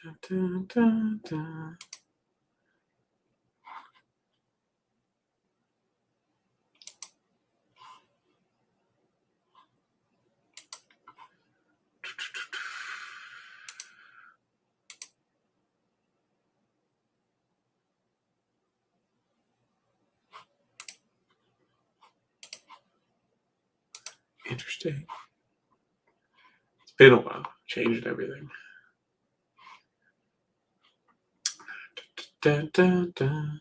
Dun, dun, dun. Interesting. It's been a while. Changed everything. Dun, dun, dun.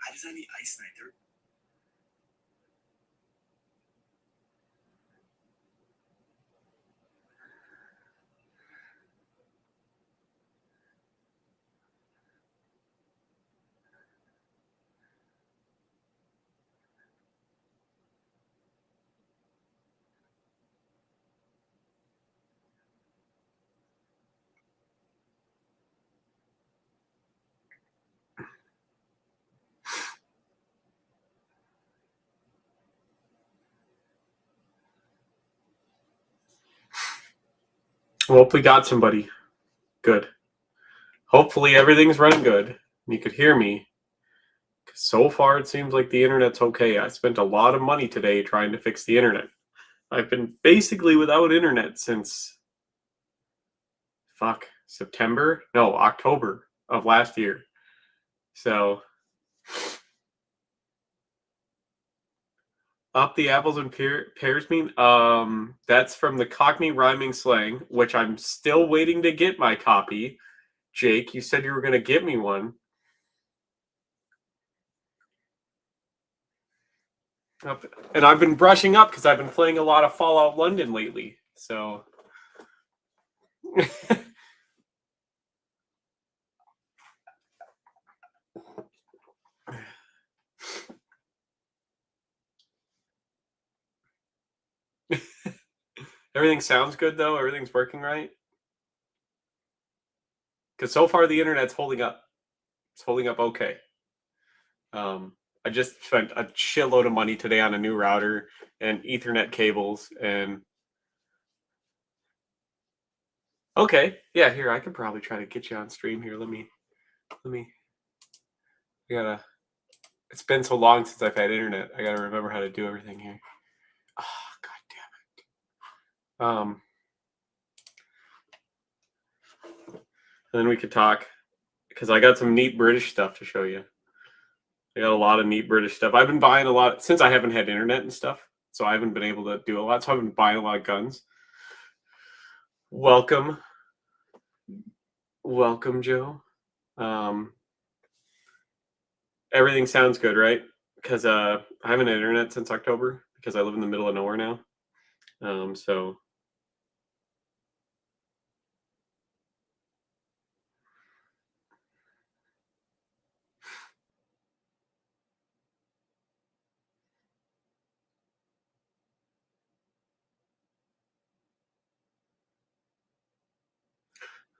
Arizani Ice Nighter. Well, we got somebody. Good. Hopefully everything's running good. You could hear me. So far, it seems like the internet's okay. I spent a lot of money today trying to fix the internet. I've been basically without internet since October of last year. So up the apples and pears mean? That's from the Cockney rhyming slang, which I'm still waiting to get my copy. Jake, you said you were going to get me one. And I've been brushing up because I've been playing a lot of Fallout London lately. So everything sounds good though. Everything's working right. Because so far the internet's holding up. It's holding up okay. I just spent a shitload of money today on a new router and Ethernet cables and. Okay, yeah. Here, I could probably try to get you on stream here. Let me. I gotta. It's been so long since I've had internet. I gotta remember how to do everything here. Oh, god damn it. And then we could talk because I got some neat British stuff to show you. I got a lot of neat British stuff. I've been buying a lot since I haven't had internet and stuff, so I haven't been able to do a lot. So I've been buying a lot of guns. Welcome, Joe. Everything sounds good, right? Because I haven't had internet since October because I live in the middle of nowhere now. So.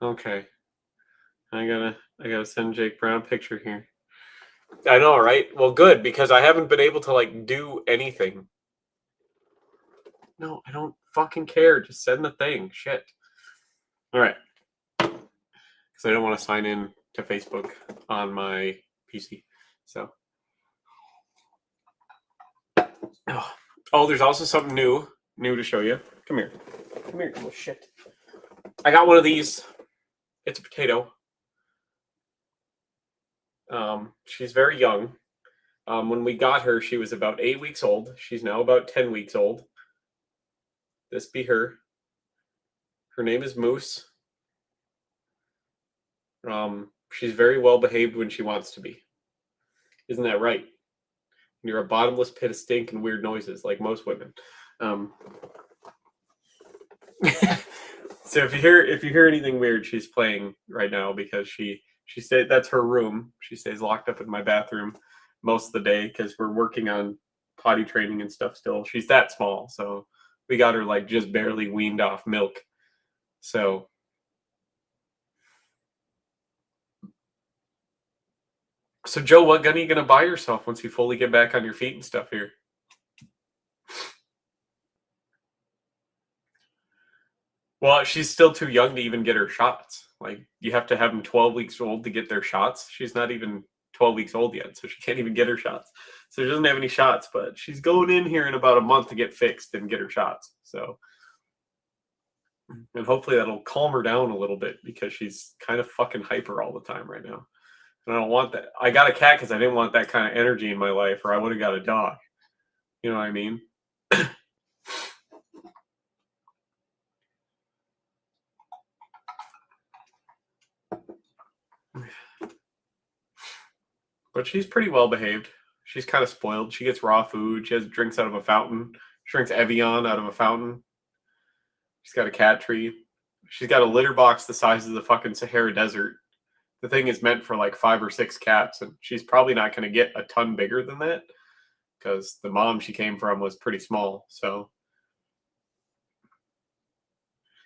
Okay. I gotta send Jake Brown a picture here. I know, right? Well, good, because I haven't been able to like do anything. No, I don't fucking care. Just send the thing. Shit. All right. Because I don't want to sign in to Facebook on my PC. So. Oh, there's also something new to show you. Come here. Come here, little shit. I got one of these. It's a potato. She's very young. When we got her, she was about 8 weeks old. She's now about 10 weeks old. This be her. Her name is Moose. She's very well behaved when she wants to be. Isn't that right? You're a bottomless pit of stink and weird noises, like most women. So if you hear anything weird, she's playing right now because she said that's her room. She stays locked up in my bathroom most of the day because we're working on potty training and stuff still. She's that small, so We got her like just barely weaned off milk. So Joe, what gun are you gonna buy yourself once you fully get back on your feet and stuff here? Well, she's still too young to even get her shots. Like, you have to have them 12 weeks old to get their shots. She's not even 12 weeks old yet, so she can't even get her shots. So she doesn't have any shots, but she's going in here in about a month to get fixed and get her shots. So, and hopefully that'll calm her down a little bit because she's kind of fucking hyper all the time right now. And I don't want that. I got a cat because I didn't want that kind of energy in my life, or I would have got a dog. You know what I mean? But she's pretty well behaved. She's kind of spoiled. She gets raw food. She has drinks out of a fountain. She drinks Evian out of a fountain. She's got a cat tree. She's got a litter box the size of the fucking Sahara Desert. The thing is meant for like 5 or 6 cats, and she's probably not going to get a ton bigger than that because the mom she came from was pretty small. So,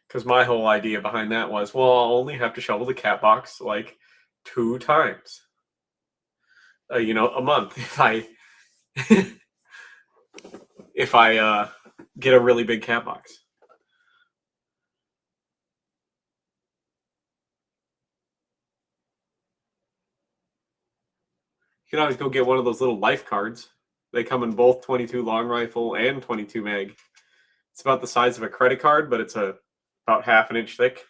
because my whole idea behind that was, well, I'll only have to shovel the cat box like 2 times. A month if I get a really big cat box. You can always go get one of those little life cards. They come in both 22 long rifle and 22 mag. It's about the size of a credit card, but it's about half an inch thick.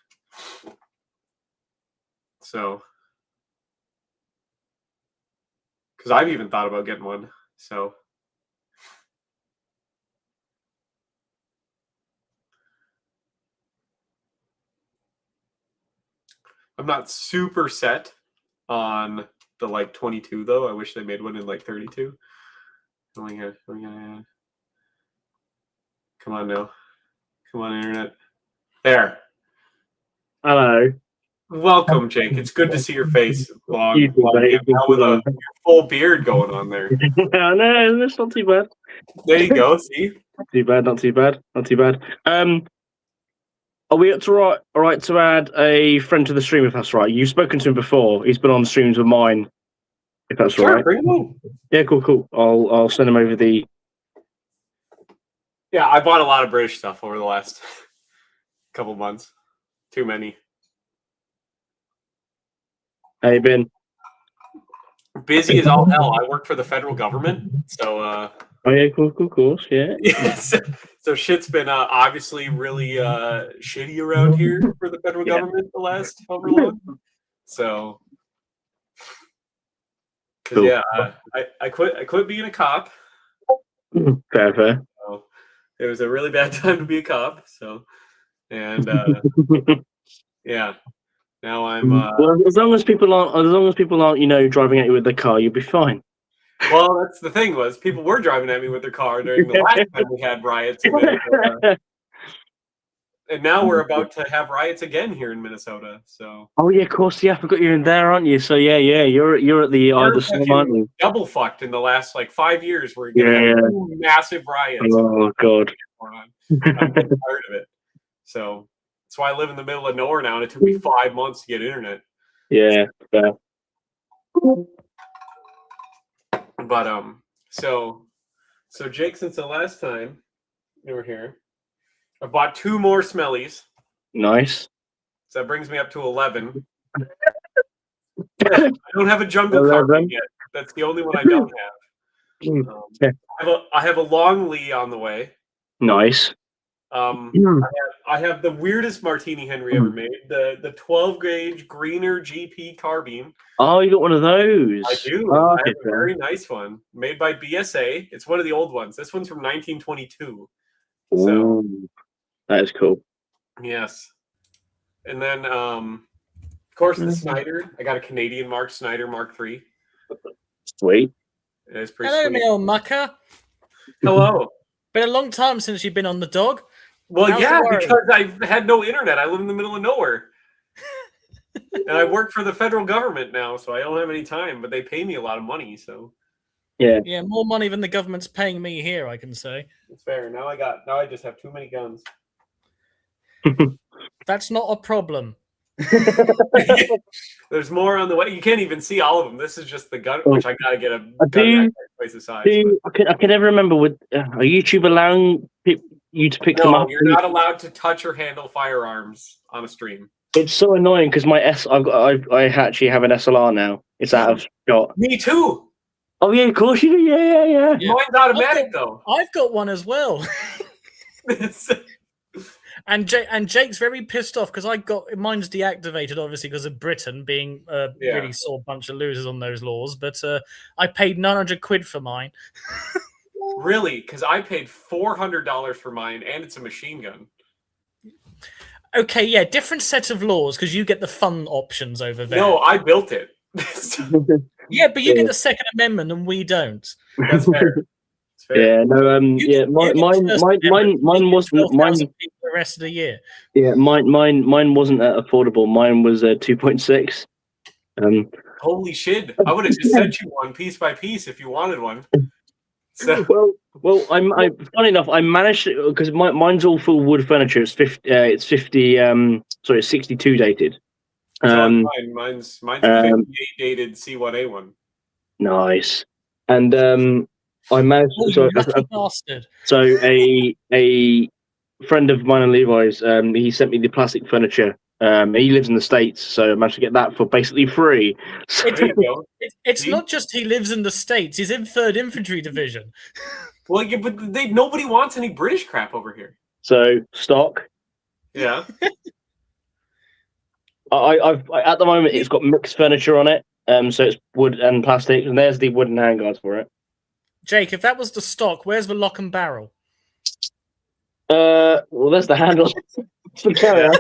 So, because I've even thought about getting one. So, I'm not super set on the like 22 though. I wish they made one in like 32. Oh my god! Come on now, come on, internet. There. Hello. Welcome, Jake. It's good to see your face. Long, You too, mate. now with a full beard going on there. No, that's not too bad. There you go. See, Not too bad. Not too bad. Are we up to all right to add a friend to the stream if that's right? You've spoken to him before. He's been on streams with mine. If that's sure, right. bring him in. Yeah, cool. I'll send him over the. Yeah, I bought a lot of British stuff over the last couple months. Too many. Hey, Ben. Busy as all hell. I work for the federal government, so Oh yeah, cool. Yeah. so shit's been obviously really shitty around here for the federal government the last however long. So, Cool. yeah, I quit being a cop. Fair. So it was a really bad time to be a cop. So, and yeah, now I'm. Well, as long as people aren't, driving at you with the car, you'll be fine. Well, that's the thing was people were driving at me with their car during the last time we had riots in Minnesota. And now we're about to have riots again here in Minnesota. So. Oh yeah, of course. Yeah, I forgot you're in there, aren't you? So yeah. You're at the other side, aren't you? Double fucked in the last like 5 years. We're getting massive riots. Oh god. I'm getting tired of it. So that's why I live in the middle of nowhere now, and it took me 5 months to get internet. Yeah, fair. But so Jake, since the last time you were here, I bought 2 more smellies. Nice. So that brings me up to 11. I don't have a jungle carbine yet. That's the only one I don't have. I have a long Lee on the way. Nice. I have the weirdest Martini Henry ever made. The 12 gauge Greener GP carbine. Oh, you got one of those? I do. Oh, I have a very nice one made by BSA. It's one of the old ones. This one's from 1922. So ooh, that is cool. yes. And then of course the Snyder. I got a Canadian Mark Snyder Mark III. Sweet. It is pretty Hello, sweet. my old mucker. Hello. Been a long time since you've been on the dog. Well, How's yeah, the worry? because I've had no internet. I live in the middle of nowhere. And I work for the federal government now, so I don't have any time, but they pay me a lot of money, so. Yeah, more money than the government's paying me here, I can say. It's fair. Now I just have too many guns. That's not a problem. There's more on the way. You can't even see all of them. This is just the gun, Oh. which I gotta get a I gun do- rack twice the size. but- I can never remember with are YouTube allowing you to pick them No, up? you're not allowed to touch or handle firearms on a stream. It's so annoying because I actually have an SLR now. It's out of shot. Me too. Oh yeah, of course you do. Yeah. Yeah. Mine's automatic though. I've got one as well. It's- And Jake's very pissed off because mine's deactivated, obviously, because of Britain being a Yeah. really sore bunch of losers on those laws. But I paid 900 quid for mine. Really? Because I paid $400 for mine, and it's a machine gun. Okay, yeah, different set of laws because you get the fun options over there. No, I built it. Yeah, but you get the Second Amendment and we don't. That's fair. It's fair. Yeah, no, You mine get the First Amendment, mine you wasn't get 12,000 mine. people the rest of the year. Yeah, mine wasn't affordable. Mine was 2.6. Holy shit! I would have just sent you one piece by piece if you wanted one. So Well, I funny enough, I managed because mine's all full wood furniture. It's 50. It's 50. Sorry, it's 62 dated. mine's a 58 dated C1A1. Nice. And I managed. Oh, So, you lucky bastard. so a friend of mine and Levi's, he sent me the plastic furniture. He lives in the States, so I managed to get that for basically free. So, There you go. It's See? not just he lives in the States, he's in 3rd Infantry Division. Well, yeah, but nobody wants any British crap over here. so stock. Yeah. I've at the moment it's got mixed furniture on it. So it's wood and plastic, and there's the wooden handguards for it. Jake, if that was the stock, where's the lock and barrel? Well, there's the handle. Yeah.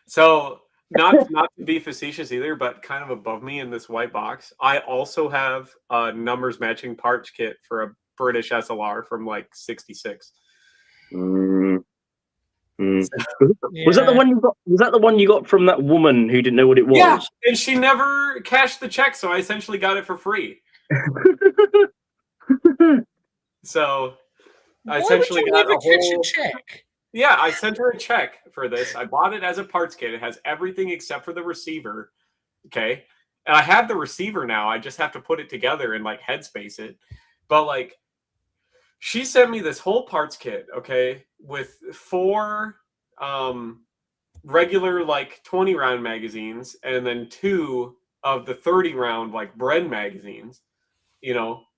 So not to be facetious either, but kind of above me in this white box, I also have a numbers matching parts kit for a British SLR from like '66. Was Yeah. that the one you got? Was that the one you got from that woman who didn't know what it was? Yeah, and she never cashed the check, so I essentially got it for free. So I Why essentially would you got never a catch whole. a check? Yeah, I sent her a check for this. I bought it as a parts kit. It has everything except for the receiver. Okay. And I have the receiver now. I just have to put it together and like headspace it. But like, she sent me this whole parts kit, okay, with 4 regular like 20 round magazines and then 2 of the 30 round like Bren magazines,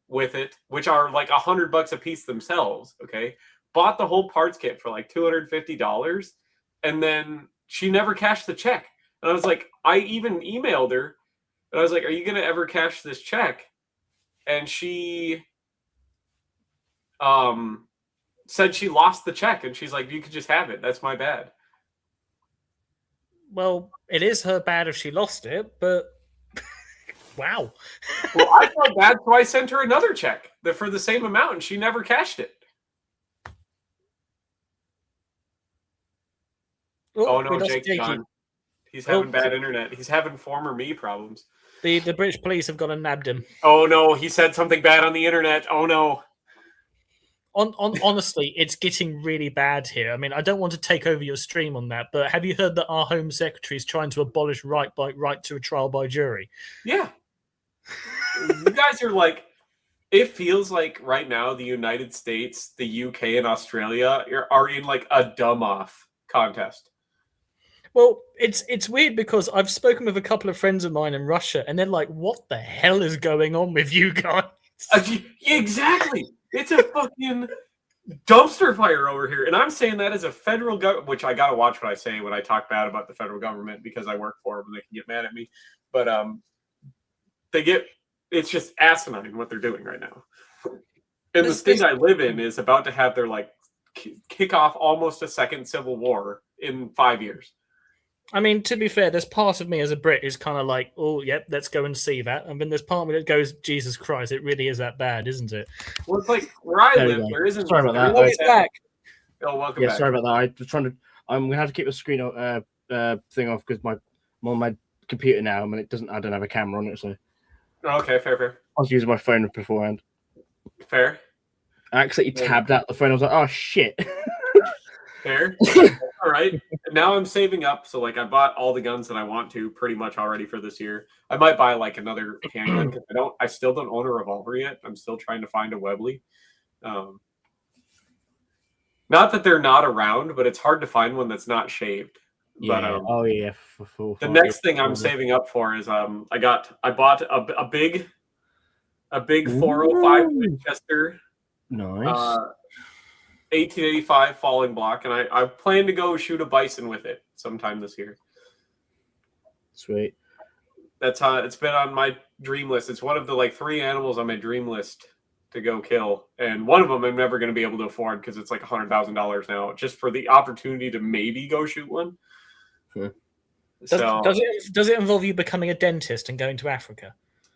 with it, which are like $100 a piece themselves. Okay. Bought the whole parts kit for like $250, and then she never cashed the check. And I was like, I even emailed her, and I was like, "Are you gonna ever cash this check?" And she said she lost the check, and she's like, "You could just have it. That's my bad." Well, it is her bad if she lost it, but wow. Well, I felt bad, so I sent her another check for the same amount, and she never cashed it. Oh we no, lost Jake Jakey. John. He's having bad internet. He's having former me problems. The British police have gone and nabbed him. Oh no, he said something bad on the internet. Oh no. Honestly, it's getting really bad here. I mean, I don't want to take over your stream on that, but have you heard that our Home Secretary is trying to abolish right to a trial by jury? Yeah. You guys are like, it feels like right now the United States, the UK, and Australia are in like a dumb off contest. Well, it's weird because I've spoken with a couple of friends of mine in Russia, and they're like, "What the hell is going on with you guys?" Exactly. It's a fucking dumpster fire over here. And I'm saying that as a federal government, which I got to watch what I say when I talk bad about the federal government because I work for them and they can get mad at me. But it's just asinine what they're doing right now. And the state I live in is about to have their like kick off almost a second civil war in 5 years. I mean, to be fair, there's part of me as a Brit is kind of like, oh, yep, let's go and see that. And then there's part of me that goes, Jesus Christ, it really is that bad, isn't it? Well, it's like where I There we live, go. there isn't. Sorry about that. there Oh, isn't it's back. Oh, welcome Yeah, back. sorry about that. I was trying to. I'm gonna have to keep the screen thing off because I'm on my computer now, and I don't have a camera on it, so Okay, fair. I was using my phone beforehand. Fair. I accidentally tabbed out the phone. I was like, oh shit. Fair. All right. Now I'm saving up. So like I bought all the guns that I want to pretty much already for this year. I might buy like another handgun because I still don't own a revolver yet. I'm still trying to find a Webley. Not that they're not around, but it's hard to find one that's not shaved. Yeah. But the next thing I'm saving up for is I bought a big 405 Winchester. Nice. 1885 falling block, and I plan to go shoot a bison with it sometime this year. Sweet. That's how it's been on my dream list. It's one of the like 3 animals on my dream list to go kill, and one of them I'm never going to be able to afford because it's like $100,000 now, just for the opportunity to maybe go shoot one. Sure. Does it involve you becoming a dentist and going to Africa?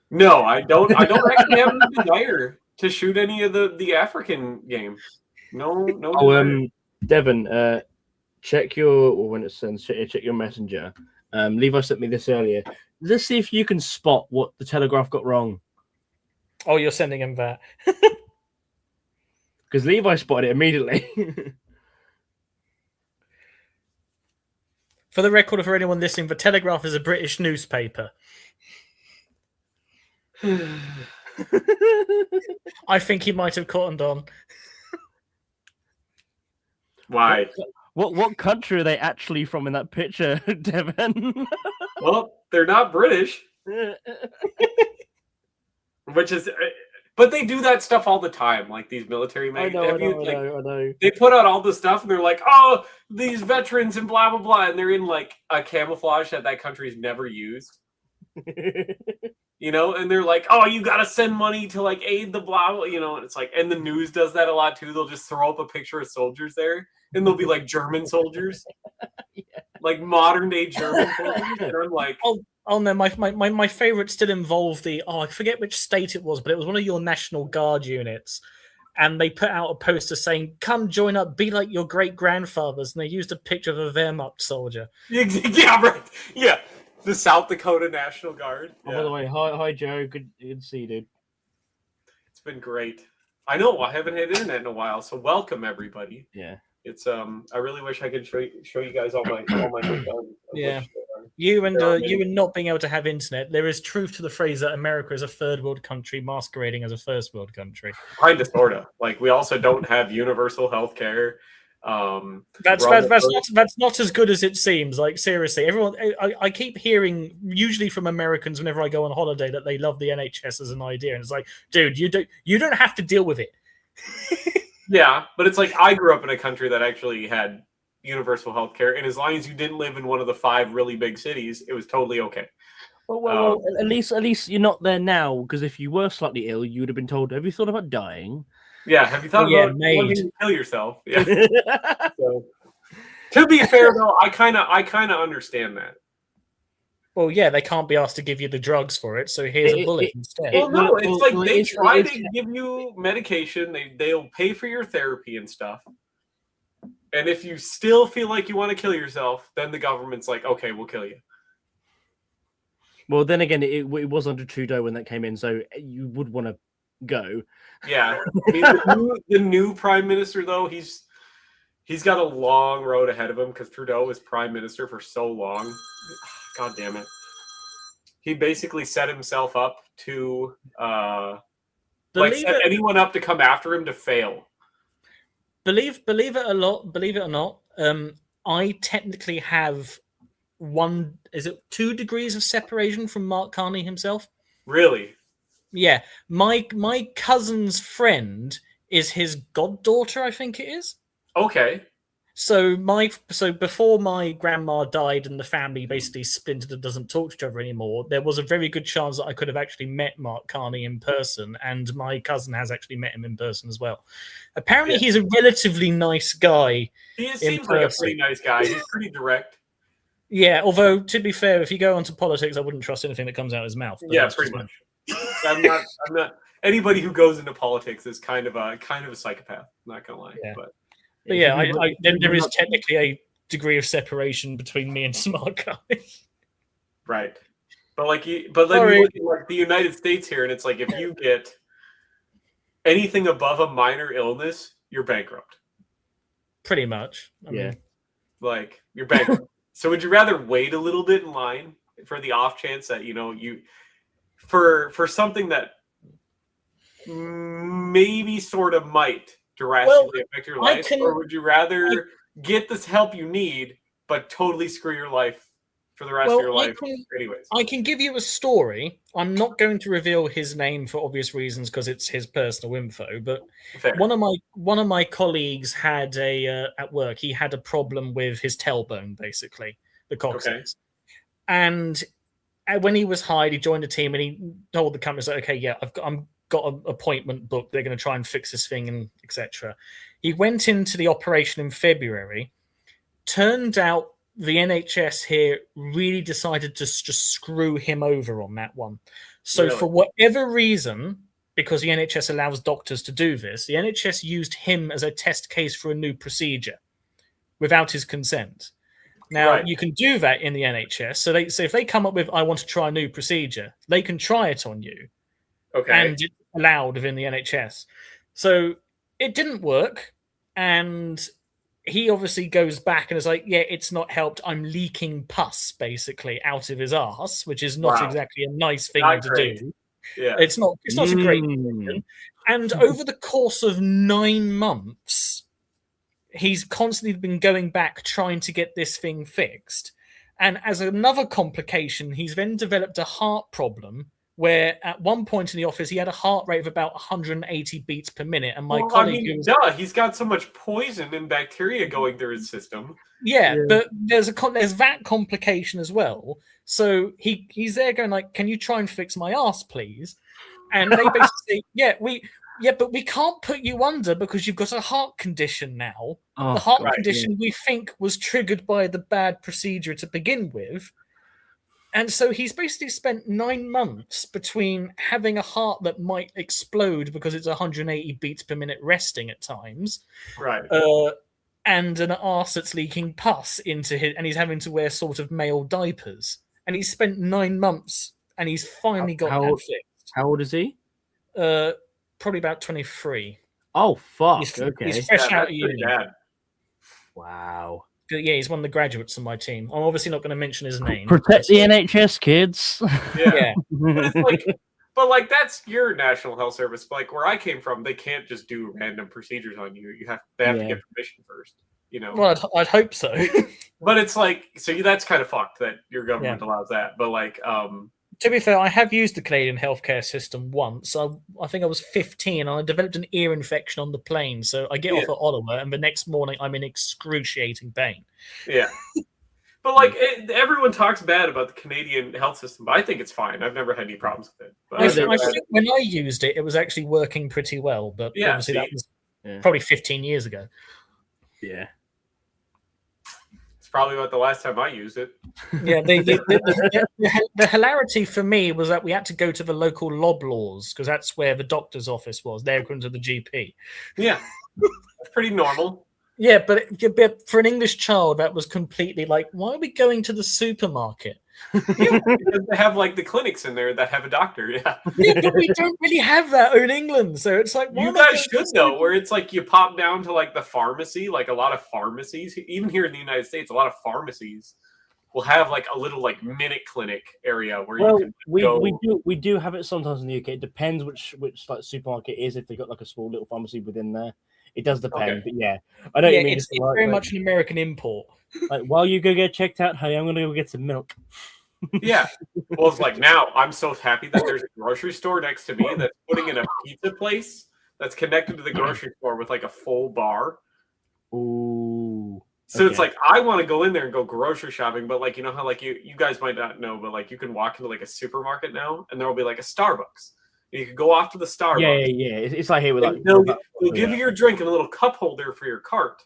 No, I don't actually have any desire to shoot any of the African game. No. Oh, Devon, check when it sends. Check your messenger. Levi sent me this earlier. Let's see if you can spot what the Telegraph got wrong. Oh, you're sending him that. Because Levi spotted it immediately. For the record, for anyone listening, the Telegraph is a British newspaper. I think he might have cottoned on. Why? What country are they actually from in that picture, Devon? Well, they're not British. Which is, but they do that stuff all the time, like these military men. I know. They put out all the stuff, and they're like, "Oh, these veterans and blah blah blah," and they're in like a camouflage that country's never used. And they're like, "Oh, you got to send money to like aid the blah blah," and it's like, and the news does that a lot too. They'll just throw up a picture of soldiers there, and they'll be like German soldiers, like modern day German soldiers, and I'm like, Oh no, my favorite still involved I forget which state it was, but it was one of your National Guard units. And they put out a poster saying, "Come join up, be like your great grandfathers." And they used a picture of a Wehrmacht soldier. Yeah, right. Yeah. The South Dakota National Guard. Oh, by the way, hi Joe. Good to see you, dude. It's been great. I know I haven't had internet in a while, so welcome everybody. Yeah. It's I really wish I could show you guys all my new guns. Yeah. You and not being able to have internet, there is truth to the phrase that America is a third world country masquerading as a first world country. Kind of, sort of. Like we also don't have universal health care. That's not as good as it seems. Like seriously, everyone. I keep hearing, usually from Americans, whenever I go on holiday, that they love the NHS as an idea, and it's like, dude, you don't have to deal with it. Yeah, but it's like I grew up in a country that actually had universal health care, and as long as you didn't live in one of the 5 really big cities, it was totally okay. Well, at least you're not there now, because if you were slightly ill, you would have been told, "Have you thought about dying?" Yeah, have you thought about wanting to kill yourself? Yeah. So, to be fair, though, I kind of understand that. Well, yeah, they can't be asked to give you the drugs for it, so here's a bullet instead. Well, no, it's like they try to give you medication. They'll pay for your therapy and stuff. And if you still feel like you want to kill yourself, then the government's like, "Okay, we'll kill you." Well, then again, it was under Trudeau when that came in, so you would want to go. Yeah, I mean, the new prime minister, though, he's got a long road ahead of him because Trudeau was prime minister for so long. God damn it! He basically set himself up to set anyone up to come after him to fail. Believe it or not, I technically have 2 degrees of separation from Mark Carney himself. Really? Yeah, my cousin's friend is his goddaughter, I think it is. Okay. So before my grandma died and the family basically splintered and doesn't talk to each other anymore, there was a very good chance that I could have actually met Mark Carney in person, and my cousin has actually met him in person as well. Apparently, he's a relatively nice guy. He seems like a pretty nice guy. He's pretty direct. Yeah, although to be fair, if you go onto politics, I wouldn't trust anything that comes out of his mouth. Yeah, pretty much. I'm not. Anybody who goes into politics is kind of a psychopath. I'm not gonna lie, But yeah, there is technically a degree of separation between me and Smart Guy. Right. But then you look at like the United States here, and it's like if you get anything above a minor illness, you're bankrupt. Pretty much. I Yeah. mean, Like, you're bankrupt. So would you rather wait a little bit in line for the off chance that, you for something that maybe sort of might drastically affect your life, or would you rather get this help you need but totally screw your life for the rest of your life anyways? I can give you a story. I'm not going to reveal his name for obvious reasons because it's his personal info. But Fair. one of my colleagues had at work. He had a problem with his tailbone, basically the coccyx, and when he was hired, he joined the team and he told the company, like, "Okay, yeah, I'm got an appointment booked. They're going to try and fix this thing and etc." He went into the operation in February. Turned out the NHS here really decided to just screw him over on that one. So for whatever reason, because the NHS allows doctors to do this, the NHS used him as a test case for a new procedure without his consent. Now, you can do that in the NHS. So if they come up with, I want to try a new procedure, they can try it on you. Okay. And it's allowed within the NHS. So it didn't work. And he obviously goes back and is like, yeah, it's not helped. I'm leaking pus, basically, out of his ass, which is not exactly a nice thing to do. Yeah. It's not a great thing. And over the course of 9 months, he's constantly been going back trying to get this thing fixed. And as another complication, he's then developed a heart problem where at one point in the office, he had a heart rate of about 180 beats per minute. And my colleague... he's got so much poison and bacteria going through his system. Yeah, but there's that complication as well. So he's there going like, can you try and fix my ass, please? And they basically say, but we can't put you under because you've got a heart condition now. The heart condition we think was triggered by the bad procedure to begin with. And so he's basically spent 9 months between having a heart that might explode because it's 180 beats per minute resting at times. Right. And an arse that's leaking pus into his, and he's having to wear sort of male diapers. And he's spent 9 months and he's finally got that fixed. How old is he? Probably about 23. Oh, fuck. He's fresh out of uni. Wow. Yeah, he's one of the graduates on my team. I'm obviously not going to mention his name. Protect the NHS, kids. Yeah. But that's your National Health Service. Like where I came from, they can't just do random procedures on you. They have to get permission first. Well, I'd hope so. But it's like, so that's kind of fucked that your government allows that. But to be fair, I have used the Canadian healthcare system once. I think I was 15 and I developed an ear infection on the plane. So I get off at Ottawa and the next morning I'm in excruciating pain. Yeah. But everyone talks bad about the Canadian health system, but I think it's fine. I've never had any problems with it. But I think when I used it, it was actually working pretty well. But obviously that was probably 15 years ago. Yeah. Probably about the last time I used it. Yeah, the hilarity for me was that we had to go to the local Loblaws because that's where the doctor's office was. They're going to the GP. Yeah, that's pretty normal. Yeah, but for an English child, that was completely like, why are we going to the supermarket? Because they have the clinics in there that have a doctor. Yeah, but we don't really have that in England, so it's like you guys should though. Where it's you pop down to the pharmacy, a lot of pharmacies, even here in the United States, a lot of pharmacies will have a little minute clinic area where you can go. We do have it sometimes in the UK. It depends which supermarket it is. If they've got a small little pharmacy within there, it does depend. But yeah, I know what you mean. It's very much an American import. While you go get checked out, hey, I'm going to go get some milk. Yeah. Well, it's now I'm so happy that there's a grocery store next to me that's putting in a pizza place that's connected to the grocery store with a full bar. Ooh. So it's I want to go in there and go grocery shopping, but you know how you guys might not know, but you can walk into a supermarket now and there will be a Starbucks. And you can go off to the Starbucks. Yeah. It's here with they'll give you your drink and a little cup holder for your cart,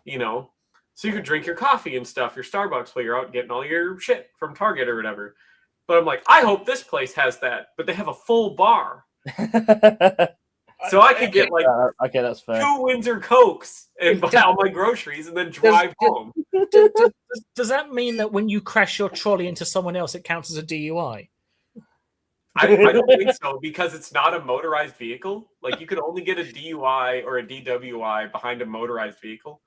So you could drink your coffee and stuff, your Starbucks, while you're out getting all your shit from Target or whatever. But I'm I hope this place has that. But they have a full bar. So I could get okay, that's fair. 2 Windsor Cokes and buy all my groceries and then drive home. Does that mean that when you crash your trolley into someone else, it counts as a DUI? I don't think so because it's not a motorized vehicle. Like you could only get a DUI or a DWI behind a motorized vehicle.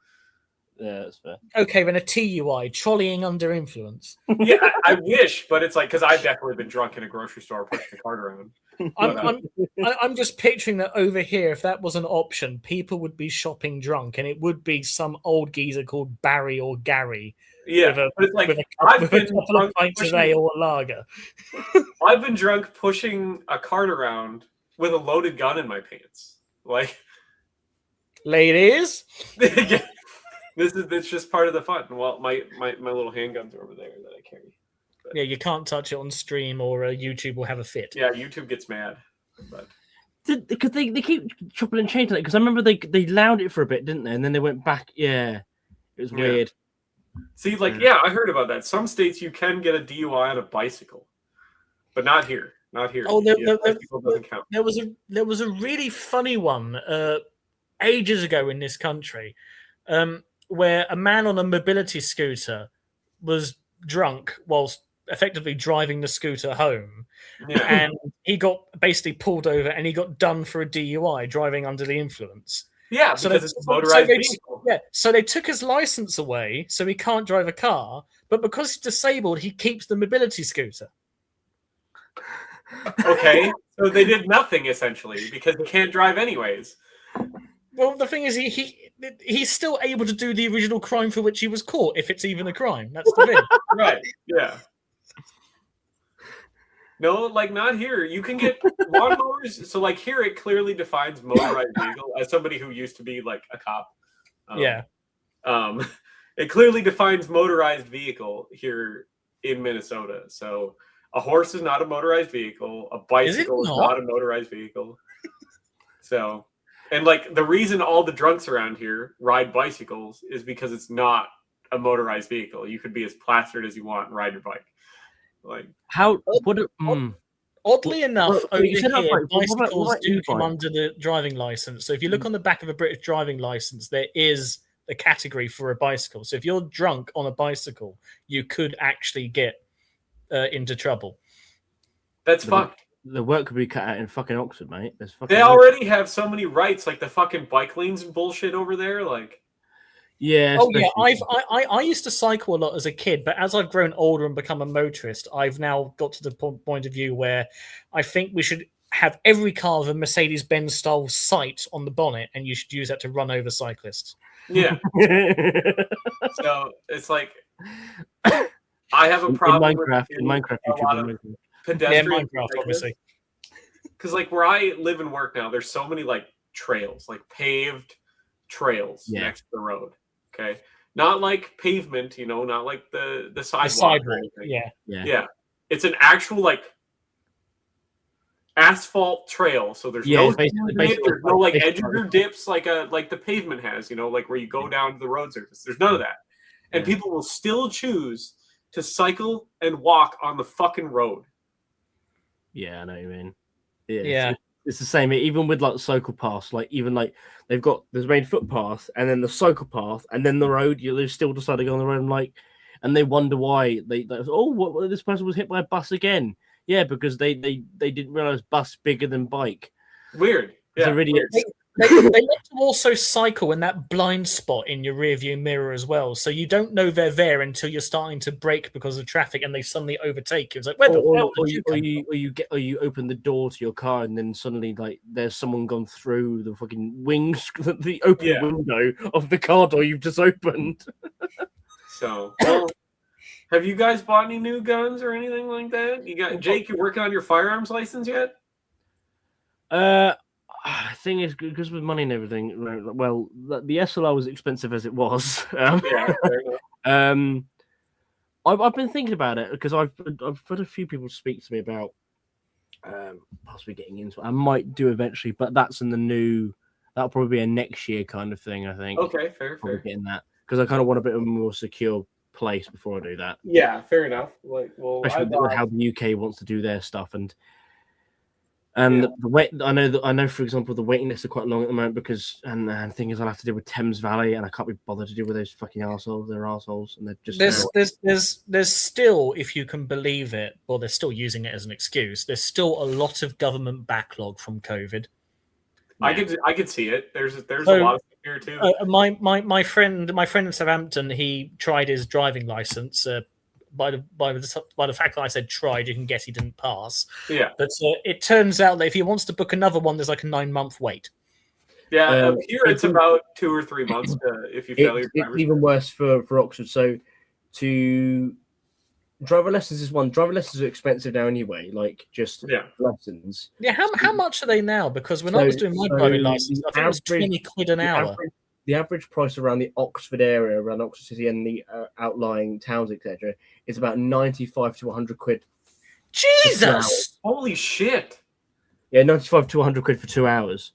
Yeah, that's fair. Okay, then a TUI, trolleying under influence. Yeah, I wish, but it's like because I've definitely been drunk in a grocery store pushing the cart around. I'm just picturing that over here, if that was an option, people would be shopping drunk, and it would be some old geezer called Barry or Gary. Yeah, but it's like I've been couple of pints of ale or lager. I've been drunk pushing a cart around with a loaded gun in my pants. Like, ladies, it's just part of the fun. Well, my little handguns are over there that I carry. But, yeah, you can't touch it on stream, or YouTube will have a fit. Yeah, YouTube gets mad. But because they keep chopping and changing it. Because I remember they allowed it for a bit, didn't they? And then they went back. Yeah, it was weird. See, like, yeah, I heard about that. Some states you can get a DUI on a bicycle, but not here. Not here. Oh, bicycle doesn't count. There was a really funny one ages ago in this country, where a man on a mobility scooter was drunk whilst effectively driving the scooter home, and he got basically pulled over and he got done for a DUI driving under the influence. Yeah, because it's a motorized vehicle. Yeah, so they took his license away, so he can't drive a car. But because he's disabled, he keeps the mobility scooter. Okay, so they did nothing essentially because he can't drive anyways. Well, the thing is, he's still able to do the original crime for which he was caught, if it's even a crime. That's the thing. Right? Yeah. No, like not here. You can get lawnmowers. So like here, it clearly defines motorized vehicle. As somebody who used to be like a cop, it clearly defines motorized vehicle here in Minnesota. So a horse is not a motorized vehicle. A bicycle is not a motorized vehicle. So, and like the reason all the drunks around here ride bicycles is because it's not a motorized vehicle. You could be as plastered as you want and ride your bike. Like oddly enough, over here, what bicycles about do come e-bike? under the driving license. So if you look on the back of a British driving license, there is a category for a bicycle. So if you're drunk on a bicycle, you could actually get into trouble. That's fucked. The work could be cut out in fucking Oxford, mate. They already have so many rights, like the fucking bike lanes and bullshit over there. Like, yeah. Oh yeah, I used to cycle a lot as a kid, but as I've grown older and become a motorist, I've now got to the point of view where I think we should have every car with a Mercedes-Benz style sight on the bonnet, and you should use that to run over cyclists. Yeah. So it's like I have a problem in Minecraft. pedestrian Minecraft, obviously. Because like where I live and work now, there's so many like trails, like paved trails next to the road. Okay, not like pavement, not like the sidewalk. Or anything. Yeah. It's an actual like asphalt trail, so there's no like edges or dips like the pavement has. Like where you go down to the road surface. There's none of that, and people will still choose to cycle and walk on the fucking road. Yeah, I know what you mean. Yeah. It's the same, even with like cycle paths, like even like they've got this main footpath and then the cycle path and then the road. They still decide to go on the road and they wonder why this person was hit by a bus again. Yeah, because they didn't realize bus bigger than bike. Weird. Yeah. They're idiots. They like to also cycle in that blind spot in your rearview mirror as well, so you don't know they're there until you're starting to brake because of traffic, and they suddenly overtake you. It's like, where the hell did you open the door to your car, and then suddenly like there's someone gone through the fucking wings, the open window of the car door you've just opened. So, have you guys bought any new guns or anything like that? Jake, you working on your firearms license yet? Thing is, because with money and everything, well, the SLR was expensive as it was. Fair enough. I've been thinking about it because I've had a few people speak to me about possibly getting into it. I might do eventually, but that's in the new. That'll probably be a next year kind of thing. I think. Okay, fair. Getting that because I kind of want a bit of a more secure place before I do that. Yeah, fair enough. Like, well, especially how the UK wants to do their stuff and. And Yeah. the wait, I know, for example, the waiting lists are quite long at the moment because, and the thing is, I'll have to deal with Thames Valley, and I can't be bothered to deal with those fucking assholes. They're assholes, and they're just. There's still, if you can believe it, well, they're still using it as an excuse. There's still a lot of government backlog from COVID. I could see it. There's So, a lot of stuff here too. My friend in Southampton, he tried his driving license. By the fact that I said tried, you can guess he didn't pass. Yeah. But it turns out that if he wants to book another one, there's like a 9-month wait. Yeah, here it's about 2 or 3 months if you fail your It's driver's even worse for Oxford. So to driver lessons is one. Driver lessons are expensive now anyway. Like just lessons. Yeah, how much are they now? Because when I was doing my driving license, I think it was 20 quid an hour. The average price around the Oxford area, around Oxford City and the outlying towns, etc., is about 95 to 100 quid. Jesus! Holy shit! Yeah, 95 to 100 quid for 2 hours.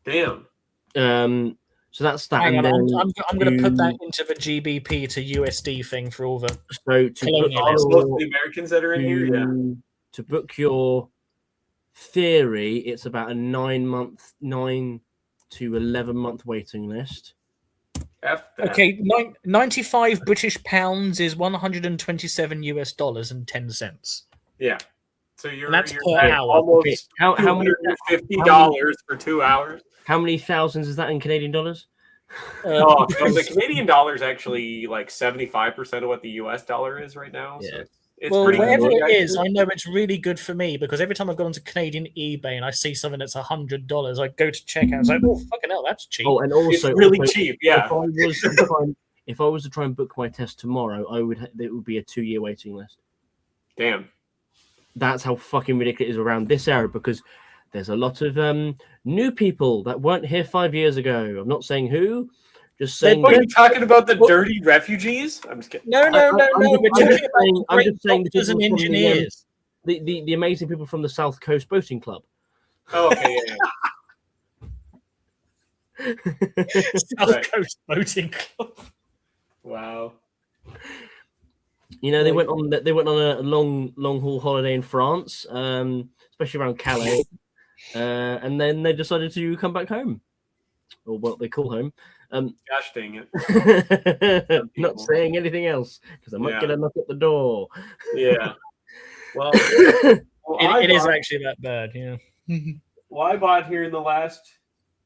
Damn. So that's that. Hang and on, then I'm going to put that into the GBP to USD thing for all the. So to book most of the Americans that are in here, to book your theory, it's about a 9 to 11-month waiting list. Okay, 95 British pounds is $127 US and 10 cents. Yeah. So you're per hour. Almost how many $50 for 2 hours. How many thousands is that in Canadian dollars? So the Canadian dollar is actually like 75% of what the US dollar is right now. Yeah. So it's well, pretty whatever good, it is, I know it's really good for me because every time I've gone to Canadian eBay and I see something that's $100, I go to check out and it's like, oh, fucking hell, that's cheap. Oh, and also it's really cheap, yeah. If I was to try and book my test tomorrow, it would be a 2-year waiting list. Damn. That's how fucking ridiculous it is around this era because there's a lot of new people that weren't here 5 years ago. I'm not saying who, just saying. Are you talking about the dirty refugees? I'm just kidding. No. We're talking about I'm just saying the doctors and engineers. The amazing people from the South Coast Boating Club. Oh, okay, yeah. South Coast Boating Club. Wow. You know, they went on a long haul holiday in France, especially around Calais, and then they decided to come back home, or what they call home. Gosh dang it! Not saying anything else because I might get a knock at the door. Yeah. Well, it is actually that bad. Yeah. What I bought here in the last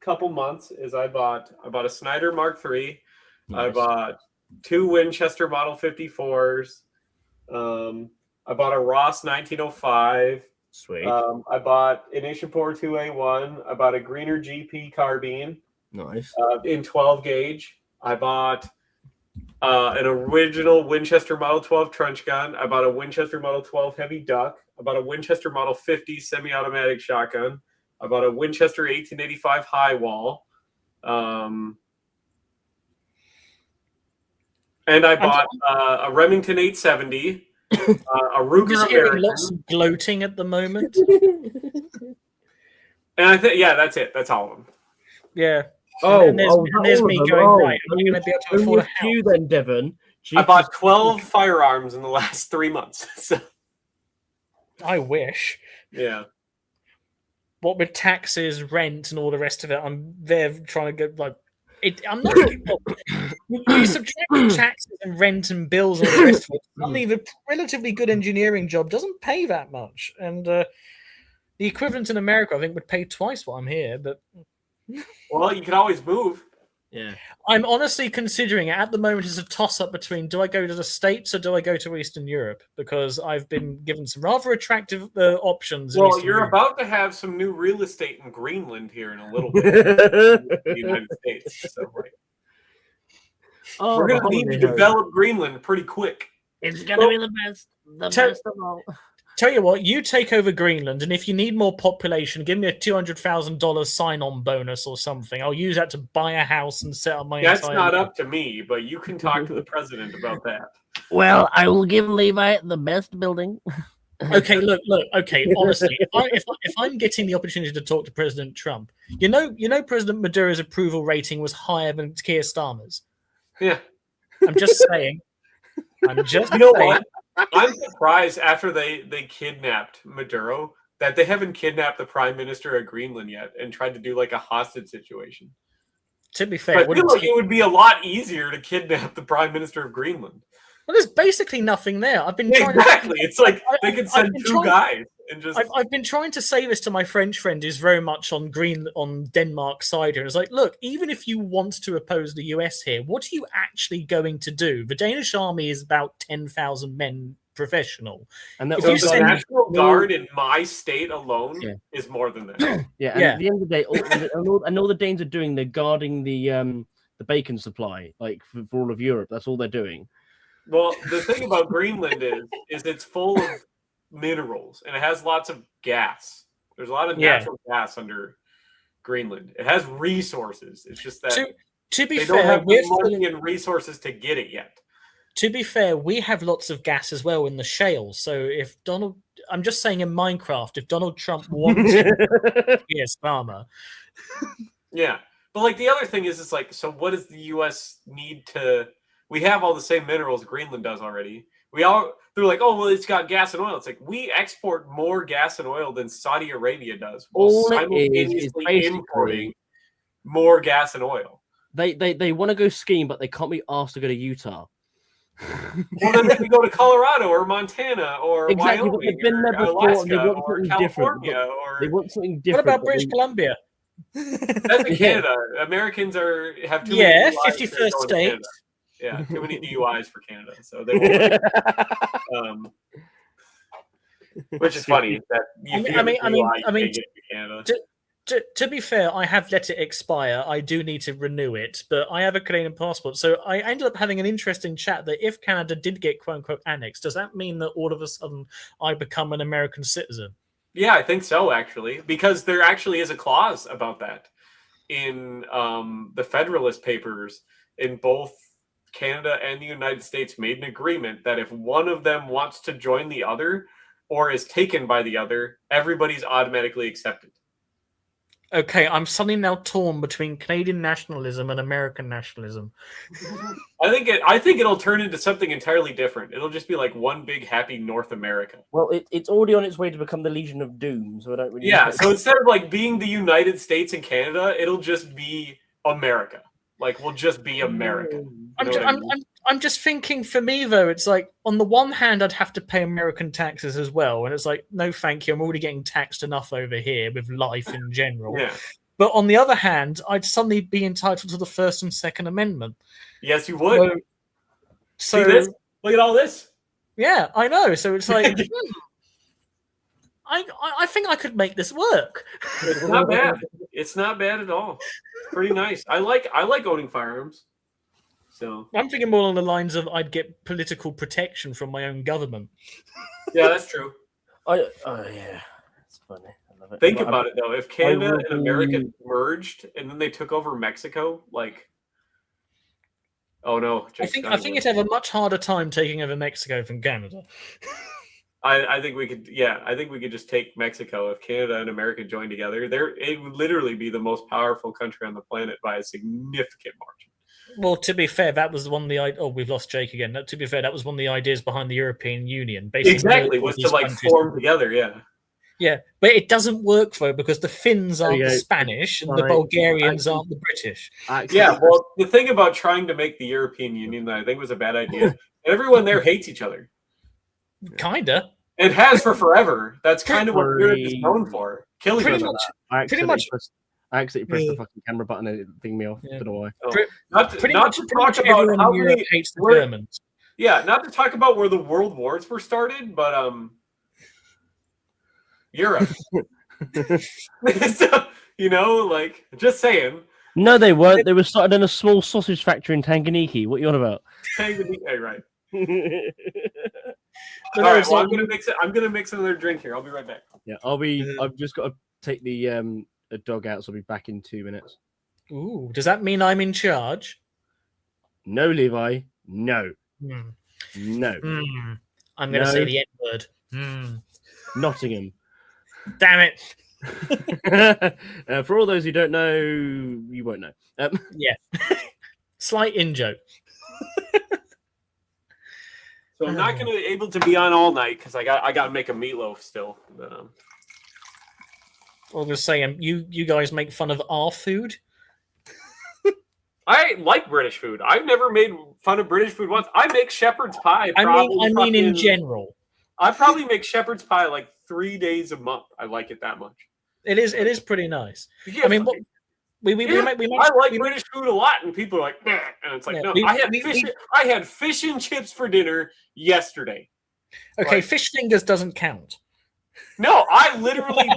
couple months is I bought a Snyder Mark III. Nice. I bought 2 Winchester Model 54s. I bought a Ross 1905. Sweet. I bought an Ishapore 2A1. I bought a Greener GP carbine. Nice. In 12 gauge. I bought an original Winchester Model 12 trench gun. I bought a Winchester Model 12 heavy duck. I bought a Winchester Model 50 semi-automatic shotgun. I bought a Winchester 1885 high wall. And I bought a Remington 870, a Ruger just hearing American. lots of gloating at the moment. And I think, that's it. That's all of them. Yeah. And there's me going, right, I'm going to be able to afford a house. You then, Devon. I bought 12 firearms in the last 3 months. So. I wish. Yeah. What with taxes, rent, and all the rest of it, I'm there trying to get like. I'm not. You subtract taxes and rent and bills and all the rest of it. Suddenly, the relatively good engineering job doesn't pay that much, and the equivalent in America, I think, would pay twice what I'm here. But well, you can always move. Yeah, I'm honestly considering it. At the moment, it's a toss-up between do I go to the States or do I go to Eastern Europe? Because I've been given some rather attractive options. Well, you're about to have some new real estate in Greenland here in a little bit. In the United States. So, we're going to need to develop Greenland pretty quick. It's going to be the best of all. Tell you what, you take over Greenland, and if you need more population, give me a $200,000 sign-on bonus or something. I'll use that to buy a house and set up my. That's not up to me, but you can talk to the president about that. Well, I will give Levi the best building. Okay, look. Okay, honestly, if I'm getting the opportunity to talk to President Trump, you know, President Maduro's approval rating was higher than Keir Starmer's. Yeah, I'm just saying. You know what? I'm surprised after they kidnapped Maduro that they haven't kidnapped the prime minister of Greenland yet and tried to do like a hostage situation. To be fair, But I feel wouldn't like it- it would be a lot easier to kidnap the prime minister of Greenland. well, there's basically nothing there. I've been trying Exactly. It's like I- they could I've send been 2 trying- guys and just. I've been trying to say this to my French friend who's very much on Denmark's side here. It's like, look, even if you want to oppose the US here, what are you actually going to do? The Danish army is about 10,000 men professional. And that If So you the send- National Guard in my state alone Yeah. is more than that. Yeah, and Yeah. at the end of the day, all the Danes are doing, they're guarding the bacon supply, like for all of Europe. That's all they're doing. Well, the thing about Greenland is it's full of minerals and it has lots of gas. There's a lot of Yeah. natural gas under Greenland. It has resources. It's just that To be they don't fair, have we're the money and resources to get it yet. To be fair, we have lots of gas as well in the shale. So if I'm just saying in Minecraft, if Donald Trump wanted to be a farmer, Yeah. But like the other thing is, it's like, so what does the US need to? We have all the same minerals Greenland does already. They're like, oh well, it's got gas and oil. It's like we export more gas and oil than Saudi Arabia does, while All it is simultaneously basically- importing more gas and oil. They want to go skiing, but they can't be asked to go to Utah. Well, then they can go to Colorado or Montana or Exactly, but Wyoming they've been there or before, and they Alaska want or something different. California or They want something what different. about but British they- Columbia? that's in Yeah. Canada. Americans have too Yeah, many DUIs to 51st go to state. Canada. Yeah, too many DUIs for Canada. So they won't. Which is funny that you I mean, can't get to Canada. To be fair, I have let it expire. I do need to renew it, but I have a Canadian passport. So I ended up having an interesting chat that if Canada did get quote unquote annexed, does that mean that all of a sudden I become an American citizen? Yeah, I think so, actually, because there actually is a clause about that in the Federalist Papers. In both Canada and the United States made an agreement that if one of them wants to join the other or is taken by the other, everybody's automatically accepted. Okay, I'm suddenly now torn between Canadian nationalism and American nationalism. I think it'll turn into something entirely different. It'll just be like one big happy North America. Well, it's already on its way to become the Legion of Doom, so I don't really. Yeah, know. so instead of like being the United States and Canada, it'll just be America. Like we'll just be America. You know what I mean? I'm just thinking for me though, it's like on the one hand I'd have to pay American taxes as well, and it's like no thank you, I'm already getting taxed enough over here with life in general. Yeah. But on the other hand, I'd suddenly be entitled to the First and Second Amendment. Yes, you would. So See this? Look at all this. yeah, I know. So it's like I think I could make this work. It's not bad. It's not bad at all. Pretty nice. I like owning firearms. So I'm thinking more along the lines of I'd get political protection from my own government. yeah, that's true. Oh yeah, it's funny. I love it. Think But about it though. If Canada will and America be- merged and then they took over Mexico, like, oh no, I think it'd have a much harder time taking over Mexico than Canada. I think we could. Yeah, I think we could just take Mexico if Canada and America joined together. It would literally be the most powerful country on the planet by a significant margin. Well, to be fair, that was one of the we've lost Jake again. To be fair, that was one of the ideas behind the European Union. Basically, Exactly, was to these like countries- form together. Yeah. Yeah, but it doesn't work though because the Finns There aren't you the go. Spanish and the Sorry. Bulgarians aren't the British. actually, Yeah, well, the thing about trying to make the European Union that I think was a bad idea, everyone there hates each other. Kinda. It has for forever. That's kind of what Europe is Pretty- known for. Killing Pretty each other. much. I pretty accidentally much- pressed Yeah. the fucking camera button and it thinged me off. Yeah. Don't know why. Not to, Pretty not much, to pretty much talk about everyone how in Europe many, hates the we're- Germans. yeah, not to talk about where the world wars were started, but Europe. So, you know, like just saying. No, they weren't. They were started in a small sausage factory in Tanganiki. What are you on about? Hey, right. But All no, right, it's well, like- I'm gonna mix another drink here. I'll be right back. Yeah, I've just got to take the dog out, so I'll be back in 2 minutes. Ooh, does that mean I'm in charge? No, Levi. No. Hmm. No. Hmm. I'm going to No. say the N word. Hmm. Nottingham. Damn it. For all those who don't know, you won't know. Slight in joke. So I'm not gonna be able to be on all night because I got to make a meatloaf still. But, I was going to say, you guys make fun of our food. I like British food. I've never made fun of British food once. I make shepherd's pie. I mean, in general, I probably make shepherd's pie like 3 days a month. I like it that much. it is pretty nice. Yeah, I mean, what, we make. I like British food a lot, and people are like, "Meh," and it's like, Yeah, no. I had fish and chips for dinner yesterday. Okay, Like, fish fingers doesn't count. no, I literally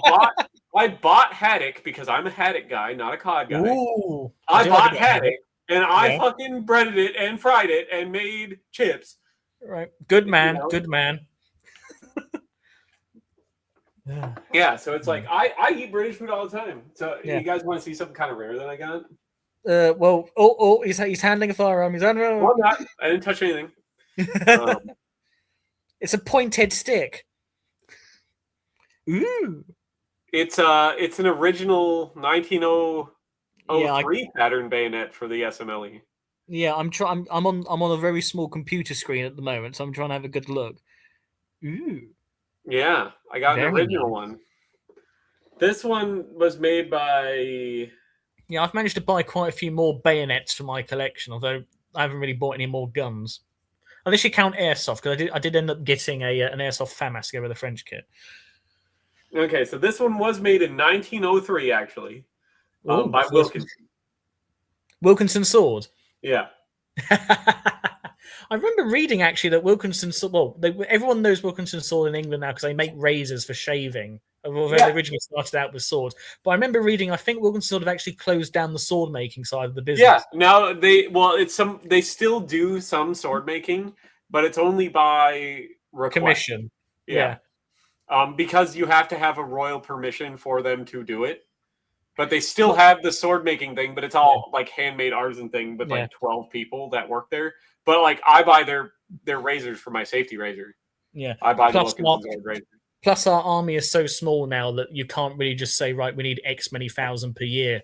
bought haddock because I'm a haddock guy, not a cod guy. Ooh, I do like bought a bit of haddock and I Yeah. fucking breaded it and fried it and made chips. Right, good man, You know? good man. Yeah, so it's like I eat British food all the time. So Yeah. you guys want to see something kind of rare that I got? Well, he's handling a firearm. He's handling. Well, I'm not. I didn't touch anything. Um, It's a pointed stick. Ooh. it's an original 1903 Yeah, pattern bayonet for the SMLE. Yeah, I'm on a very small computer screen at the moment, so I'm trying to have a good look. Ooh. Yeah, I got Very an original nice. one. This one was made by. Yeah, I've managed to buy quite a few more bayonets for my collection, although I haven't really bought any more guns. Unless you count airsoft, because I did end up getting an airsoft FAMAS to go with the French kit. Okay, so this one was made in 1903, actually, Ooh, by first- Wilkinson. Wilkinson sword. Yeah. I remember reading actually that Wilkinson sword. Well, everyone knows Wilkinson sword in England now because they make razors for shaving. Although Yeah. they originally started out with swords, but I remember reading. I think Wilkinson sword have actually closed down the sword making side of the business. Yeah. Now they still do some sword making, but it's only by request. Commission. Yeah. Because you have to have a royal permission for them to do it. But they still have the sword making thing, but it's all like handmade artisan thing with like 12 people that work there. But like I buy their razors for my safety razor. Yeah. I buy the Plus, Wilkinson sword razor. Plus, our army is so small now that you can't really just say, right, we need X many thousand per year.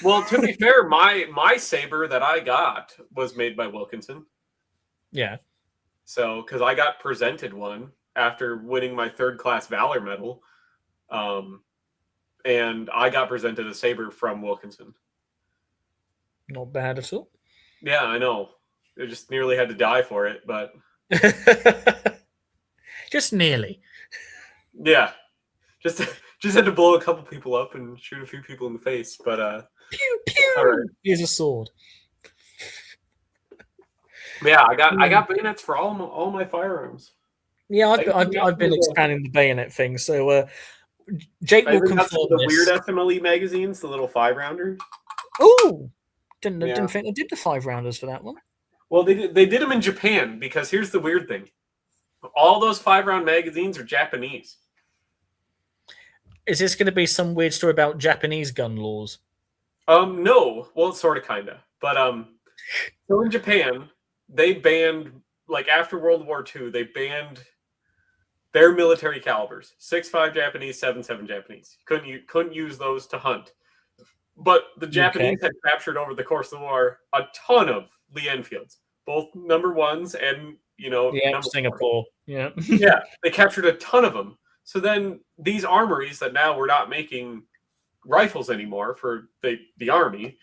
Well, to be fair, my saber that I got was made by Wilkinson. Yeah. So, because I got presented one after winning my 3rd class Valor medal, and I got presented a saber from Wilkinson. Not bad at all. Yeah, I know. I just nearly had to die for it, but Just nearly. yeah, just had to blow a couple people up and shoot a few people in the face. But Pew pew. all right. Here's a sword. Yeah, I got bayonets for all my firearms. Yeah, I've been expanding the bayonet thing. So Jake I will even got some confirm of the this. weird FMLE magazines, the little 5-rounder. Ooh, didn't Yeah. think they did the 5-rounders for that one. Well, they did them in Japan because here's the weird thing: all those 5-round magazines are Japanese. Is this going to be some weird story about Japanese gun laws? No, well, sort of, kind of, but so in Japan, they banned like after World War II, they banned their military calibers: 6.5 Japanese, 7.7 Japanese. Couldn't use those to hunt. But the Japanese had captured over the course of the war a ton of Lee Enfields, both number 1s and Yeah, Singapore. Yeah. yeah, they captured a ton of them. So then these armories that now were not making rifles anymore for the army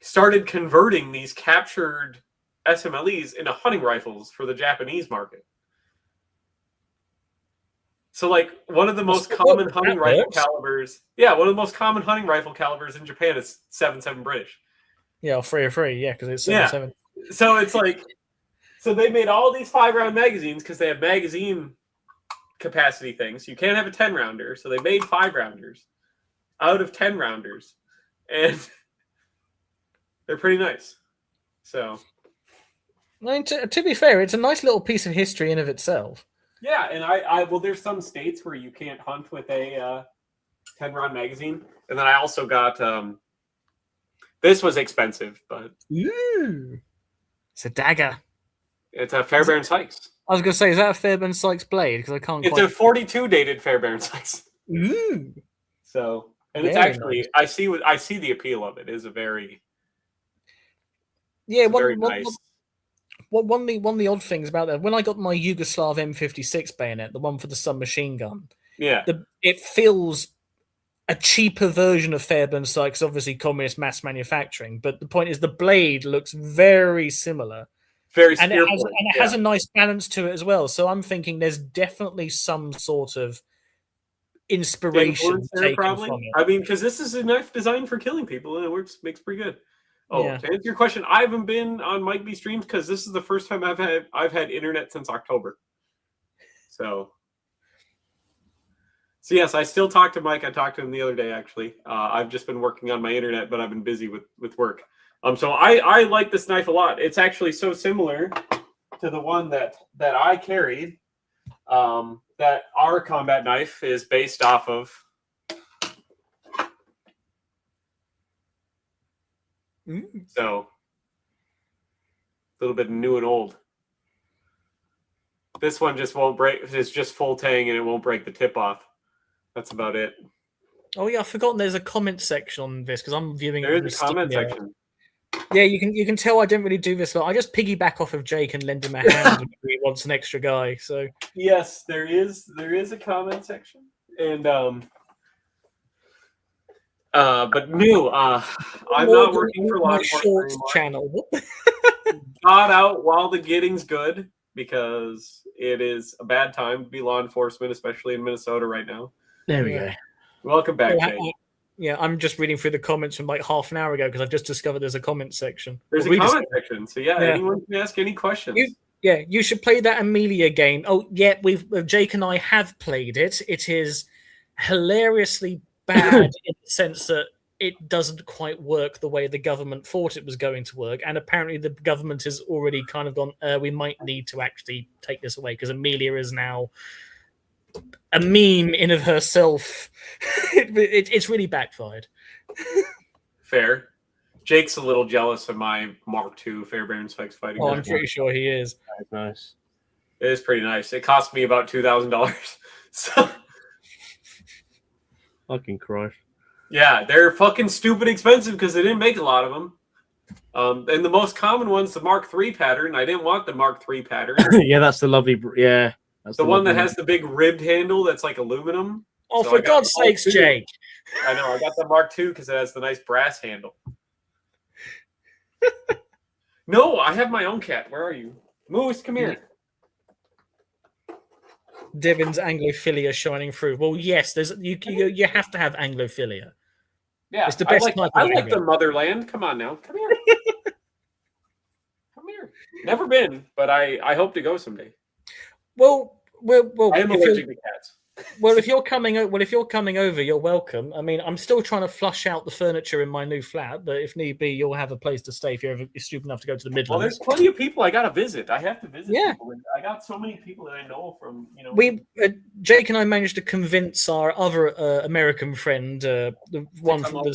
started converting these captured SMLEs into hunting rifles for the Japanese market. So like one of the most common hunting rifle calibers, one of the most common hunting rifle calibers in Japan is 7.7 British. Yeah, 303, yeah, because it's 7.7. So it's like, so they made all these 5-round magazines because they have magazine capacity things. You can't have a 10-rounder, so they made 5-rounders out of 10-rounders, and they're pretty nice. So, I mean, to be fair, it's a nice little piece of history in of itself. yeah, and I well, there's some states where you can't hunt with a 10-round magazine, and then I also got this was expensive, but Ooh, it's a dagger. it's a Fairbairn Sykes. I was going to say, is that a Fairbairn Sykes blade? Because I can't. It's a 42 dated Fairbairn Sykes. Ooh. So, and it's Very actually nice. I see the appeal of it. It is a very very nice. One of the odd things about that, when I got my Yugoslav M56 bayonet, the one for the submachine gun, Yeah. it feels a cheaper version of Fairbairn Sykes, obviously communist mass manufacturing. But the point is, the blade looks very similar, Very and spear it has a nice balance to it as well. So I'm thinking there's definitely some sort of inspiration influence there, taken probably. from it. I mean, because this is a knife designed for killing people, and it makes pretty good. Oh, Yeah. to answer your question, I haven't been on Mike B streams because this is the first time I've had internet since October. So yes, I still talk to Mike. I talked to him the other day, actually. I've just been working on my internet, but I've been busy with work. So I like this knife a lot. It's actually so similar to the one that I carried. That our combat knife is based off of. So a little bit new and old. This one just won't break. It's just full tang and it won't break the tip off. That's about it. Oh yeah, I've forgotten there's a comment section on this because I'm viewing it. There is a from comment Steam now. section. Yeah, you can tell I didn't really do this. I just piggyback off of Jake and lend him a hand when he wants an extra guy. So Yes, there is a comment section, and but new. I'm not working for law my enforcement shorts anymore. channel. Got out while the getting's good because it is a bad time to be law enforcement, especially in Minnesota right now. There we Yeah. go. Welcome back, Yeah, Jay. Yeah, I'm just reading through the comments from like half an hour ago because I've just discovered there's a comment section. There's Well, a comment section, so yeah, anyone can ask any questions. You should play that Amelia game. Oh, yeah, Jake and I have played it. It is hilariously bad in the sense that it doesn't quite work the way the government thought it was going to work, and apparently the government has already kind of gone. We might need to actually take this away because Amelia is now a meme in of herself. It's really backfired. Fair. Jake's a little jealous of my Mark II Fairbairn Spikes fighting. Oh, I'm knife. pretty sure he is. Nice. It is pretty nice. It cost me about $2,000. So Fucking Christ. yeah, they're fucking stupid expensive because they didn't make a lot of them. And the most common one's the Mark III pattern. I didn't want the Mark III pattern. Yeah, that's the lovely. Yeah, that's The one that lovely- has the big ribbed handle that's like aluminum. Oh, So for I got God's all sakes, two. Jake. I know. I got the Mark II because it has the nice brass handle. No, I have my own cat. Where are you? Moose, come here. Devon's Anglophilia shining through. Well, yes, there's you have to have Anglophilia. Yeah, It's the best type of I like angler. the motherland. Come on now. Come here. Come here. Never been, but I hope to go someday. Well, I am allergic to cats. if you're coming over, you're welcome. I mean, I'm still trying to flush out the furniture in my new flat, but if need be, you'll have a place to stay if you're stupid enough to go to the Well, Midlands. there's plenty of people I gotta visit. I have to visit. Yeah. People. I got so many people that I know from Jake and I managed to convince our other American friend, the one come from over?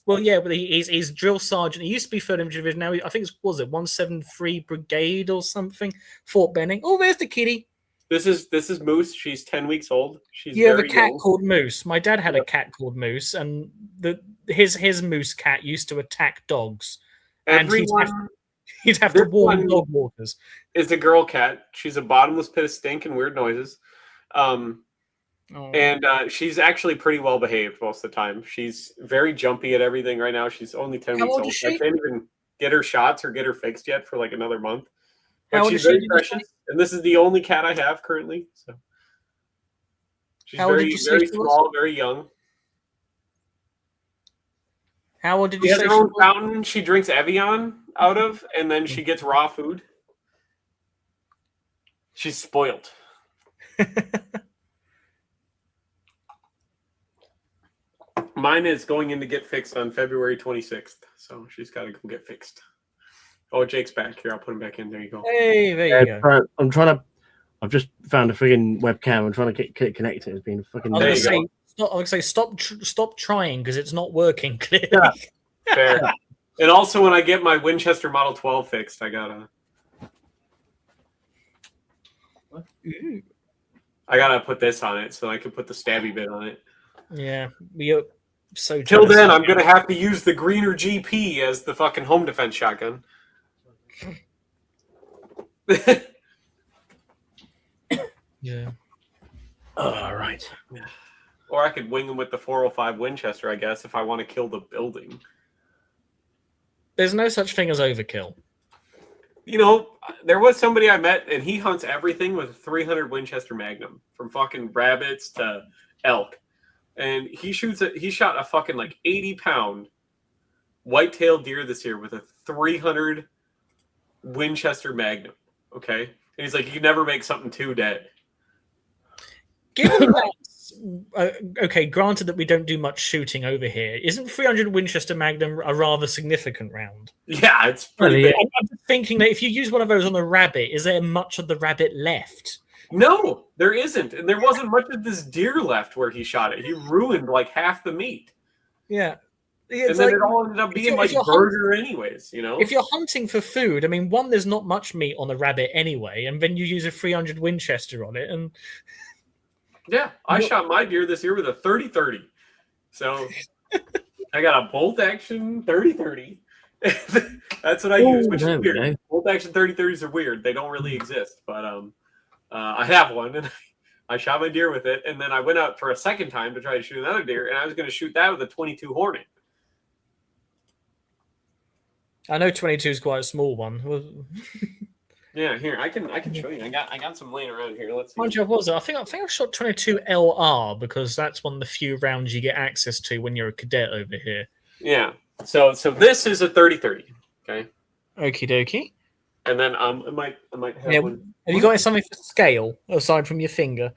well, yeah, but he's drill sergeant. He used to be third infantry division. Now I think it 173 Brigade or something, Fort Benning. Oh, there's the kitty. This is Moose. She's 10 weeks old. She's You have a very cat young. called Moose. My dad had Yep. a cat called Moose, and his moose cat used to attack dogs, and Everyone he'd have to This warn one- dog walkers. is a girl cat. She's a bottomless pit of stink and weird noises. Oh. And she's actually pretty well behaved most of the time. She's very jumpy at everything right now. She's only 10 How weeks old old. is I she? can't even get her shots or get her fixed yet for like another month. But How old she's is she, very did you precious. And this is the only cat I have currently. So she's How old did very, you say very she was? small, very young. How old did She you has say? her She own was? fountain she drinks Evian out of, and then she gets raw food. She's spoiled. Mine is going in to get fixed on February 26th, so she's got to go get fixed. Oh, Jake's back here. I'll put him back in. There you go. Hey, there Yeah, you go. I'm trying to. I've just found a friggin' webcam. I'm trying to get connected. It's been fucking. There I you was going to say, stop trying because it's not working clearly. Yeah. Fair. And also, when I get my Winchester Model 12 fixed, I gotta put this on it so I can put the stabby bit on it. Yeah, you're so. Till jealous then, of I'm you. gonna have to use the Greener GP as the fucking home defense shotgun. Yeah. All right. Or I could wing them with the 405 Winchester, I guess, if I want to kill the building. There's no such thing as overkill. You know, there was somebody I met, and he hunts everything with a 300 Winchester Magnum, from fucking rabbits to elk. And he shot a fucking like 80-pound white-tailed deer this year with a 300 Winchester Magnum. Okay, and he's like, you can never make something too dead. Given that, okay, granted that we don't do much shooting over here, isn't 300 Winchester Magnum a rather significant round? Yeah, it's pretty Well, big. yeah. I'm just thinking that if you use one of those on a rabbit, is there much of the rabbit left? No, there isn't, and there wasn't much of this deer left where he shot it. He ruined like half the meat, Yeah. and It's then like, it all ended up being if like you're burger, anyways. You know, if you're hunting for food, I mean, one, there's not much meat on the rabbit anyway, and then you use a 300 Winchester on it, and yeah, I shot my deer this year with a 30-30. So I got a bolt action 30-30. That's what I use, which is there we weird. go. Bolt action 30-30s are weird. They don't really exist, but I have one, and I shot my deer with it, and then I went out for a second time to try to shoot another deer, and I was going to shoot that with a 22 Hornet. I know 22 is quite a small one. Yeah, here I can show you. I got some laying around here. Let's see. Mind you, what was it? I think I shot 22 LR because that's one of the few rounds you get access to when you're a cadet over here. Yeah. So this is a 30-30. Okay. Okie dokie. And then I might have Yeah, one. Have you got something for scale aside from your finger?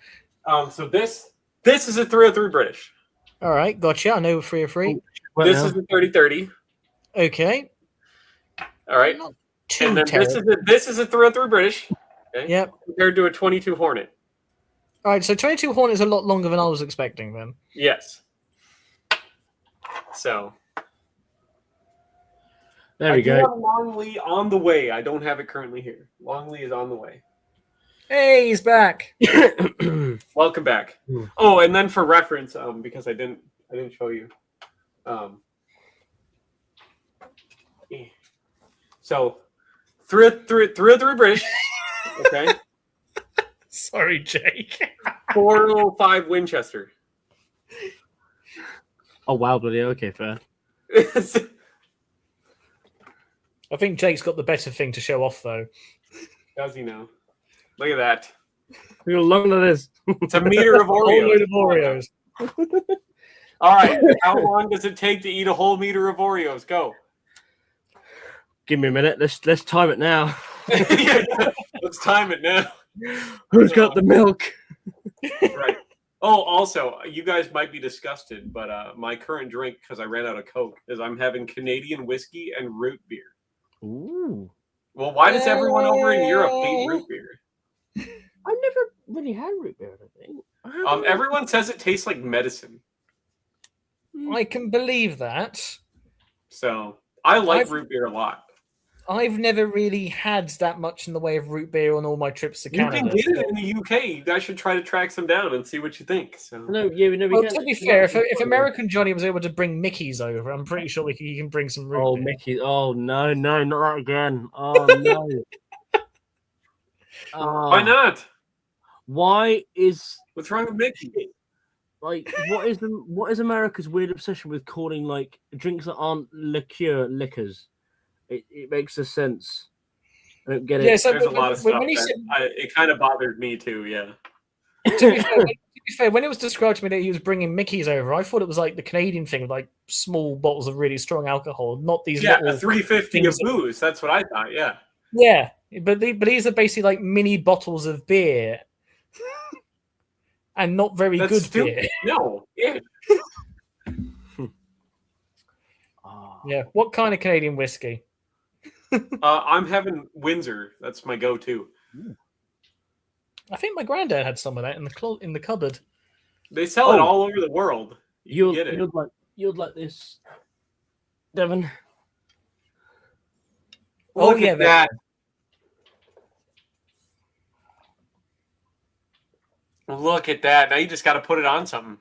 So this is a 303 British. All right, gotcha. I know 303. Well, This is a 30-30. Okay. All right. Not And too then terrible. this is a 303 British. Okay. Yep. Compared to a 22 Hornet. All right, so 22 Hornet is a lot longer than I was expecting then. Yes. So there I we do go. have a Longley on the way. I don't have it currently here. Longley is on the way. Hey, he's back. Welcome back. Hmm. Oh, and then for reference, because I didn't show you. So 303 British. Okay. Sorry, Jake. 405 Winchester. Oh wow, bloody okay, fair. I think Jake's got the better thing to show off, though. Does he know? Look at that. Look how long that is. It's a meter of A whole load Oreos. of Oreos. All right. How long does it take to eat a whole meter of Oreos? Go. Give me a minute. Let's time it now. Yeah, let's time it now. Who's got the milk? Right. Oh, also, you guys might be disgusted, but my current drink, because I ran out of Coke, is I'm having Canadian whiskey and root beer. Ooh. Well, why does everyone over in Europe hate root beer? I've never really had root beer, I don't think. Everyone says it tastes like medicine. I can believe that. So I like I've- root beer a lot. I've never really had that much in the way of root beer on all my trips to You Canada. can get it in the UK. You guys should try to track some down and see what you think. So No, yeah, we Well, can. to be fair, if American Johnny was able to bring Mickey's over, I'm pretty sure he can bring some root Oh, beer. Mickey. Oh, no, not that again. Oh, no. why not? Why is, What's wrong with Mickey? like, what is America's weird obsession with calling, like, drinks that aren't liquors? It makes a sense. I don't get it. Yeah, so There's a lot of stuff. when he said, It kind of bothered me too. Yeah. to be fair, when it was described to me that he was bringing Mickey's over, I thought it was like the Canadian thing, with like small bottles of really strong alcohol, not these Yeah, little. a 350 of things that- booze. That's what I thought. Yeah. Yeah, but these are basically like mini bottles of beer, and not very That's good stupid. beer. No. Yeah. Ah. Yeah, what kind of Canadian whiskey? I'm having Windsor. That's my go-to. I think my granddad had some of that in the cupboard. They sell it Oh. all over the world. You can get it. You'd like this, Devon. Oh, Look yeah, at that. Look at that. Now you just got to put it on something.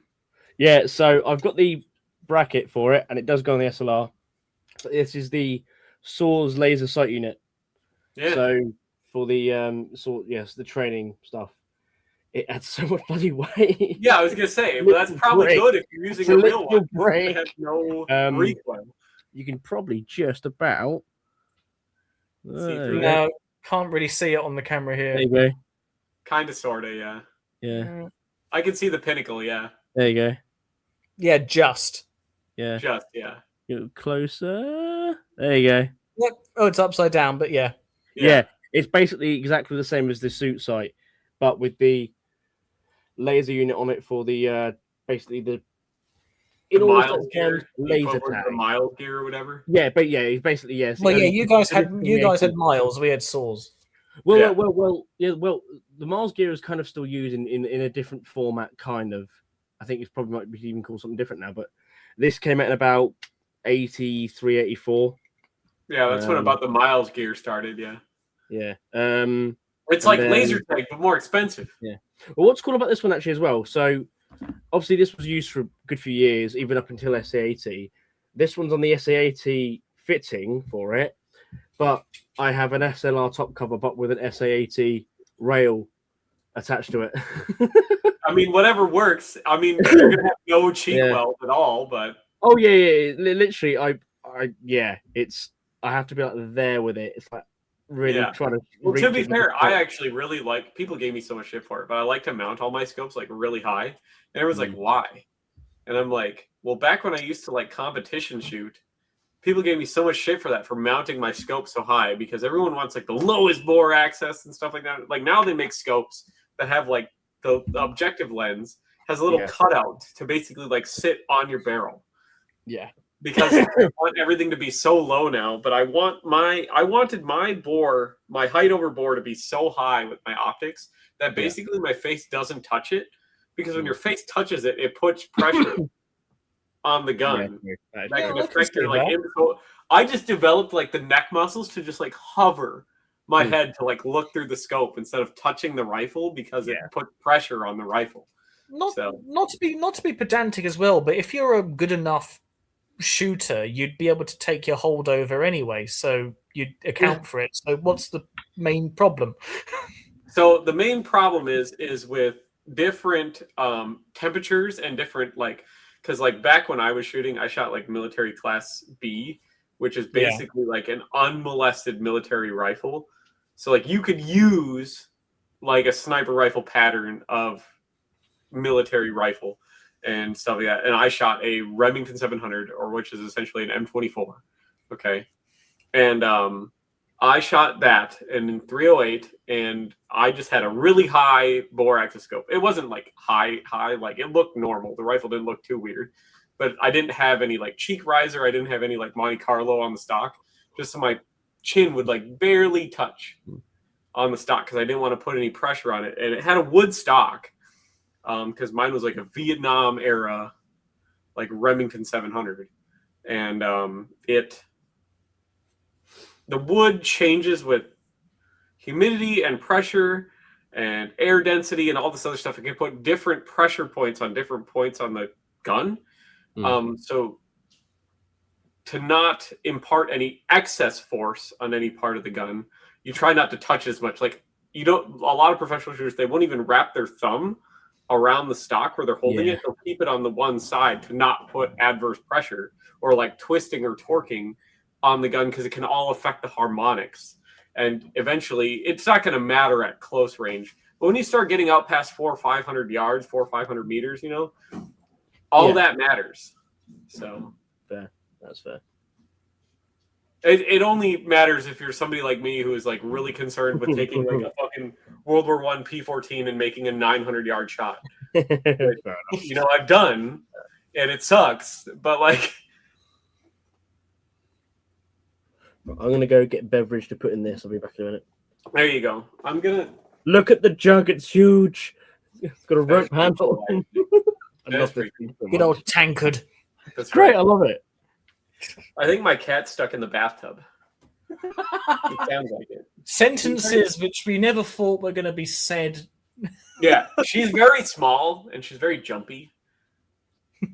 Yeah, so I've got the bracket for it, and it does go on the SLR. But this is the Soars laser sight unit. Yeah. So for the the training stuff, it adds so much bloody weight. Yeah, I was gonna say, but that's probably Brake. good if you're using It's a a real little one. brake. It has no Um, recoil. You can probably just about. See There through you it. go. No, can't really see it on the camera There here. you go. Kind of, sorta, yeah. Yeah. I can see the pinnacle, yeah. There you go. Yeah, just. Yeah. Just, yeah. Get closer. There you go. Yep. Oh, it's upside down, but yeah. Yeah. It's basically exactly the same as the suit sight, but with the laser unit on it for the basically the The all miles gear, the laser equivalent of the tag. miles gear or whatever. Yeah, but yeah, it's basically yes. Well, yeah, you guys had miles, we had saws. Well, Yeah. well, the Miles gear is kind of still used in a different format, kind of. I think it's probably might be even called something different now, but this came out in about 83, 84. Yeah, that's when about the miles gear started, yeah. Yeah. It's and like then- laser tag, but more expensive. Well, what's cool about this one actually as well, so obviously this was used for a good few years, even up until SA80. This one's on the SA80 fitting for it, but I have an SLR top cover, but with an SA80 rail attached to it. I mean, whatever works. I mean, you're gonna have no cheek Yeah. weld at all, but Oh yeah. Literally, I have to be like there with it. It's like really Yeah. trying to. well, to reach be it with fair, the I top. actually really like. People gave me so much shit for it, but I like to mount all my scopes like really high. And everyone's like, "Why?" And I'm like, "Well, back when I used to like competition shoot, people gave me so much shit for that for mounting my scope so high because everyone wants like the lowest bore access and stuff like that. Like now they make scopes that have like the objective lens has a little Yeah. cutout to basically like sit on your barrel Yeah. because I want everything to be so low now. But I wanted my bore, my height over bore to be so high with my optics that basically my face doesn't touch it because when your face touches it, it puts pressure on the gun. Yeah, That Yeah, could I can affect see your like that. info. I just developed like the neck muscles to just like hover my head to like look through the scope instead of touching the rifle because it put pressure on the rifle. Not So- not to be pedantic as well, but if you're a good enough shooter, you'd be able to take your holdover anyway, so you'd account for it. So what's the main problem? So the main problem is with different temperatures and different like because like back when I was shooting, I shot like military class B, which is Yeah. basically like an unmolested military rifle. So like you could use like a sniper rifle pattern of military rifle and stuff like that. And I shot a Remington 700, or which is essentially an M24. Okay, and I shot that in 308, and I just had a really high bore axis scope. It wasn't like high, like it looked normal. The rifle didn't look too weird, but I didn't have any like cheek riser. I didn't have any like Monte Carlo on the stock. Just so my chin would like barely touch on the stock because I didn't want to put any pressure on it. And it had a wood stock because mine was like a Vietnam era, like Remington 700, and the wood changes with humidity and pressure and air density and all this other stuff. It can put different pressure points on different points on the gun. So to not impart any excess force on any part of the gun, you try not to touch as much. Like you don't, a lot of professional shooters, they won't even wrap their thumb around the stock where they're holding it. They'll keep it on the one side to not put adverse pressure or like twisting or torquing on the gun because it can all affect the harmonics. And eventually it's not going to matter at close range. But when you start getting out past 400 or 500 yards, 400 or 500 meters, you know, all that matters. So That's fair. it only matters if you're somebody like me who is like really concerned with taking like a fucking World War I P14 and making a 900-yard shot. Fair enough. You know, I've done, and it sucks, but like, I'm gonna go get beverage to put in this. I'll be back in a minute. there you go. I'm gonna. Look at the jug; it's huge. It's got a rope That's handle. pretty I That's love this pretty thing so Good much. old tankard. That's Great, right. I love it. I think my cat's stuck in the bathtub. It sounds like it. Sentences which we never thought were going to be said. Yeah, she's very small and she's very jumpy,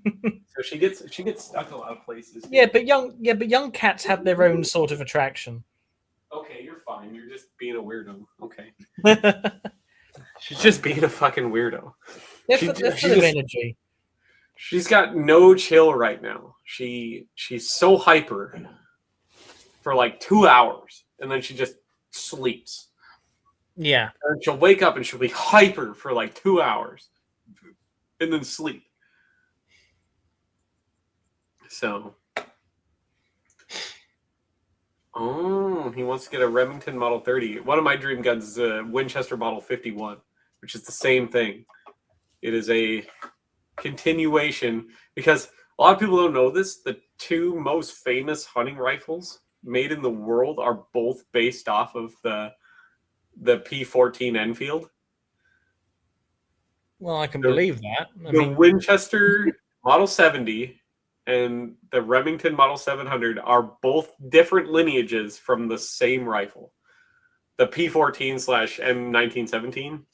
so she gets stuck a lot of places. Yeah, but young cats have their own sort of attraction. Okay, you're fine. You're just being a weirdo. Okay. She's just being a fucking weirdo. They're She- full she of just- energy. She's got no chill right now. She's so hyper for like 2 hours, and then she just sleeps. Yeah. And she'll wake up and she'll be hyper for like 2 hours, and then sleep. So, oh, he wants to get a Remington Model 30. One of my dream guns is a Winchester Model 51, which is the same thing. It is a continuation because a lot of people don't know this. The two most famous hunting rifles made in the world are both based off of the P14 Enfield. Well, I can The- believe that. I The mean, Winchester Model 70 and the Remington Model 700 are both different lineages from the same rifle. The P14/M1917,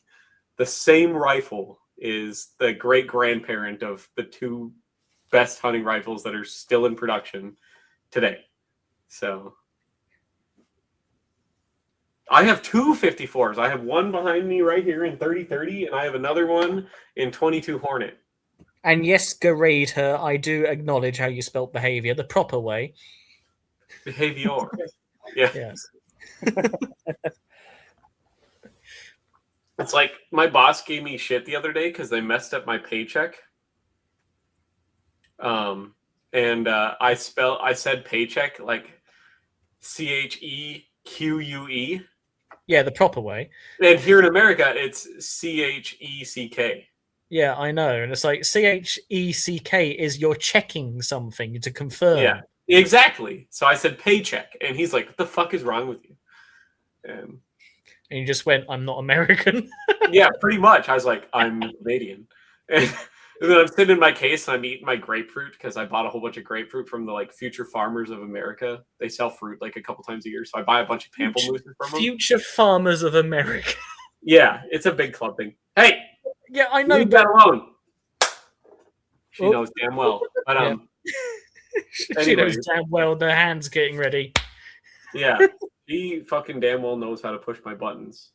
the same rifle is the great grandparent of the two best hunting rifles that are still in production today. So I have two 54s. I have one behind me right here in 30-30, and I have another one in 22 Hornet. and yes, Garade her, I do acknowledge how you spelt behavior the proper way. Behavior. Yeah. Yes. It's like my boss gave me shit the other day because they messed up my paycheck. I said paycheck like CHEQUE. Yeah, the proper way. And here in America, it's CHECK. Yeah, I know. And it's like CHECK is you're checking something to confirm. Yeah. Exactly. So I said paycheck, and he's like, "What the fuck is wrong with you?" And And you just went, I'm not American. yeah, pretty much. I was like, "I'm Canadian," and then I'm sitting in my case and I'm eating my grapefruit because I bought a whole bunch of grapefruit from the like Future Farmers of America. They sell fruit like a couple times a year, so I buy a bunch of pamplemooses from them. Future farmers of America. Yeah, it's a big club thing. Hey, Yeah, I know, leave but that alone. She Oh. knows damn well. But Yeah. she knows Anyways. damn well their hands getting ready. yeah, he fucking damn well knows how to push my buttons.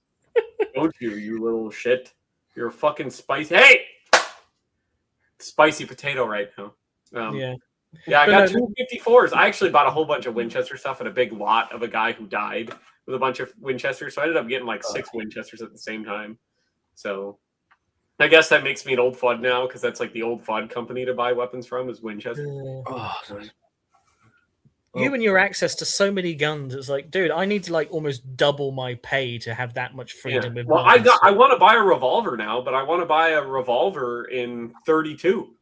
Don't you, you little shit? You're a fucking spicy. Hey, spicy potato right now. Yeah. Yeah, I But got no- two 54s. I actually bought a whole bunch of Winchester stuff at a big lot of a guy who died with a bunch of Winchesters. So I ended up getting like 6 Winchesters at the same time. So I guess that makes me an old FUD now because that's like the old FUD company to buy weapons from is Winchester. Oh, sorry. You and your access to so many guns, it's like, dude, I need to like almost double my pay to have that much Yeah. freedom. With Well, guns. I want to buy a revolver now, but I want to buy a revolver in 32.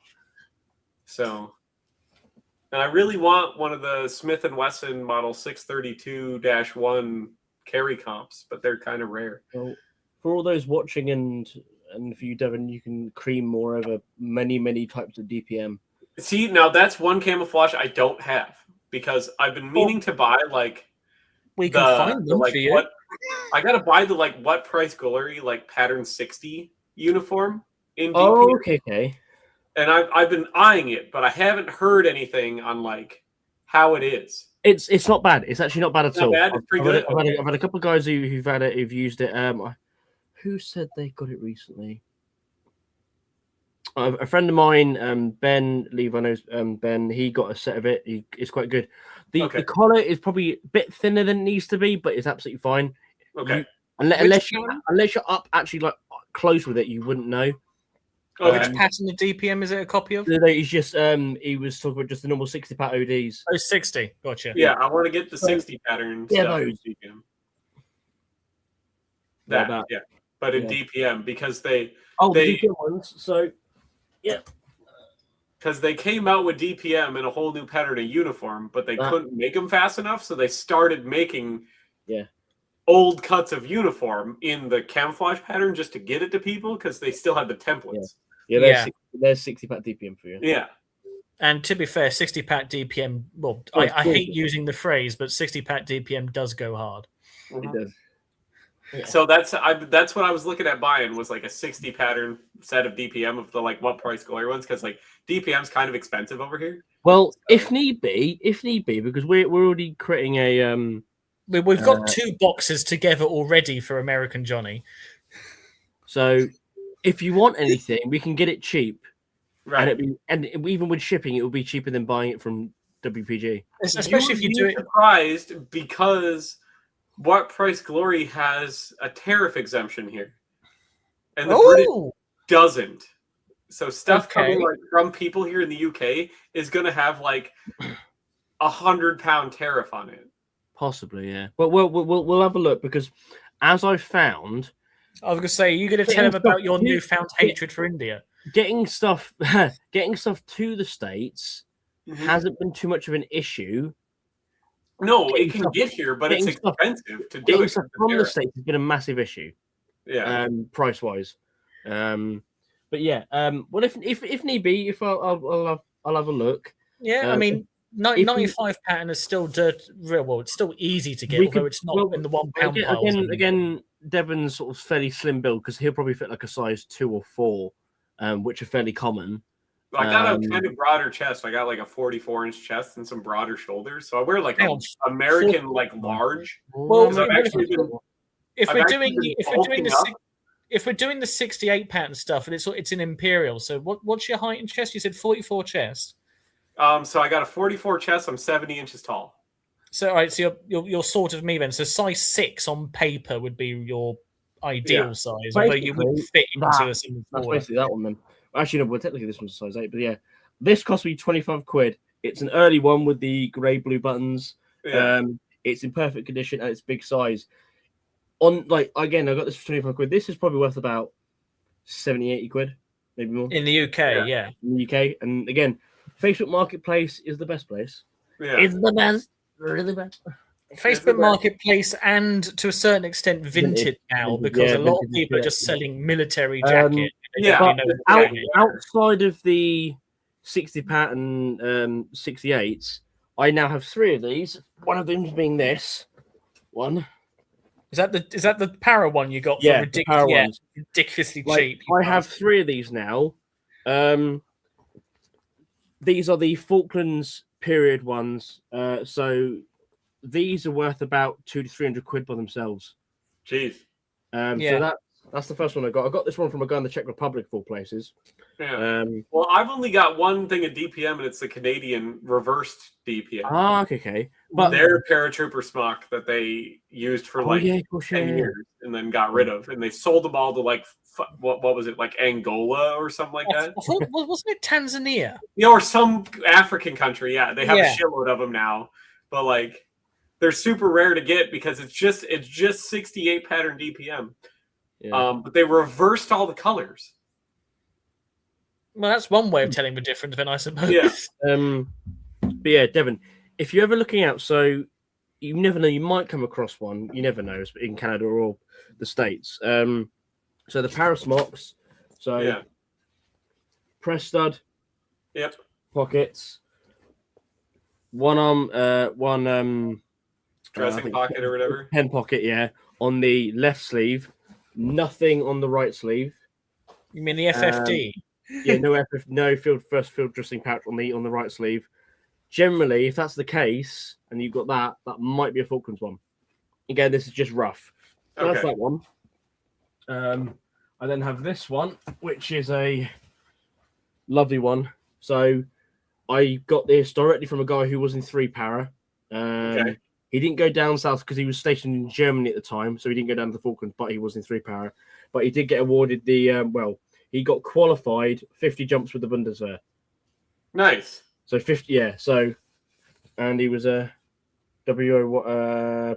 So, and I really want one of the Smith & Wesson Model 632-1 carry comps, but they're kind of rare. Well, for all those watching and for you, Devin, you can cream more over many types of DPM. See, now that's one camouflage I don't have because I've been meaning to buy like we can find them like for you. what I gotta buy the like what price Glory like pattern 60 uniform in DPM. Oh, okay. And I've been eyeing it, but I haven't heard anything on like how it is. It's not bad. It's actually not bad at It's not all. bad? It's pretty I've had good? I've had a couple of guys who've had it, who've used it. Who said they got it recently? A friend of mine, Ben Levi knows Ben. He got a set of it. It's quite good. The collar is probably a bit thinner than it needs to be, but it's absolutely fine. Okay. Unless you're up actually like close with it, you wouldn't know. Okay. Which pattern of DPM is it a copy of? No, he's just he was talking about just the normal 60 pack ODs. Oh, 60. Gotcha. Yeah, I want to get the 60 pattern Yeah, stuff in those. DPM. Like That, that. yeah. But in Yeah. DPM because they Oh, They- the DPM ones. So came out with DPM in a whole new pattern of uniform, but they Ah. couldn't make them fast enough, so they started making Yeah. old cuts of uniform in the camouflage pattern just to get it to people because they still had the templates. yeah, there's 60 pack DPM for you. Yeah. And to be fair, 60 pack DPM, well, Oh, I it's hate good. using the phrase, but 60 pack DPM does go hard. It does. So that's what I was looking at buying was like a 60 pattern set of DPM of the like what price Glory ones because like DPM's kind of expensive over here. Well, if need be, because we're already creating a We've got 2 boxes together already for American Johnny. So if you want anything, we can get it cheap, Right. and even with shipping, it will be cheaper than buying it from WPG. Especially if you would do be it. surprised because What Price Glory has a tariff exemption here, and the British Oh, doesn't. So stuff coming Okay. like from people here in the UK is going to have like £100 tariff on it. Possibly, yeah. But we'll have a look because, as I found, I was gonna say you're gonna tell Getting him about stuff your to- newfound hatred for India. getting stuff to the States hasn't been too much of an issue. No, Getting it can stuff- get here, but it's getting stuff- expensive to do Getting it. stuff with from the tariff. States has been a massive issue, Yeah. price wise. But yeah, well, if need be, if I'll have a look. Yeah, I Um, mean, if we- 95 pattern is still well, it's still easy to get, We although could- it's not well, in the £1 piles. Again, Devon's sort of fairly slim build because he'll probably fit like a size 2 or 4, which are fairly common. I got a um, kind of broader chest. I got like a 44-inch chest and some broader shoulders. So I wear like Hang an on, American like large. Well, Because I've actually been if I've we're actually doing been if we're doing bulking the up. si- if we're doing the 68 pattern stuff, and it's an imperial. So what's your height and chest? You said 44 chest. So I got a 44 chest. I'm 70 inches tall. So all right, so you're sort of me then. So size 6 on paper would be your ideal Yeah. size, although you wouldn't fit into that- a single That's forward. basically that one then. Actually, no, well, technically this one's a size 8, but yeah. This cost me 25 quid. It's an early one with the grey blue buttons. Yeah. It's in perfect condition and it's big size. On like again, I got this for 25 quid. This is probably worth about 70, 80 quid, maybe more In the UK, yeah. in the UK. And again, Facebook Marketplace is the best place. Yeah. It's the best. Really best. Facebook Marketplace and to a certain extent Vinted now, because Yeah, a lot of Vinted, people are yeah. just selling military jacket. yeah. But know out, jacket. outside of the 60 pattern 68s, I now have 3 of these. One of them being this one. Is that the para one you got for Yeah, the Para ones. ridiculously Like, cheap? I have 3 of these now. These are the Falklands period ones. So these are worth about 200 to 300 quid by themselves. Jeez. So that's the first one I got. I got this one from a guy in the Czech Republic, of all places. Yeah. Well, I've only got one thing of DPM, and it's the Canadian reversed DPM. Okay. But Their paratrooper smock that they used for like yeah, of course, 10 yeah. years and then got rid of, and they sold them all to like what was it, like Angola or something like that? I thought, wasn't it Tanzania? Yeah, or some African country. Yeah, they have Yeah. a shitload of them now, but like they're super rare to get because it's just 68 pattern DPM. Yeah. But they reversed all the colors. Well, that's one way of telling the difference, then I suppose. Yeah. But yeah, Devon, if you're ever looking out, so you never know, you might come across one. You never know, in Canada or the States. So the Parasmocks, so Yeah. press stud, Yep. pockets, one arm, one Dressing pocket or whatever. pen pocket, yeah, on the left sleeve, nothing on the right sleeve. You mean the FFD? Yeah, no first field dressing pouch on the right sleeve. Generally, if that's the case and you've got that might be a Falklands one. Again, this is just rough. So that's Okay. that one. I then have this one, which is a lovely one. So I got this directly from a guy who was in 3 para. Okay. He didn't go down south because he was stationed in Germany at the time, so he didn't go down to the Falklands, but he was in 3 para. But he did get awarded the he got qualified 50 jumps with the Bundeswehr. Nice. So 50, yeah. So, and he was a WO.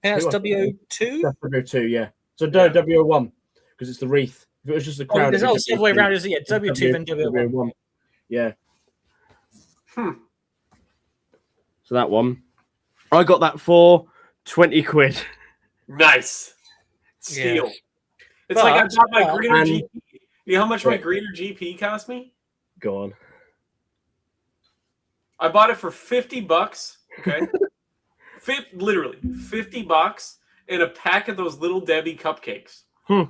Yeah, it's who I- WO2. That's WO2, yeah. So Yeah. WO1 because it's the wreath. If it was just the Oh, crown, there's it'd be also the way around. Is it? Yeah, W2 then W1. WO1. Yeah. Hmm. So that one, I got that for 20 quid. Nice. Steal. Yeah. It's like I bought my But- Greener and- GP. You know how much my Right. Greener GP cost me? Go on. I bought it for $50. Okay. Literally $50 and a pack of those little Debbie cupcakes. That's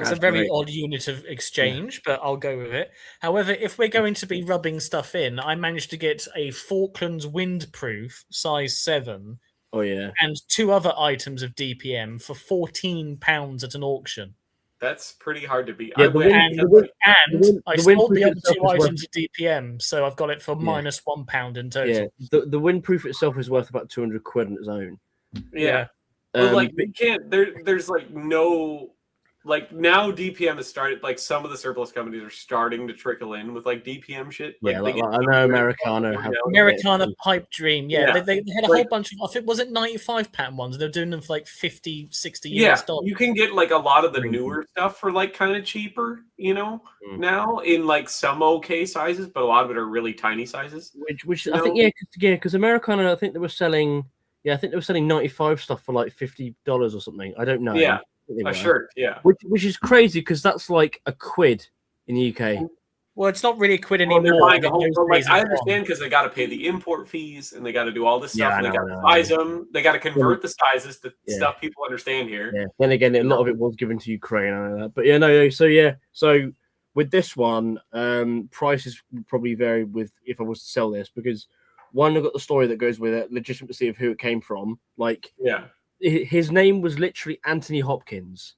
a That's very great. odd unit of exchange, but I'll go with it. However, if we're going to be rubbing stuff in, I managed to get a Falklands windproof size 7 Oh yeah. and 2 other items of DPM for £14 at an auction. That's pretty hard to beat. Yeah, I the went. win- And I the sold windproof the other itself 2 is worth- items of DPM, so I've got it for Yeah. minus £1 in total. Yeah, the windproof itself is worth about 200 quid on its own. Yeah. But like but- we can't. There's like no. Like now, DPM has started. Like some of the surplus companies are starting to trickle in with like DPM shit. yeah, they get I know Americano have Americana Pipe Dream, Yeah. They had a Like- whole bunch of, I think, was it 95 patent ones? They're doing them for like 50, 60 Yeah, US dollars. you can get like a lot of the Crazy. newer stuff for like kind of cheaper, Mm. now in like some okay sizes, but a lot of it are really tiny sizes. which You I think know? because Americano, I think they were selling 95 stuff for like $50 or something. I don't know. Yeah, I think they a were. shirt, yeah. Which is crazy because that's like a quid in the UK. Well, it's not really a quid Well, anymore. they're buying a It whole, goes but, like, crazy I on. understand because they got to pay the import fees and they got to do all this Yeah, stuff. I And they know, got to I know. size them. They got to convert the sizes to Yeah. stuff people understand here. Yeah. Then again, a lot of it was given to Ukraine. I know that. But yeah, no. So with this one, prices would probably vary with if I was to sell this because one, I've got the story that goes with it, legitimacy of who it came from. Like Yeah. his name was literally Anthony Hopkins,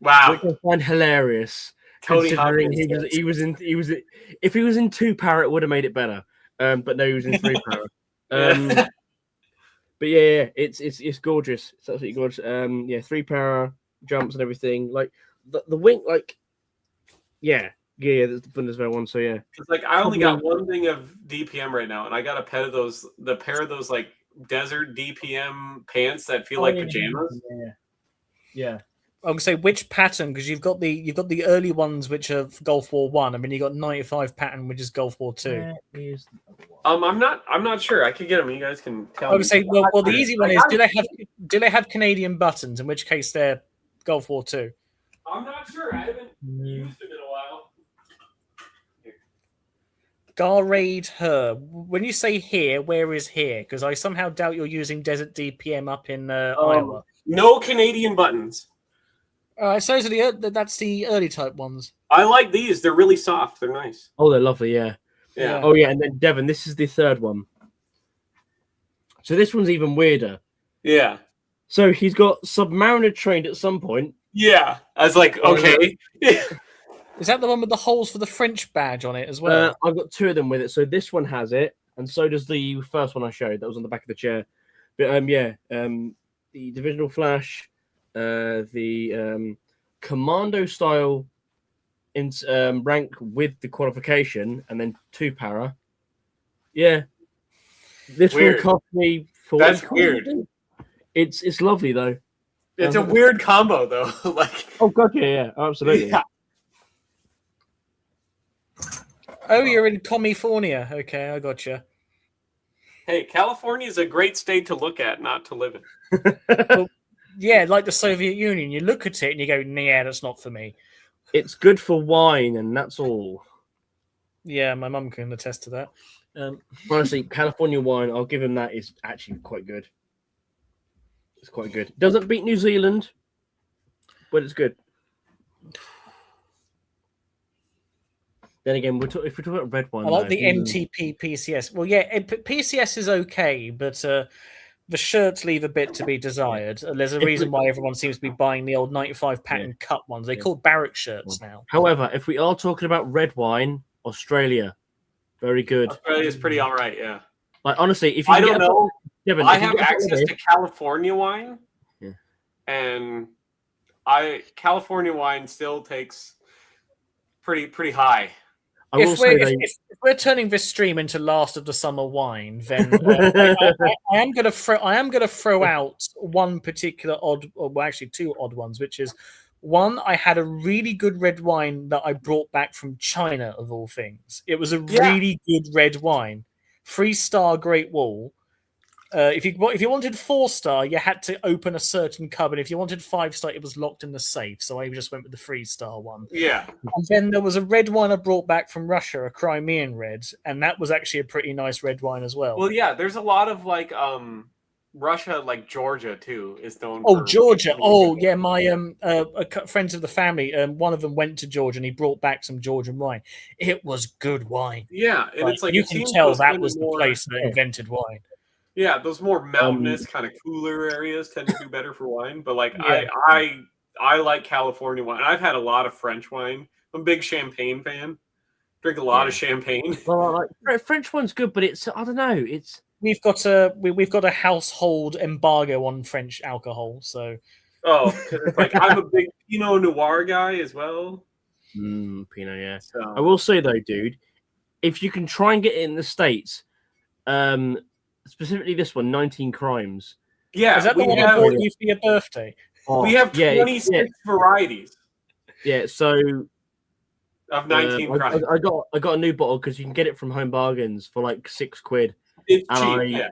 Wow. which I find hilarious. Tony Considering Hopkins. he was in if he was in 2 Power, it would have made it better. But no, he was in 3 Power. But yeah, it's gorgeous. It's absolutely gorgeous. 3 Power jumps and everything. Like the wing, like there's the Bundeswehr one. So yeah, It's like I only got one thing of DPM right now, and I got a pair of those like desert DPM pants that feel like pajamas. Yeah. I'm gonna say which pattern because you've got the early ones which are Gulf War 1. I mean, you got 95 pattern which is Gulf War 2. I'm not sure. I could get them. You guys can tell I me. would say well the easy one I is got do they have Canadian buttons? In which case they're Gulf War 2. I'm not sure. I haven't used them in a while. Garraid her. When you say here, where is here? Because I somehow doubt you're using Desert DPM up in Iowa. No Canadian buttons. So that's the early type ones. I like these. They're really soft. They're nice. Oh, they're lovely. Yeah. Yeah. Oh yeah, and then Devon, this is the third one. So this one's even weirder. Yeah. So he's got Submariner trained at some point. Yeah. I was like, okay. Is that the one with the holes for the French badge on it as well? I've got 2 of them with it. So this one has it, and so does the first one I showed. That was on the back of the chair. But the divisional flash, the commando style in rank with the qualification, and then 2 para. Yeah, this Weird. one cost me 40 That's quid. weird. It's lovely though. It's a weird combo though. Like, Oh god, yeah, absolutely. yeah. Oh, you're in California. Okay, I gotcha. Hey, California is a great state to look at, not to live in. Yeah, like the Soviet Union. You look at it and you go, "Yeah, that's not for me." It's good for wine, and that's all. Yeah, my mum can attest to that. Honestly, California wine, I'll give him that, is actually quite good. It's quite good. Doesn't beat New Zealand, but it's good. Then again, if we're talking about red wine, I like though, the MTP PCS. Well, yeah, PCS is okay, but the shirts leave a bit to be desired. There's a reason why everyone seems to be buying the old 95 pattern cut ones. They're called barrack shirts now. However, if we are talking about red wine, Australia, very good. Australia's pretty all right, yeah. Like honestly, if you I can don't get a- know. Devin, I if you have get a- access to California wine, Yeah. and California wine still takes pretty high. I will say If we're turning this stream into last of the summer wine, then I am going to throw out one particular actually 2 odd ones, which is one. I had a really good red wine that I brought back from China, of all things. It was a really good red wine, 3-star Great Wall. If you wanted 4-star, you had to open a certain cupboard. If you wanted 5-star, it was locked in the safe. So I just went with the 3-star one. Yeah. And then there was a red wine I brought back from Russia, a Crimean red, and that was actually a pretty nice red wine as well. Well, yeah, there's a lot of like Russia, like Georgia too, is known. Oh, for Georgia! Oh, yeah, my friends of the family, one of them went to Georgia and he brought back some Georgian wine. It was good wine. Yeah, and it's like you it can seems tell to that win was the more- place that invented wine. Yeah, those more mountainous, kind of cooler areas tend to do better for wine. But like, Yeah. I like California wine. I've had a lot of French wine. I'm a big champagne fan. Drink a lot of champagne. Well, like French one's good, but it's I don't know. It's We've got a household embargo on French alcohol, so Oh, because it's like I'm a big Pinot Noir guy as well. Pinot. Yeah, So I will say though, dude, if you can try and get it in the States, specifically this one, 19 Crimes. yeah, is that the we one I have bought you for your birthday? we have 26 varieties Yeah, so of 19 crimes. I got a new bottle because you can get it from Home Bargains for like £6. It's and cheap. Yeah.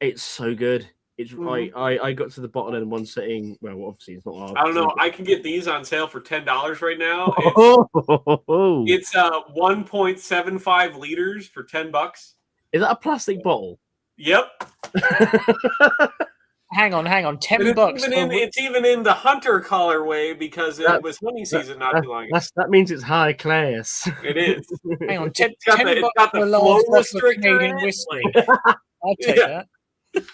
It's so good. It's Mhm. I got to the bottle in one sitting. Well, obviously it's not hard. I don't know. I can get these on sale for $10 right now. It's 1.75 liters for $10. Is that a plastic bottle? Yep. Hang on, And $10. it's even in the hunter colorway because it That- was honey season not too long ago. That means it's high class. It is. Hang on, It's $10 got the for a flow large bottle of restrictor Canadian in it. whiskey. I'll take Yeah. that.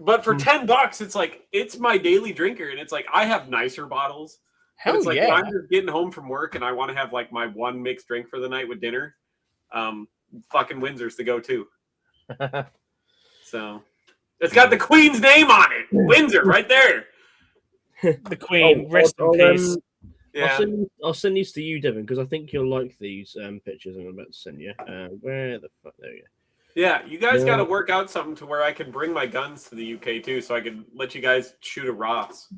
But for $10, it's like it's my daily drinker, and it's like I have nicer bottles. But Hell it's like yeah! when I'm just getting home from work and I want to have like my one mixed drink for the night with dinner. Fucking Windsor's the go-to. So it's got the Queen's name on it, Windsor, right there. The Queen, rest in peace. Yeah, I'll send these to you, Devin, because I think you'll like these pictures I'm about to send you. Where the fuck? There we go. yeah. You guys Yeah. got to work out something to where I can bring my guns to the UK too, so I can let you guys shoot a Ross.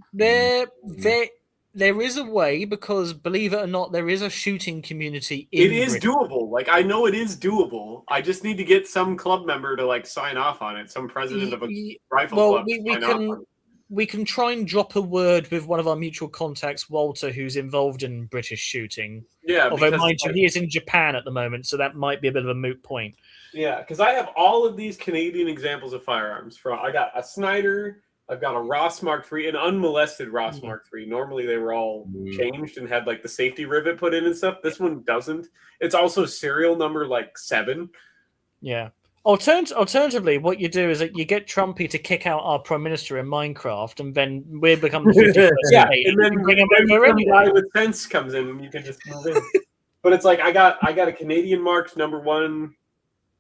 There is a way, because believe it or not, there is a shooting community in It is Britain. doable. Like I know it is doable. I just need to get some club member to like sign off on it. Some president of a rifle Well, club. we to sign off on can it. we can try and drop a word with one of our mutual contacts, Walter, who's involved in British shooting. Yeah, Although, because, mind you, he is in Japan at the moment, so that might be a bit of a moot point. yeah, because I have all of these Canadian examples of firearms. I got a Snyder, I've got a Ross Mark III, an unmolested Ross Mark III. Normally they were all changed and had like the safety rivet put in and stuff. This one doesn't. It's also serial number like 7. Yeah. Alternatively, what you do is that you get Trumpy to kick out our prime minister in Minecraft, and then we become the 51st Yeah, state, and then you bring him some over anyway. guy with sense comes in and you can just move in. But it's like I got a Canadian Marks #1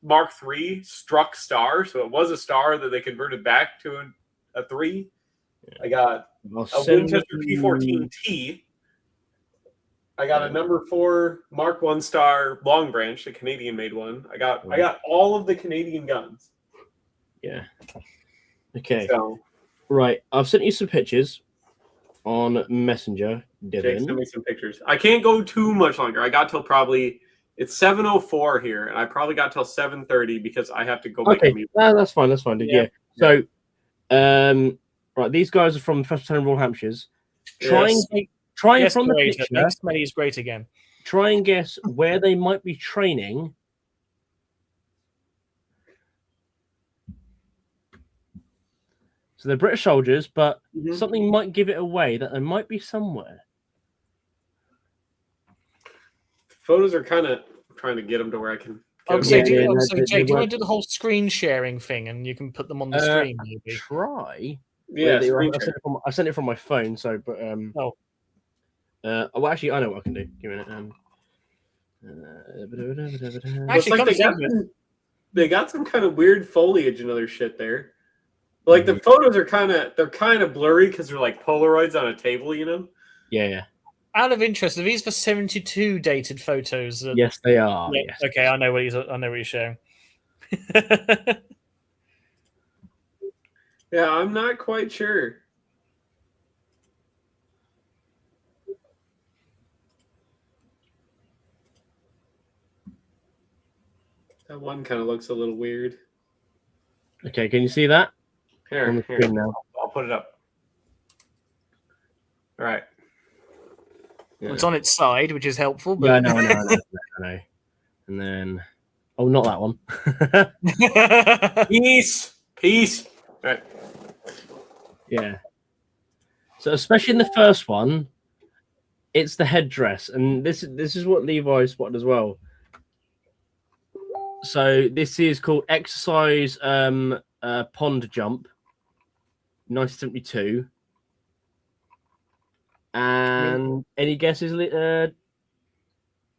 Mark III struck star, so it was a star that they converted back to a 3. I got I'll a send Winchester you- P14T. I got a #4 Mark I star Long Branch, the Canadian made one. I got all of the Canadian guns. Yeah. Okay. So Right. I've sent you some pictures on Messenger, Jake, Devin. send me some pictures. I can't go too much longer. I got till probably it's 7:04 here, and I probably got till 7:30 because I have to go make Okay, a meal. that's fine. That's fine. Dude. Yeah. Yeah. So, right, these guys are from Festival Royal Hampshires. Try Yes. and Yes, from the great. picture. Makes Smelly's great again. Try and guess where they might be training. So they're British soldiers, but Mhm. something might give it away that they might be somewhere. Photos are kind of trying to get them to where I can. I would get say, them. Yeah, I would no, say, they Jake, do you were- want to do the whole screen sharing thing, and you can put them on the screen, maybe? Try. Yeah, screen I share. sent it from my phone. So, but Oh. well, actually, I know what I can do. Give me a minute. Looks Actually, like come they got some kind of weird foliage and other shit there. Like the photos are kind of blurry because they're like Polaroids on a table, you know. Yeah. Out of interest, are these for 72 dated photos? Yes, they are. Yeah, Yes. Okay, I know what he's showing. Yeah, I'm not quite sure. That one kind of looks a little weird. Okay, can you see that? Here, On the here. screen now. I'll put it up. All right. Yeah. It's on its side, which is helpful. Yeah, I But... know. And then, oh, not that one. Peace. All right. Yeah. So, especially in the first one, it's the headdress, and this is what Levi spotted as well. So this is called Exercise Pond Jump, 1972. And any guesses,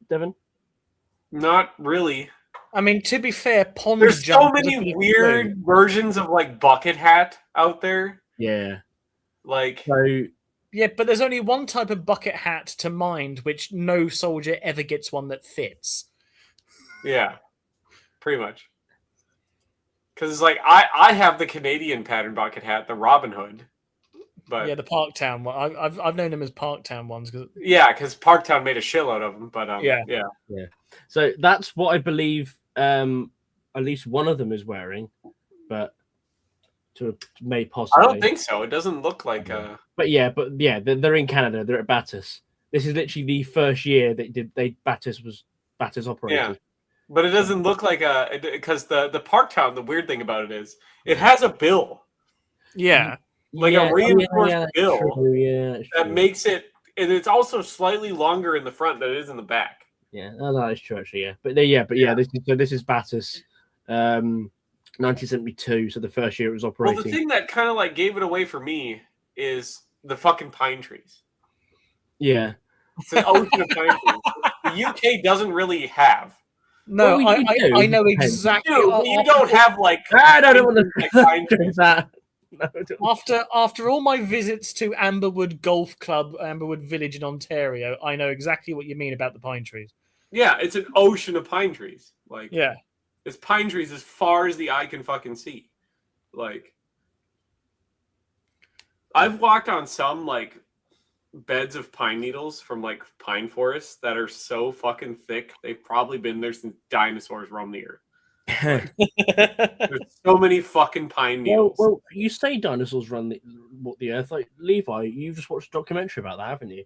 Devon? Not really. I mean, to be fair, pond There's jump. so is a many pretty weird clue. versions of like bucket hat out there. Yeah. Like, So Yeah, but there's only one type of bucket hat to mind, which no soldier ever gets one that fits. yeah, pretty much. Because it's like I have the Canadian pattern bucket hat, the Robin Hood, but Yeah, the Parktown one. I've known them as Parktown ones. yeah, because Parktown made a shitload of them. But Yeah. so that's what I believe at least one of them is wearing, but to may possibly. I don't think so. It doesn't look like But they're in Canada. They're at Battus. This is literally the first year Battus operated. Yeah. But it doesn't look like because the Parktown. The weird thing about it is it has a bill, Yeah. like a reinforced that's bill true, yeah, that's that true. makes it, and it's also slightly longer in the front than it is in the back. Yeah, that is true actually. Yeah, this is Battus, 1972. So the first year it was Well, operating. the thing that kind of like gave it away for me is the fucking pine trees. Yeah. It's an ocean of pine trees. The UK doesn't really have. No, Well, we do. I know Depends. exactly. Dude, you don't have like. I don't want like pine to trees. that. No, I don't. After all my visits to Amberwood Golf Club, Amberwood Village in Ontario, I know exactly what you mean about the pine trees. Yeah, it's an ocean of pine trees. Like, Yeah. it's pine trees as far as the eye can fucking see. Like, I've walked on some like beds of pine needles from like pine forests that are so fucking thick they've probably been there since dinosaurs roamed the earth. There's so many fucking pine needles. Well, you say dinosaurs run the earth. Like Levi, you've just watched a documentary about that, haven't you?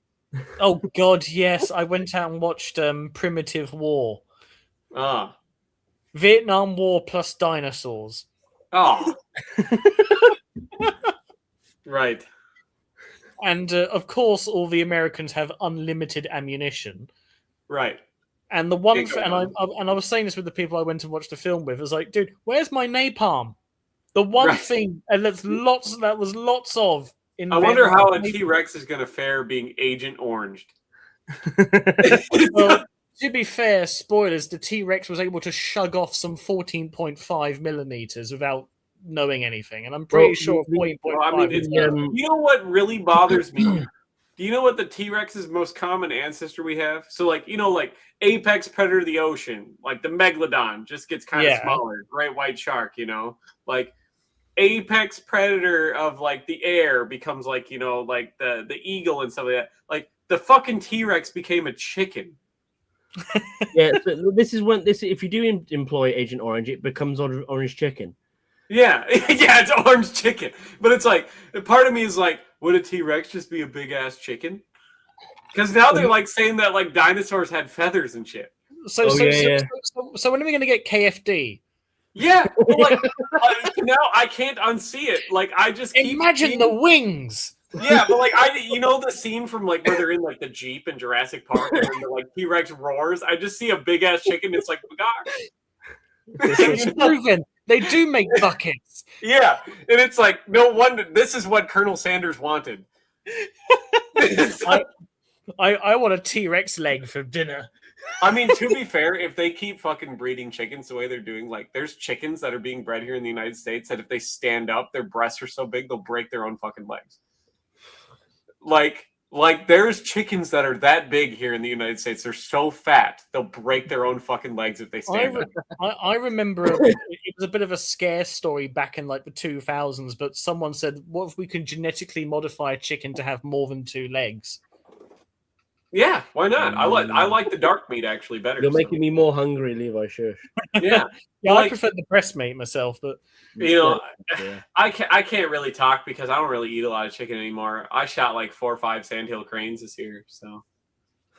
Oh God, yes! I went out and watched Primitive War, Ah, Vietnam War plus dinosaurs. oh, right. And of course, all the Americans have unlimited ammunition. Right. And the one, Big and I was saying this with the people I went to watch the film with. I was like, dude, where's my napalm? The one Right. thing, and that was lots of. In I wonder Vietnam. how a T-Rex is going to fare being Agent Oranged. Well, to be fair, spoilers: the T-Rex was able to shug off some 14.5 millimeters without knowing anything, and I'm pretty sure 14.5. Well, I mean, you know what really bothers me? Do you know what the T-Rex's most common ancestor we have? So, like, you know, like apex predator of the ocean, like the megalodon just gets kind of smaller, great white shark, you know, like apex predator of like the air becomes like, you know, like the eagle and stuff like that. Like the fucking T-Rex became a chicken. Yeah, so this is when if you do employ Agent Orange, it becomes orange chicken. Yeah, yeah, it's orange chicken. But it's like, part of me is like, would a T-Rex just be a big ass chicken? Because now they're like saying that like dinosaurs had feathers and shit. So when are we going to get KFD? Yeah, well, like now I can't unsee it. Like I just keep Imagine seeing... the wings. Yeah, but like you know the scene from like where they're in like the Jeep in Jurassic Park and the like T-Rex roars. I just see a big ass chicken. It's like, It's proven they do make buckets. Yeah, and it's like no wonder this is what Colonel Sanders wanted. I want a T-Rex leg for dinner. I mean, to be fair, if they keep fucking breeding chickens the way they're doing, like there's chickens that are being bred here in the United States that if they stand up, their breasts are so big they'll break their own fucking legs. Like there's chickens that are that big here in the United States. They're so fat they'll break their own fucking legs if they stand up. I remember it was a bit of a scare story back in like the 2000s, but someone said, "What if we can genetically modify a chicken to have more than 2 legs?" Yeah, why not? I like the dark meat actually better. You're making me more hungry, Levi. Shush. Yeah, Yeah, like, I prefer the breast meat myself, but you know, Yeah. I can't really talk because I don't really eat a lot of chicken anymore. I shot like 4 or 5 sandhill cranes this year, so.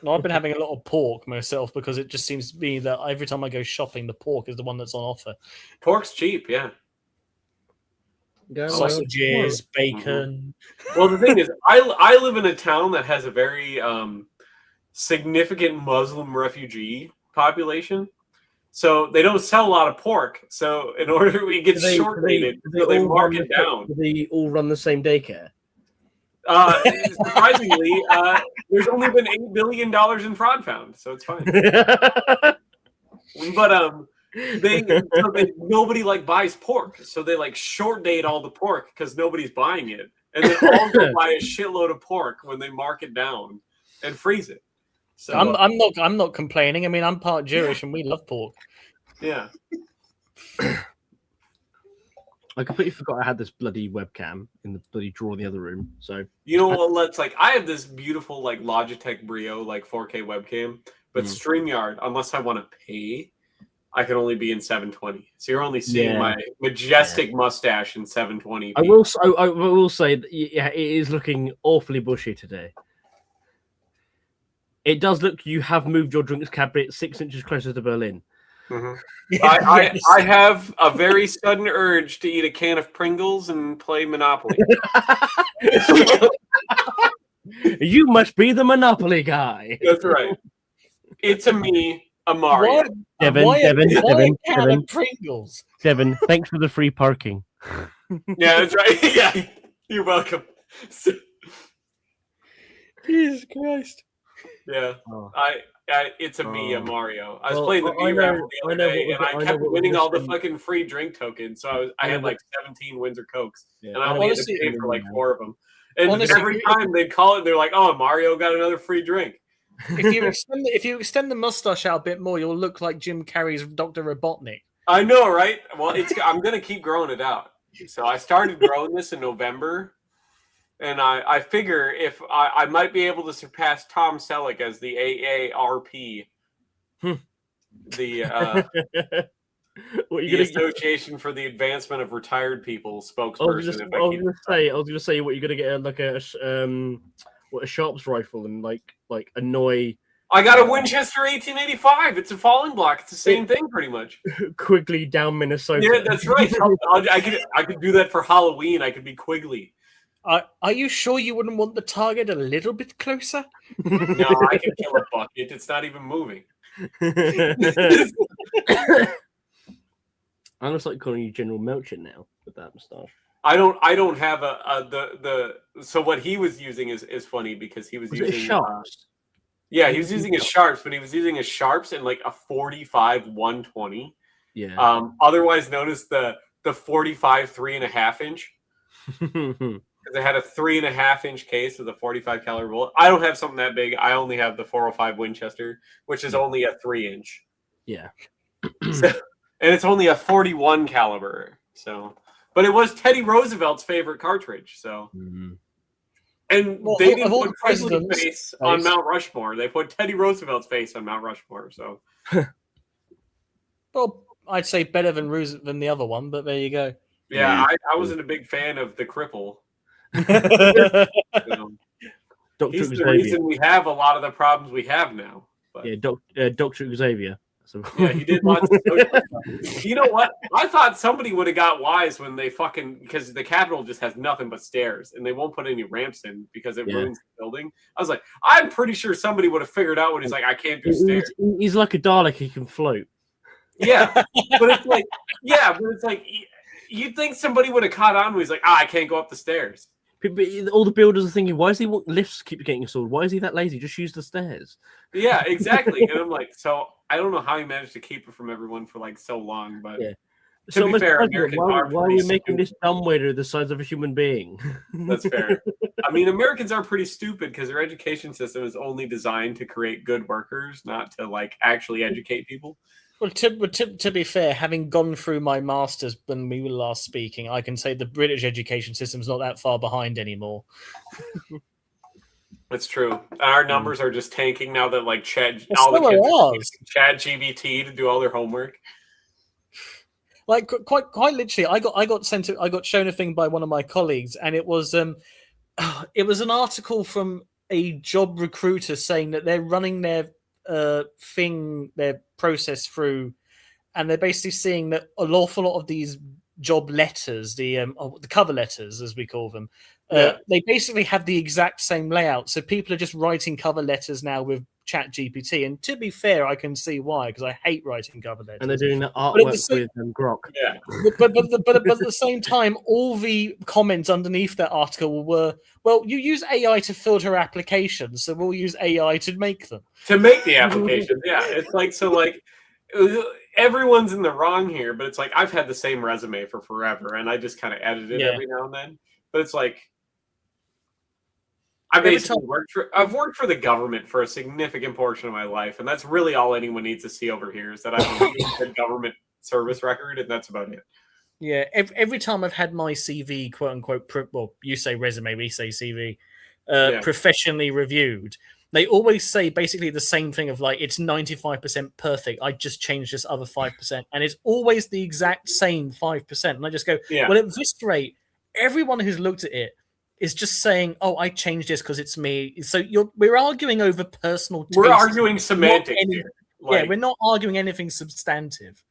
no, I've been having a lot of pork myself because it just seems to me that every time I go shopping, the pork is the one that's on offer. Pork's cheap, yeah. Sausages, bacon. Well, the thing is, I live in a town that has a very significant Muslim refugee population, So they don't sell a lot of pork. So in order it gets short-dated, so they mark it down. Do they all run the same daycare? Surprisingly, there's only been $8 billion in fraud found, so it's fine. But nobody like buys pork, so they like short date all the pork because nobody's buying it, and then all go buy a shitload of pork when they mark it down and freeze it. So I'm not complaining. I mean, I'm part Jewish and we love pork. Yeah. I completely forgot I had this bloody webcam in the bloody drawer in the other room. So you know what? Let's I have this beautiful like Logitech Brio like 4K webcam, but StreamYard, unless I want to pay, I can only be in 720. So you're only seeing my majestic mustache in 720. I will say that, yeah, it is looking awfully bushy today. It does look. You have moved your drinks cabinet 6 inches closer to Berlin. Mm-hmm. I have a very sudden urge to eat a can of Pringles and play Monopoly. You must be the Monopoly guy. That's right. It's a me, a Mario. Devin, Pringles. Devin, thanks for the free parking. Yeah, that's right. Yeah, you're welcome. Jesus Christ. Yeah, it's a me, a Mario. I was Well, playing the I B know- raffle the I other know day, what and was- I I know kept what winning was all the saying. fucking free drink tokens. So I had like 17 Windsor Cokes, Yeah. and I only had to Honestly- pay for like 4 of them. And Honestly, every time they'd call it, they're like, "Oh, Mario got another free drink." If you extend the mustache out a bit more, you'll look like Jim Carrey's Dr. Robotnik. I know, right? Well, I'm gonna keep growing it out. So I started growing this in November, and I figure if I might be able to surpass Tom Selleck as the AARP, the What are you the gonna Association for the Advancement of Retired People I was spokesperson. gonna, if I I was keep- gonna say, what you're gonna get like a sharp's rifle and like annoy I got a Winchester 1885. It's a falling block. It's the same thing, pretty much. Quigley down Minnesota. Yeah, that's right. I could do that for Halloween. I could be Quigley. Are you sure you wouldn't want the target a little bit closer? No, I can kill a bucket. It's not even moving. I almost like calling you General Melchett now with that moustache. I don't have so what he was using is funny because he was Was using it sharps? yeah, he was using his sharps, but he was using his sharps in like a 45 120. Yeah. Otherwise known as the 45 3.5 inch. Because it had a 3.5 inch case of the 45 caliber bullet. I don't have something that big. I only have the 405 Winchester, which is only a 3 inch. Yeah. And it's only a 41 caliber. So, but it was Teddy Roosevelt's favorite cartridge. So, and Well, they of didn't all put the Presley's presidents- face on Mount Rushmore. They put Teddy Roosevelt's face on Mount Rushmore. So, Well, I'd say better than than the other one, but there you go. yeah, I wasn't a big fan of the cripple. So, Dr. he's the Xavier. reason we have a lot of the problems we have now. But. Yeah, Dr. Xavier. So... Yeah, he did lots of social stuff. You know what? I thought somebody would have got wise when they because the Capitol just has nothing but stairs and they won't put any ramps in because it ruins the building. I was like, I'm pretty sure somebody would have figured out when he's like, I can't do stairs. He's like a Dalek, he can float. Yeah, but it's like, you'd think somebody would have caught on when he's like, I can't go up the stairs. All the builders are thinking, why does he want lifts keep getting installed? Why is he that lazy? Just use the stairs. Yeah, exactly. And I'm like, so I don't know how he managed to keep it from everyone for like so long, but Yeah. to be Mr. fair, President, Americans why are are we pretty making stupid. this dumbwaiter the size of a human being? That's fair. I mean, Americans are pretty stupid because their education system is only designed to create good workers, not to like actually educate people. Well, to be fair, having gone through my masters when we were last speaking, I can say the British education system's not that far behind anymore. That's true. Our numbers are just tanking now that like Chad, Well, all the so are kids are ours. using Chad GBT to do all their homework. Like quite literally, I got shown a thing by one of my colleagues, and it was an article from a job recruiter saying that they're running their process through, and they're basically seeing that an awful lot of these job letters, the cover letters as we call them, they basically have the exact same layout. So people are just writing cover letters now with Chat GPT. And to be fair, I can see why, because I hate writing cover letters. And they're doing that But at the artwork same- with Grok. Yeah. but at the same time, all the comments underneath that article were, well, you use AI to filter applications, so we'll use AI to make them. To make the applications, yeah. It's like, so like, everyone's in the wrong here, but it's like, I've had the same resume for forever, and I just kind of edit it Yeah. every now and then. But it's like, I've Every basically I've worked for the government for a significant portion of my life, and that's really all anyone needs to see over here is that I have a really good government service record, and that's about it. Yeah, every time I've had my CV, quote unquote, well, you say resume, we say CV, Yeah. professionally reviewed, they always say basically the same thing of like, it's 95% perfect. I just changed this other 5%. And it's always the exact same 5%. And I just go, Yeah. well, at this rate, everyone who's looked at it is just saying, oh, I changed this because it's me. So we're arguing over personal taste. We're arguing semantics any- here. Yeah, Like, we're not arguing anything substantive.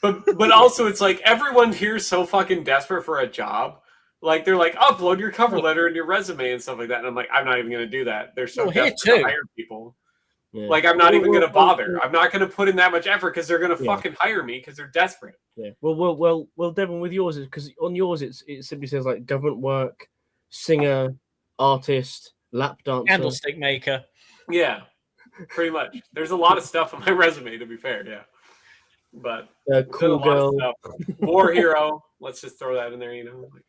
but also it's like everyone here's so fucking desperate for a job. Like they're like, upload your cover letter and your resume and stuff like that. And I'm like, I'm not even gonna do that. They're so Well, here desperate to too. hire people. Yeah. Like I'm not even gonna bother. Well, I'm not gonna put in that much effort because they're gonna Yeah. fucking hire me because they're desperate. Yeah. Well, Devon, with yours is because on yours it simply says like government work, singer, artist, lap dancer. Candlestick maker. Yeah, pretty much. There's a lot of stuff on my resume, to be fair. Yeah, but Cool there's a lot girl. of stuff. War hero. Let's just throw that in there. You know. Like,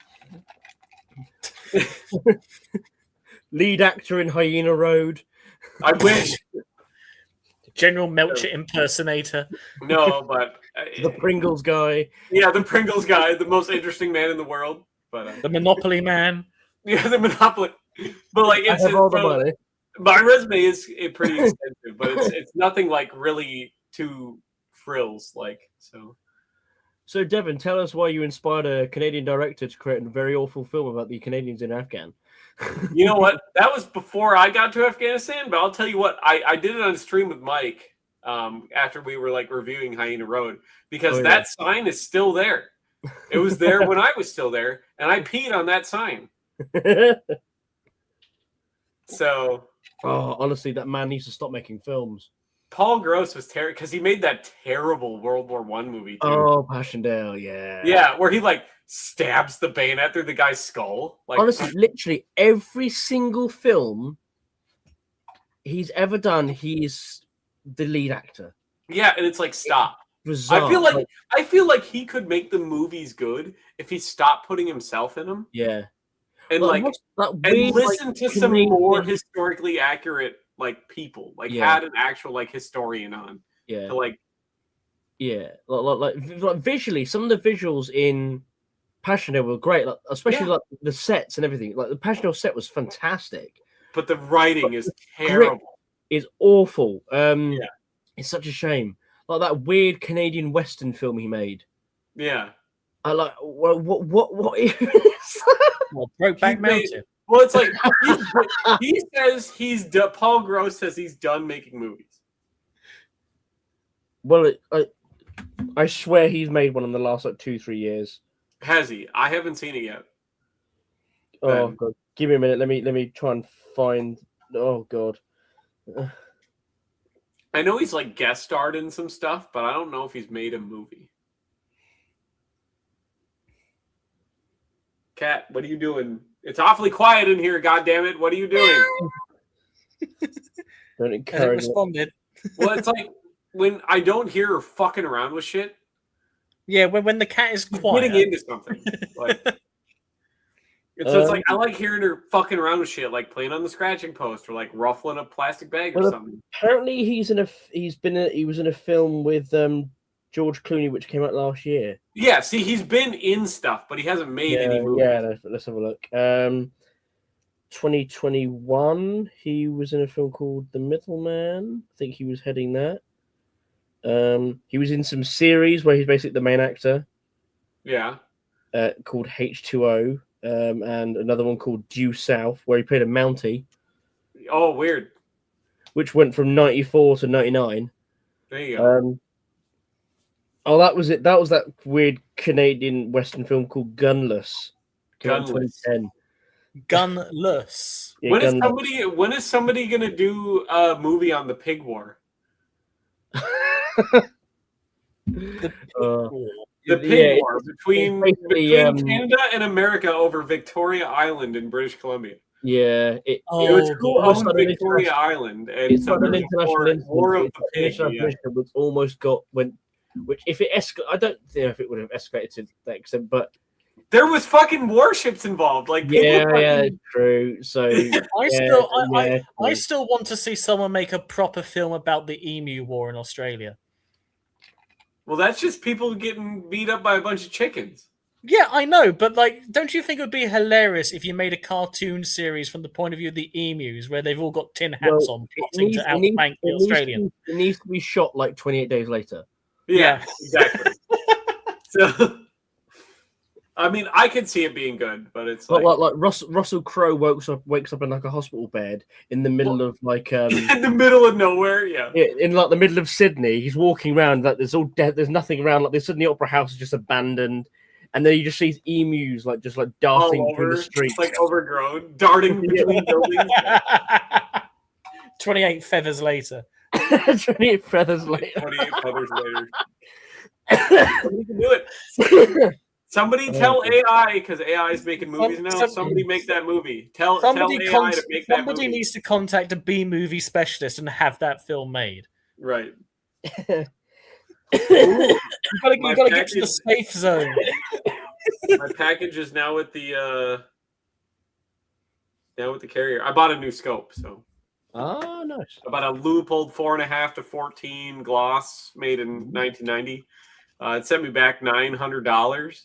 Lead actor in Hyena Road. I wish. General Melcher impersonator. No, but The Pringles guy. yeah, the Pringles guy, the most interesting man in the world. But The Monopoly man. yeah, the Monopoly. But like, I it's have all the so- money. my resume is pretty extensive, but it's nothing like really too frills. Like so. So, Devon, tell us why you inspired a Canadian director to create a very awful film about the Canadians in Afghan. You know what? That was before I got to Afghanistan, but I'll tell you what, I did it on stream with Mike after we were like reviewing Hyena Road because Oh, yeah. that sign is still there. It was there when I was still there, and I peed on that sign. So Oh, honestly, that man needs to stop making films. Paul Gross was terrible because he made that terrible World War I movie too. Oh, Passchendaele, yeah. Yeah, where he like stabs the bayonet through the guy's skull. Like Honestly, literally every single film he's ever done, he's the lead actor. yeah, and it's like stop. Bizarre. I feel like he could make the movies good if he stopped putting himself in them yeah. and Like, like what's that and weird, listen like, to some Canadian- more historically accurate like people, like Yeah. had an actual like historian on Yeah. to like Yeah, like visually, some of the visuals in Passchendaele were great, like, especially Yeah. like the sets and everything. Like the Passchendaele set was fantastic. but the writing is terrible. It's awful. Yeah. It's such a shame. Like that weird Canadian Western film he made. Yeah. I like what is? Well, Brokeback He made- Mountain. Well, it's like he says Paul Gross says he's done making movies. Well, I swear he's made one in the last like 2-3 years. Has he? I haven't seen it yet. Oh Ben. god, give me a minute. Let me try and find. Oh god. I know he's like guest starred in some stuff, but I don't know if he's made a movie. Kat, what are you doing? It's awfully quiet in here, goddammit. What are you doing? Don't Has it encourage it. responded? Well, it's like when I don't hear her fucking around with shit, Yeah, when the cat is she's quiet. getting into something. Like, it's like I like hearing her fucking around with shit, like playing on the scratching post or like ruffling a plastic bag or Well, something. Apparently, he was in a film with George Clooney, which came out last year. Yeah, see, he's been in stuff, but he hasn't made any movies. Yeah, let's have a look. 2021, he was in a film called The Middleman. I think he was heading that. He was in some series where he's basically the main actor, Yeah. called H2O, and another one called Due South, where he played a Mountie, Oh, weird. which went from 94 to 99. There you go. Oh, that was it. That was that weird Canadian Western film called Gunless. Came out in Gunless. 2010. Gunless. Yeah, When is gun- somebody gonna do a movie on the pig war? The Uh, The pig Yeah, war between basically, Canada and America over Victoria Island in British Columbia. yeah, It was Oh, who almost owned like an Victoria international- Island, and it's so like there an was a international incident. war of It's the like an pig. international Yeah. incident which almost which if it escalated, I don't know if it would have escalated to that extent, but There was fucking warships involved. Like people yeah, fucking- true. So I still want to see someone make a proper film about the Emu War in Australia. Well, that's just people getting beat up by a bunch of chickens. Yeah, I know, but like, don't you think it would be hilarious if you made a cartoon series from the point of view of the emus, where they've all got tin hats on, plotting to outflank the Australian? It needs to be shot like 28 days later. Yeah, Yeah. exactly. So, I mean, I could see it being good, but it's But like like Russell Crowe wakes up in like a hospital bed in the middle of like in the middle of nowhere. Yeah. in like the middle of Sydney. He's walking around like there's all dead. There's nothing around. Like the Sydney Opera House is just abandoned, and then you just see emus like just like darting All through over, the streets. like overgrown, darting between buildings. 28 feathers later. 28 feathers later. 28 feathers later. We can do it. Somebody tell AI, because AI is making movies now. Somebody make that movie. Tell AI to make that somebody movie. needs to contact a B movie specialist and have that film made. Right. You gotta get to the package- safe zone. My package is now with the carrier. I bought a new scope, so Ah, nice. I bought a Leupold 4.5 to 14 gloss made in 1990. It sent me back $900.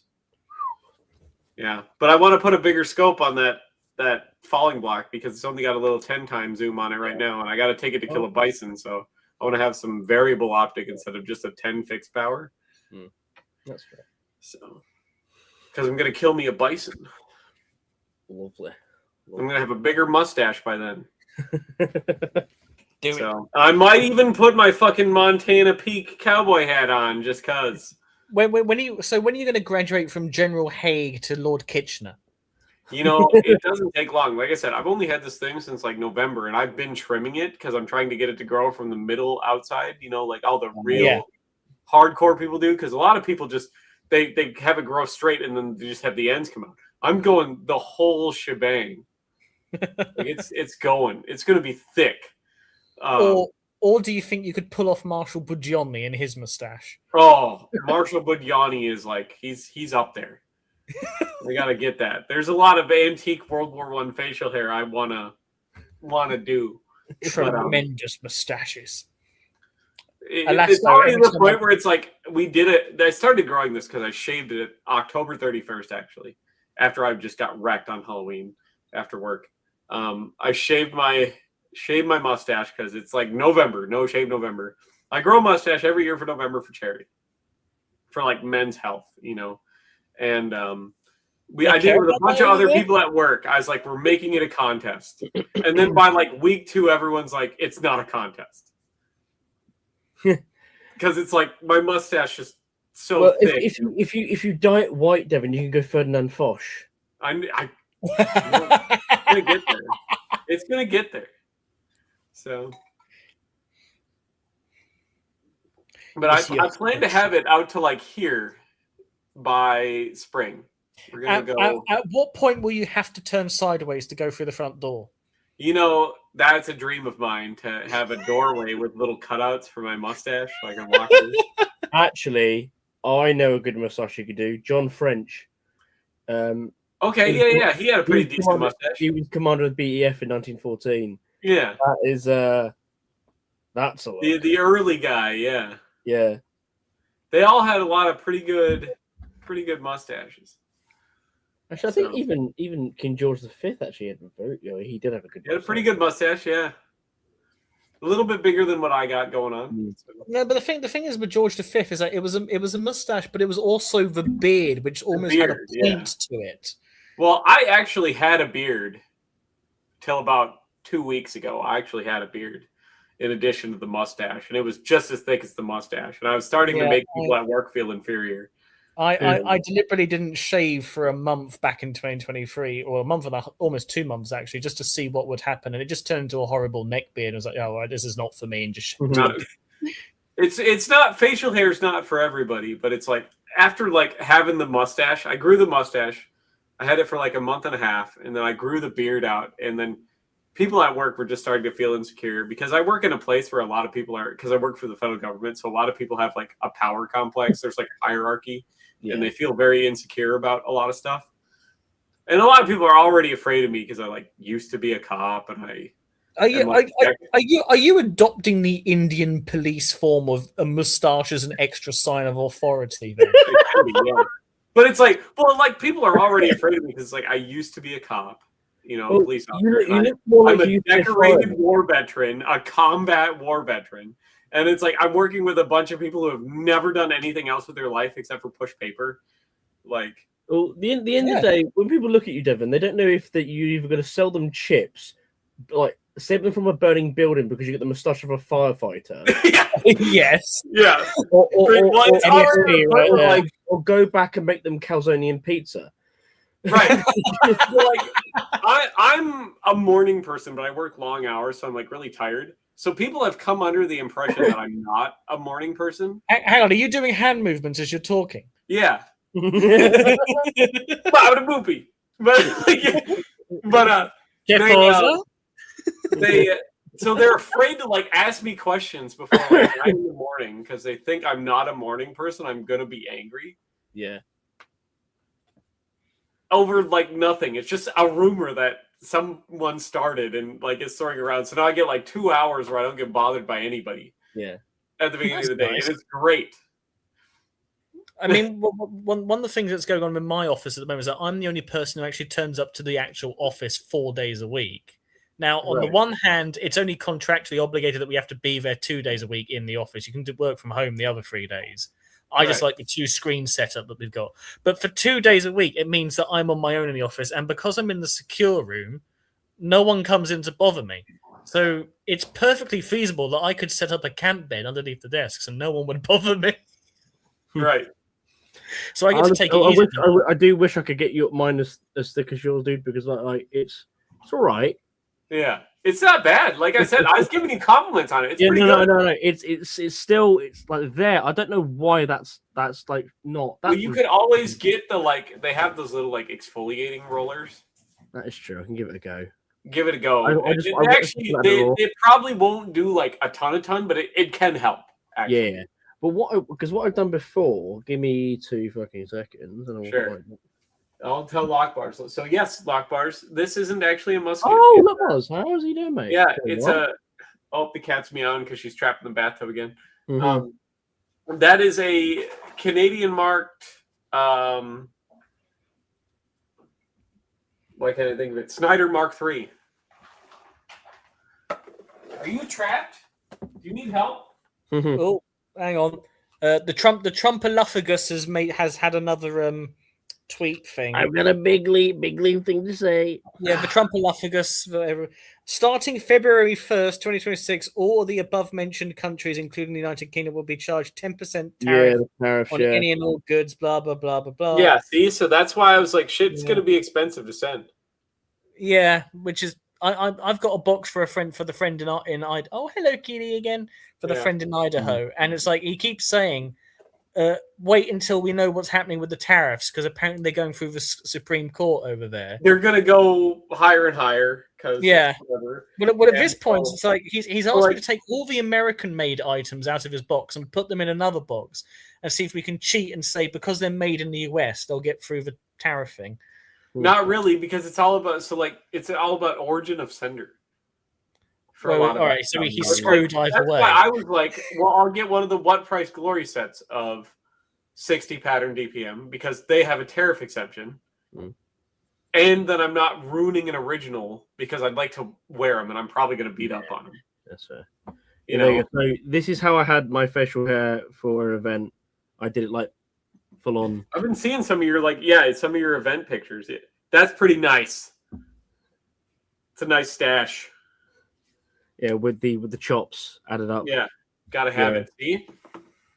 Yeah, but I want to put a bigger scope on that falling block because it's only got a little 10 times zoom on it right now, and I got to take it to kill a bison, so I want to have some variable optic instead of just a 10 fixed power. That's fair. So, because I'm gonna kill me a bison, Lovely. I'm gonna have a bigger mustache by then. Do it. So I might even put my fucking Montana Peak cowboy hat on just cause. When are you going to graduate from General Haig to Lord Kitchener? You know, it doesn't take long. Like I said, I've only had this thing since like November, and I've been trimming it because I'm trying to get it to grow from the middle outside. You know, like all the real hardcore people do. Because a lot of people just they have it grow straight and then they just have the ends come out. I'm going the whole shebang. Like it's going. It's going to be thick. Or do you think you could pull off Marshall Bugioni in his mustache? Oh, Marshall Bugiani is like he's up there. We got to get that. There's a lot of antique World War I facial hair I wanna do. Tremendous mustaches. It's already to the point where it's like we did it. I started growing this because I shaved it October 31st, actually, after I just got wrecked on Halloween after work. I shaved my mustache because it's like November, no shave November. I grow a mustache every year for November for charity, for like men's health, you know. And I did it with a bunch of other people at work. I was like, we're making it a contest. And then by like week 2, everyone's like, it's not a contest. Because it's like my mustache is so thick. If you dye it white, Devin, you can go Ferdinand Foch. I'm gonna get there. It's gonna get there. So, but I plan to have it out to like here by spring. We're gonna go. At what point will you have to turn sideways to go through the front door? You know, that's a dream of mine to have a doorway with little cutouts for my mustache so I can walk through. Actually, I know a good mustache you could do. John French. Okay, yeah. He had a pretty decent mustache. He was commander of the BEF in 1914. Yeah. That is that's a lot. The early guy, yeah. Yeah. They all had a lot of pretty good mustaches. Actually, I think even King George V actually had he did have a good. He had a pretty good mustache, yeah. A little bit bigger than what I got going on. No, but the thing is with George V is that it was a mustache, but it was also the beard, which almost had a point to it. Well, I actually had a beard till about 2 weeks ago. I actually had a beard in addition to the mustache, and it was just as thick as the mustache. And I was starting to make people at work feel inferior. I deliberately didn't shave for a month back in 2023, or a month and almost 2 months actually, just to see what would happen, and it just turned into a horrible neck beard. I was like, oh, well, this is not for me, and just shaved No, it. it's not, facial hair is not for everybody, but it's like after like having the mustache, I grew the mustache. I had it for like a month and a half, and then I grew the beard out, and then people at work were just starting to feel insecure because I work in a place where a lot of people are, because I work for the federal government, so a lot of people have like a power complex. There's like a hierarchy, and they feel very insecure about a lot of stuff. And a lot of people are already afraid of me because I like used to be a cop, and Are you adopting the Indian police form of a mustache as an extra sign of authority? Then? It can be, yeah. But it's like, well, like people are already afraid of me because like I used to be a cop, police officer. I'm a decorated war veteran, a combat war veteran, and it's like I'm working with a bunch of people who have never done anything else with their life except for push paper. Like, well, the end of the day, when people look at you, Devin, they don't know if that you're either going to sell them chips, like save them from a burning building because you get the mustache of a firefighter. Yes. Yeah. Or right? Like, or go back and make them calzone and pizza. Right. Like, I'm a morning person, but I work long hours, so I'm like really tired. So people have come under the impression that I'm not a morning person. Hang on, are you doing hand movements as you're talking? Yeah. But so they're afraid to like ask me questions before like 9 in the morning because they think I'm not a morning person. I'm gonna be angry. Yeah. Over like nothing. It's just a rumor that someone started and like it's throwing around. So now I get like 2 hours where I don't get bothered by anybody. Yeah. At the beginning of the day. Nice. And it's great. I mean, one of the things that's going on in my office at the moment is that I'm the only person who actually turns up to the actual office 4 days a week. Now, on the one hand, it's only contractually obligated that we have to be there 2 days a week in the office. You can work from home the other 3 days. I just like the 2 screen setup that we've got. But for 2 days a week, it means that I'm on my own in the office. And because I'm in the secure room, no one comes in to bother me. So it's perfectly feasible that I could set up a camp bed underneath the desks and no one would bother me. Right. So I get to take it easy. I do wish I could get you mine as thick as yours, dude, because like it's all right. Yeah, it's not bad. Like I said, I was giving you compliments on it. It's pretty good. No. It's still like there. I don't know why that's like not. Well, you could always get they have those little like exfoliating rollers. That is true. I can give it a go. Give it a go. They probably won't do like a ton, but it can help. Actually. Yeah. But what I've done before, give me 2 fucking seconds. And Sure. I'll tell Lockbars. So yes, Lockbars. This isn't actually a musket. Oh, Lockbars. How is he doing, mate? Yeah, it's the cat's meowing because she's trapped in the bathtub again. Mm-hmm. That is a Canadian marked. Why can't I think of it? Snyder Mark III. Are you trapped? Do you need help? Oh. Hang on. The Trumpalophagus has had another tweet thing. I've got a big leap thing to say. Yeah, the Trumpalophagus, whatever. Starting February 1st, 2026, all of the above mentioned countries, including the United Kingdom, will be charged 10% tariff on any and all goods, blah, blah, blah, blah, blah. Yeah, see? So that's why I was like, shit, it's going to be expensive to send. Yeah, which is... I've got a box for the friend in Idaho. Oh, hello, Keely again. For the friend in Idaho. And it's like, he keeps saying, wait until we know what's happening with the tariffs, because apparently they're going through the Supreme Court over there. They're going to go higher and higher. Yeah. But at this point, it's like, he's asked me to take all the American-made items out of his box and put them in another box and see if we can cheat and say, because they're made in the US, they'll get through the tariff thing. Not really, because it's all about origin of sender. All right, so he's screwed either way. I was like, well, I'll get one of the what price glory sets of 60 pattern DPM because they have a tariff exemption, and then I'm not ruining an original because I'd like to wear them, and I'm probably going to beat up on them. That's fair. You know, so this is how I had my facial hair for an event. I did it like full on. I've been seeing some of your event pictures. That's pretty nice. It's a nice stash. Yeah, with the chops added up. Yeah, gotta have it. See,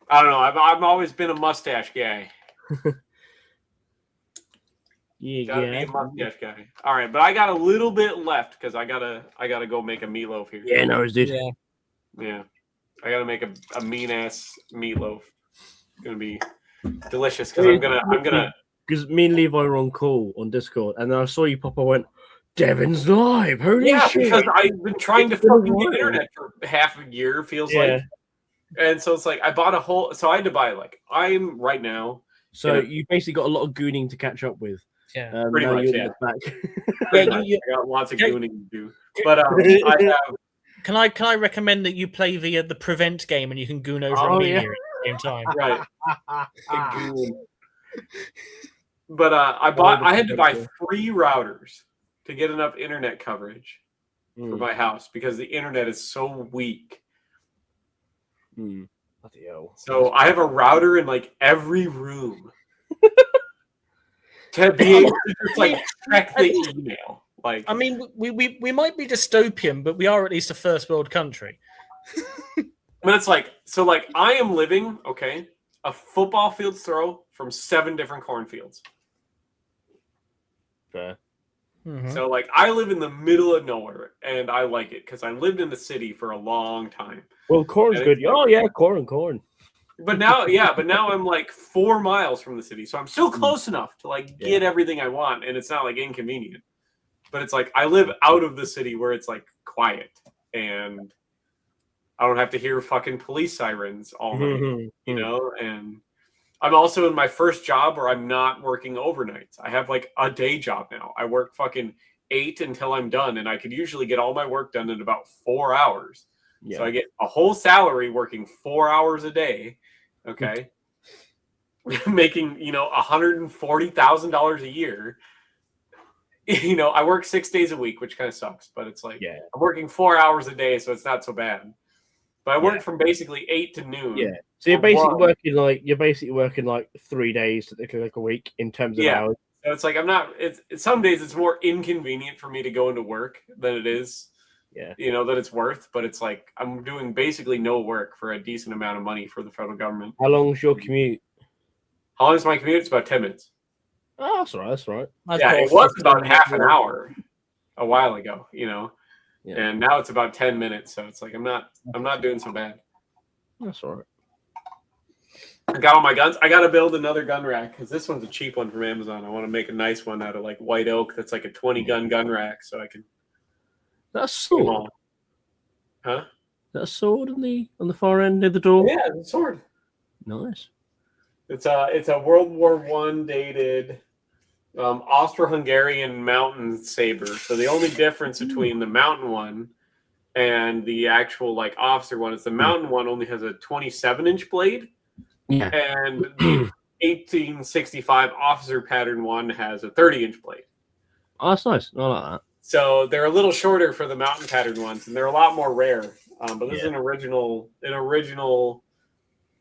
I don't know. I've always been a mustache guy. Gotta be a mustache guy. All right, but I got a little bit left because I gotta go make a meatloaf here. Yeah, no, dude. Yeah. Yeah. I gotta make a mean ass meatloaf. It's gonna be delicious because I'm gonna Because me and Levi were on call on Discord, and then I saw you pop. I went, "Devin's live! Holy shit!" because I've been trying to It's been a fucking get while. internet for half a year. Feels Yeah. like, and so it's like I bought a whole. So I had to buy like I'm right now. So Yeah. you basically got a lot of gooning to catch up with. Yeah. Pretty now much, you're yeah. back. Pretty Yeah, much. you- I got lots of Yeah. gooning to do, but I have. Can I recommend that you play the Prevent game and you can goon over Oh, Amelia yeah. at the same time? Right. Big goon. But I had to buy 3 routers to get enough internet coverage for my house because the internet is so weak. Bloody hell. So I have a router in like every room to be able to just like check the email. Like, I mean, we might be dystopian, but we are at least a first world country. but it's like so like I am living a football field's throw from 7 different cornfields. Fair. Mhm. So like I live in the middle of nowhere and I like it because I lived in the city for a long time. Well, corn's And good. it's like- Oh yeah, corn. But now I'm like 4 miles from the city, so I'm still close enough to like get everything I want, and it's not like inconvenient. But it's like I live out of the city where it's like quiet, and I don't have to hear fucking police sirens all night, you know. And I'm also in my first job where I'm not working overnights. I have like a day job now. I work fucking 8 until I'm done, and I could usually get all my work done in about 4 hours. Yeah. So I get a whole salary working 4 hours a day, okay, making $140,000 a year. I work 6 days a week, which kind of sucks, but it's like I'm working 4 hours a day, so it's not so bad. But I work from basically 8 to noon. Yeah. So you're basically working like 3 days like a week in terms of hours. So it's like I'm not. It's some days it's more inconvenient for me to go into work than it is. Yeah. That it's worth, but it's like I'm doing basically no work for a decent amount of money for the federal government. How long's your commute? How long is my commute? It's about 10 minutes. Oh, that's all right. That's all right. It was about half an hour a while ago, Yeah. and now it's about 10 minutes. So it's like I'm not doing so bad. That's all right. I got all my guns. I got to build another gun rack because this one's a cheap one from Amazon. I want to make a nice one out of like white oak that's like a 20 gun rack, so I can. That's sword. Huh? That sword on the far end near the door. Yeah, it's a sword. Nice. It's a World War I dated Austro-Hungarian mountain saber. So the only difference between the mountain one and the actual like officer one is the mountain one only has a 27-inch blade, Yeah. and the 1865 officer pattern one has a 30-inch blade. Oh, that's nice. I like that. So they're a little shorter for the mountain pattern ones, and they're a lot more rare. But this is an original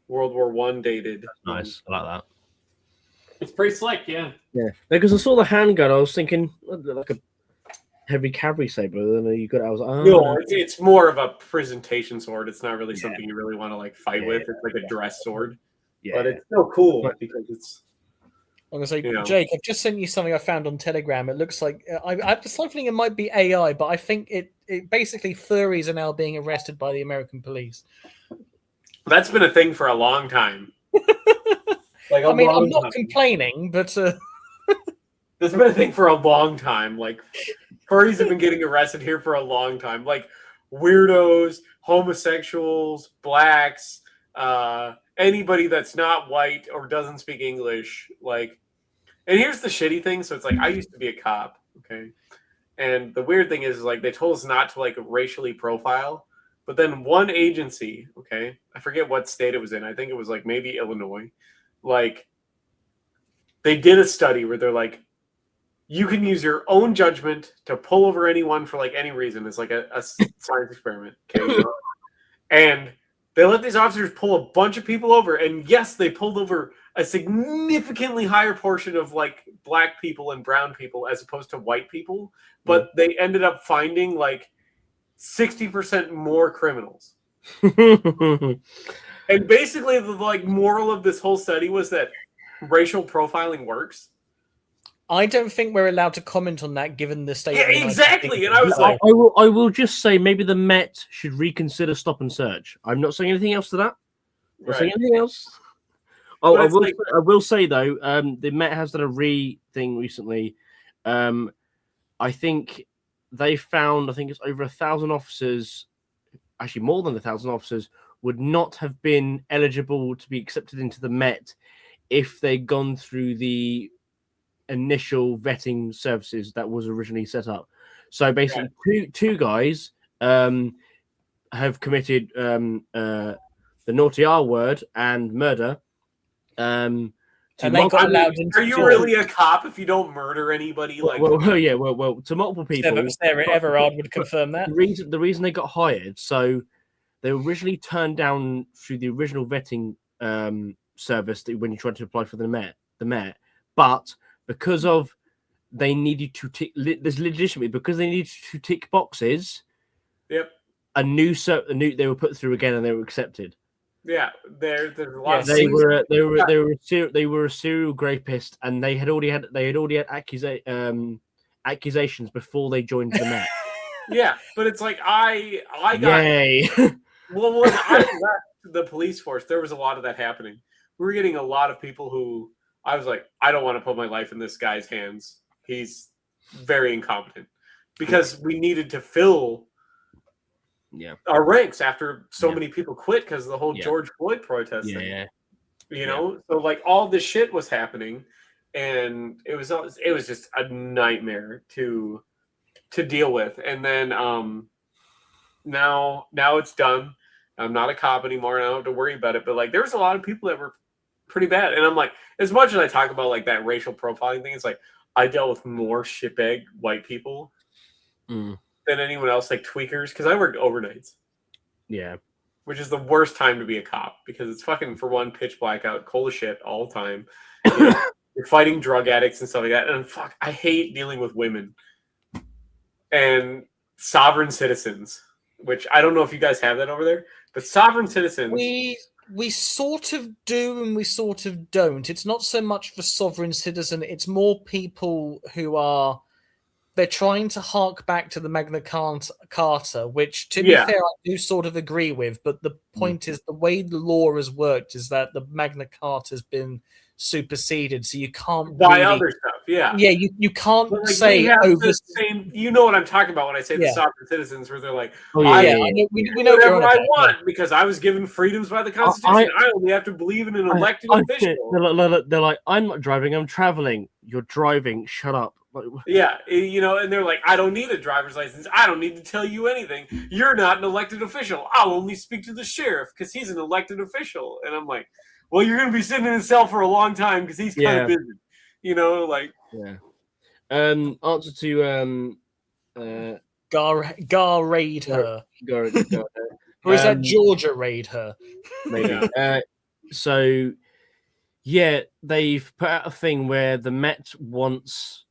World War I dated. Nice. I like that. It's pretty slick, yeah. Yeah. Because I saw the handgun, I was thinking like a heavy cavalry saber. And then you got it. I was like, oh. No, it's more of a presentation sword. It's not really something you really want to like fight with. It's like a dress sword, yeah. but it's still cool because it's. I'm gonna say, You know. Jake, I've just sent you something I found on Telegram. It looks like I have the slight feeling it might be AI, but I think it basically furries are now being arrested by the American police. That's been a thing for a long time. Like I mean, I'm long not time. complaining, but This has been a thing for a long time. Like furries have been getting arrested here for a long time. Like weirdos, homosexuals, blacks, anybody that's not white or doesn't speak English. Like, and here's the shitty thing. So it's like I used to be a cop, okay, and the weird thing is like they told us not to like racially profile, but then one agency, okay, I forget what state it was in. I think it was like maybe Illinois. Like, they did a study where they're like, you can use your own judgment to pull over anyone for like any reason. It's like a science experiment. Okay? And they let these officers pull a bunch of people over. And yes, they pulled over a significantly higher portion of like black people and brown people as opposed to white people. But they ended up finding like 60% more criminals. And basically the like moral of this whole study was that racial profiling works? I don't think we're allowed to comment on that, given the state. Yeah, of the United exactly, Kingdom. and I was like- I will just say maybe the Met should reconsider stop and search. I'm not saying anything else to that. I'm not saying anything else. Oh, But it's I will say though, the Met has done a thing recently. I think they found, I think it's over 1,000 officers, actually more than 1,000 officers, would not have been eligible to be accepted into the Met if they'd gone through the initial vetting services that was originally set up. So basically, two guys have committed the naughty R word and murder. And they got allowed into Are you jail. really a cop if you don't murder anybody? Like, well, to multiple people. Sarah Everard would confirm that. The reason they got hired, so they were originally turned down through the original vetting service when you tried to apply for the Met, but because of they needed to tick, there's legitimately because they needed to tick boxes. Yep. A new they were put through again and they were accepted. Yeah, there's a lot. Of They were a serial rapist and they had already had accusations before they joined the Met. Yeah, but it's like I got Yay. well when I left the police force, there was a lot of that happening. We were getting a lot of people who I was like, I don't want to put my life in this guy's hands. He's very incompetent. Because we needed to fill our ranks after so many people quit because of the whole George Floyd protest thing. You know, so like all this shit was happening, and it was just a nightmare to deal with. And then now it's done. I'm not a cop anymore, and I don't have to worry about it. But like, there was a lot of people that were pretty bad, and I'm like, as much as I talk about like that racial profiling thing, it's like I dealt with more shitbag white people than anyone else, like tweakers, because I worked overnights. Yeah. Which is the worst time to be a cop because it's fucking, for one, pitch blackout, cold as shit all the time. You're fighting drug addicts and stuff like that. And fuck, I hate dealing with women and sovereign citizens, which I don't know if you guys have that over there, but sovereign citizens. We sort of do and we sort of don't. It's not so much for sovereign citizen. It's more people who they're trying to hark back to the Magna Carta, which, to be fair, I do sort of agree with. But the point is, the way the law has worked is that the Magna Carta has been superseded, so you can't by other stuff. Yeah, you can't like, say over the same. You know what I'm talking about when I say the sovereign citizens, where they're like, we know whatever I want because I was given freedoms by the Constitution. I only have to believe in an elected official. They're like, I'm not driving, I'm traveling. You're driving. Shut up. Yeah, you know, and they're like, I don't need a driver's license. I don't need to tell you anything. You're not an elected official. I'll only speak to the sheriff because he's an elected official. And I'm like, well, you're going to be sitting in his cell for a long time because he's kind of busy. You know, like. Yeah. Answer to Gar raid her. Or is that Georgia raid her? Maybe. So, yeah, they've put out a thing where the Met wants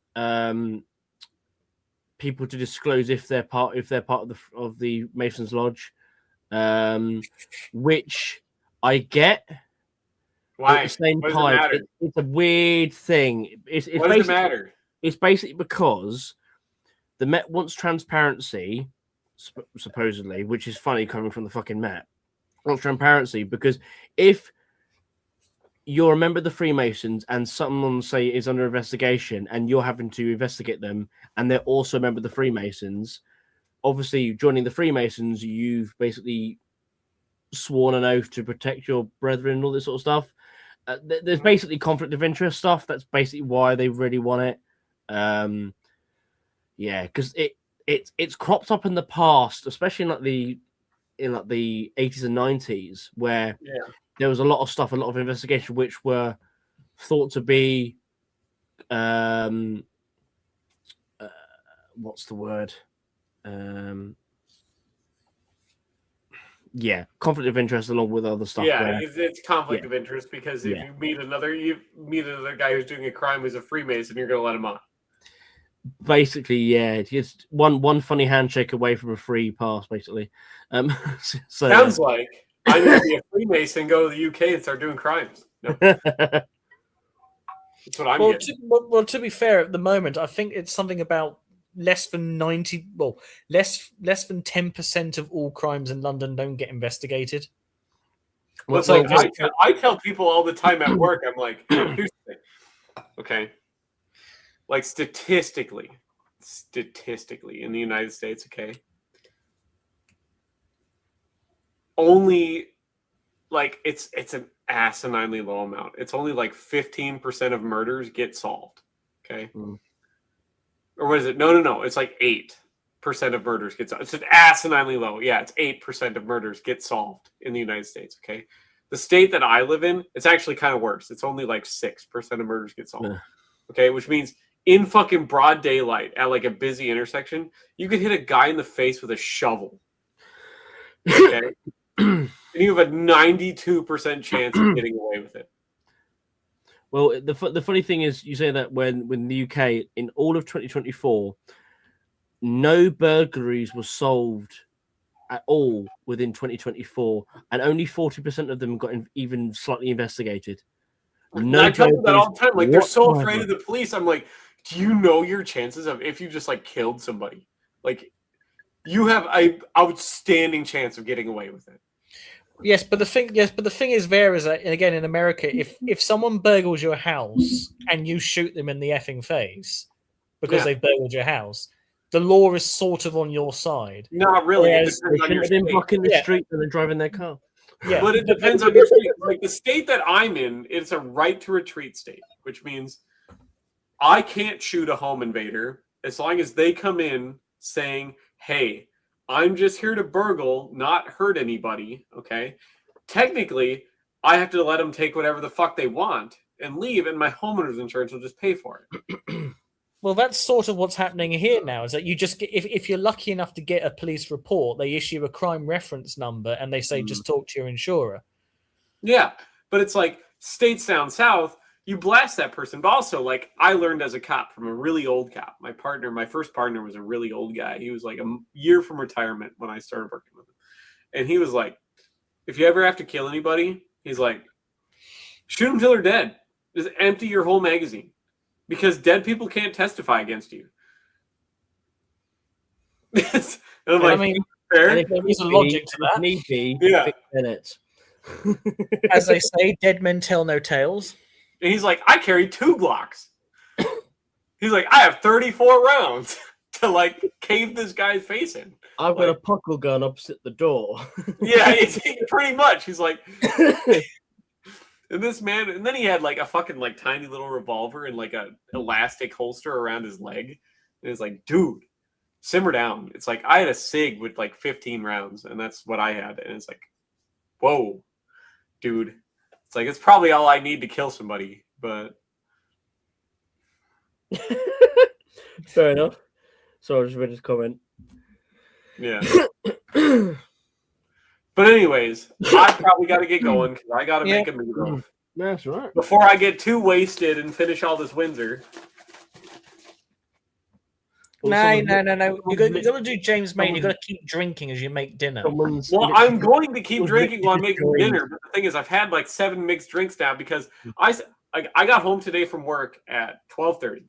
people to disclose if they're part of the Masons Lodge, which I get. Why? At the same time, it's a weird thing. What does it matter? It's basically because the Met wants transparency, supposedly, which is funny coming from the fucking Met. Wants transparency because if you're a member of the Freemasons and someone, say, is under investigation and you're having to investigate them and they're also a member of the Freemasons, obviously joining the Freemasons, you've basically sworn an oath to protect your brethren and all this sort of stuff. There's basically conflict of interest stuff. That's basically why they really want it. Because it's cropped up in the past, especially in the 80s and 90s, where there was a lot of stuff, a lot of investigation, which were thought to be what's the word? Conflict of interest along with other stuff. Yeah, it's conflict of interest because if you meet another guy who's doing a crime who's a Freemason, you're going to let him on. Basically, it's one funny handshake away from a free pass, basically. Sounds like I'm going to be a Freemason, go to the UK and start doing crimes. No. That's what I'm Well, getting. to be fair, at the moment, I think it's something about less than 90. Well, less than 10% of all crimes in London don't get investigated. Well, it's Well, like I tell people all the time at work, I'm like, here's the thing. Okay. Like statistically in the United States, okay, only like it's an asininely low amount. It's only like 15% of murders get solved. Okay. Mm. Or what is it? No. It's like 8% of murders get solved. It's an asininely low. Yeah, it's 8% of murders get solved in the United States. Okay. The state that I live in, it's actually kind of worse. It's only like 6% of murders get solved. Yeah. Okay, which means in fucking broad daylight at like a busy intersection, you could hit a guy in the face with a shovel. Okay. And you have a 92% chance of getting away with it. Well, the funny thing is, you say that when the UK in all of 2024, no burglaries were solved at all within 2024, and only 40% of them got even slightly investigated. No, I tell them that all the time. Like they're so whatsoever. afraid of the police. I'm like, do you know your chances of if you just like killed somebody? Like you have an outstanding chance of getting away with it. Yes, but the thing is, there is that, and again in America, if someone burgles your house and you shoot them in the effing face because they've burgled your house, the law is sort of on your side. Not really. Whereas It depends on your They've been state. blocking the street and they're driving their car. Yeah, But it depends on your state. Like the state that I'm in, it's a right to retreat state, which means I can't shoot a home invader as long as they come in saying, hey, I'm just here to burgle, not hurt anybody. Okay. Technically, I have to let them take whatever the fuck they want and leave, and my homeowner's insurance will just pay for it. Well, that's sort of what's happening here now. Is that you just get, if you're lucky enough to get a police report, they issue a crime reference number and they say just talk to your insurer. Yeah, but it's like states down south, you blast that person. But also, like I learned as a cop from a really old cop. My first partner was a really old guy. He was like a year from retirement when I started working with him, and he was like, if you ever have to kill anybody, he's like, shoot them till they're dead. Just empty your whole magazine. Because dead people can't testify against you. And I'm like, I mean, fair. there's a logic to that. Need be, Yeah. 6 minutes. As they say, dead men tell no tales. And he's like, I carry 2 Glocks. He's like, I have 34 rounds to like cave this guy's face in. I've got a puckle gun opposite the door. Yeah, it's pretty much. He's like, and this man, and then he had like a fucking like tiny little revolver and like a elastic holster around his leg. And it's like, dude, simmer down. It's like I had a SIG with like 15 rounds, and that's what I had. And it's like, whoa, dude. It's like it's probably all I need to kill somebody, but Fair enough. So I just read his comment. yeah. But anyways, I probably got to get going because I got to make a meatloaf. That's right. Before I get too wasted and finish all this Windsor. No. You got to do James Maine. You got to keep drinking as you make dinner. Well, I'm going to keep drinking while making dinner. But the thing is, I've had like 7 mixed drinks now because I got home today from work at 12:30.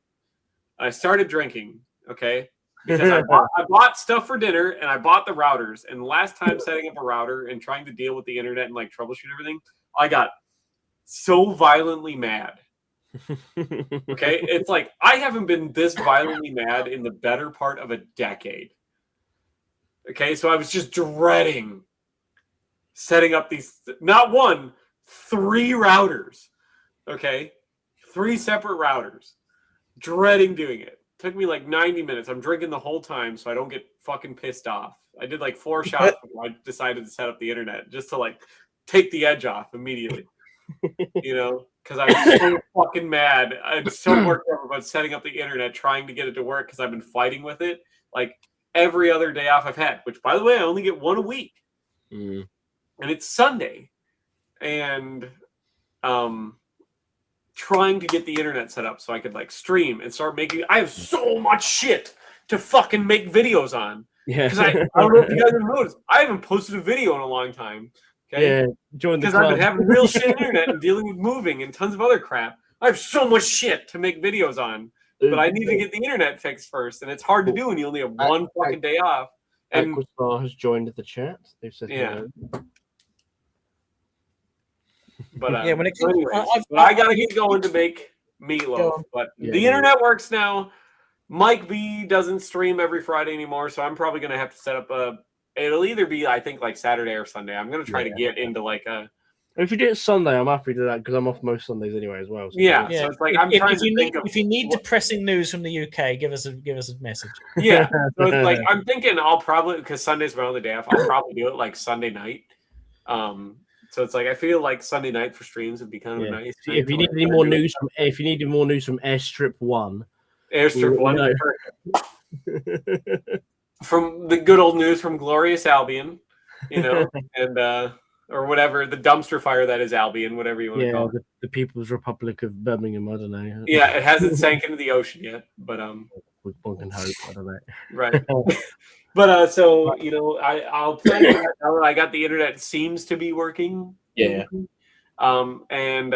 I started drinking, okay? Because I bought stuff for dinner and I bought the routers. And last time setting up a router and trying to deal with the internet and like troubleshoot everything, I got so violently mad. Okay, it's like I haven't been this violently mad in the better part of a decade. Okay, so I was just dreading setting up these not 1, 3 routers. Okay, 3 separate routers. Dreading doing it. Took me like 90 minutes. I'm drinking the whole time so I don't get fucking pissed off. I did like 4 shots before I decided to set up the internet just to like take the edge off immediately. You know, because I was so fucking mad. I'm so worked up about setting up the internet, trying to get it to work because I've been fighting with it like every other day off I've had, which by the way, I only get 1 a week. And it's Sunday. And trying to get the internet set up so I could like stream and start making. I have so much shit to fucking make videos on. Yeah. Because I don't know if you guys have noticed, I haven't posted a video in a long time. Okay. Yeah. Join the Because I've club. been having real shit internet and dealing with moving and tons of other crap. I have so much shit to make videos on, but I need to get the internet fixed first, and it's hard to do when you only have one fucking day off. And Aquastar has joined the chat. They've said Yeah. hello. but Yeah, when it so comes- anyways, but I gotta get going to make meatloaf. But Yeah, the yeah. internet works now. Mike B doesn't stream every Friday anymore, so I'm probably gonna have to set up a. It'll either be, I think, like Saturday or Sunday. I'm gonna try to get into like a. If you do it Sunday, I'm happy to do that because I'm off most Sundays anyway as well. So Yeah. Yeah, So it's like I'm trying to think of. if you need depressing news from the UK, give us a message. Yeah. So it's like I'm thinking I'll probably, because Sunday's my only day off, I'll probably do it like Sunday night. So it's like I feel like Sunday night for streams would be kind of Yeah. nice. If you need any more news from Airstrip One, Airstrip one, No. from the good old news from Glorious Albion, and or whatever, the dumpster fire that is Albion, whatever you want to call it. the People's Republic of Birmingham. I don't know. Yeah, it hasn't sank into the ocean yet, but one can hope. I don't know. right. But so I'll plan on that now that I got the internet. Seems to be working. Yeah. And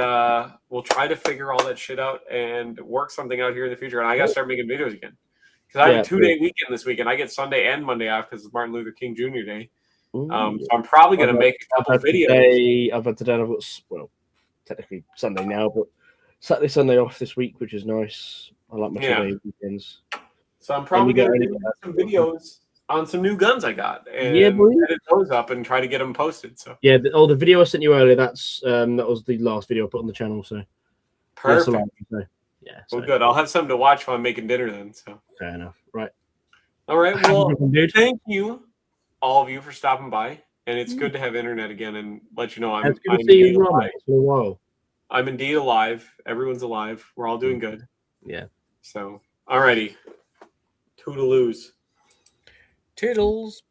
we'll try to figure all that shit out and work something out here in the future. And I gotta start making videos again because I have a 2-day weekend this weekend. I get Sunday and Monday off because it's Martin Luther King Jr. Day. So I'm probably gonna make a couple videos. I've had technically Sunday now, but Saturday, Sunday off this week, which is nice. I like my 2-day weekends. So I'm probably gonna do some videos on some new guns I got and edit those up and try to get them posted. So the video I sent you earlier, that was the last video I put on the channel. So perfect. Yeah. Well, good. I'll have something to watch while I'm making dinner then. So fair enough. Right. All right. Well, thank you, all of you, for stopping by. And it's good to have internet again and let you know I'm indeed alive. For a while. I'm indeed alive. Everyone's alive. We're all doing good. Yeah. So, alrighty. Toodaloos. Toodles.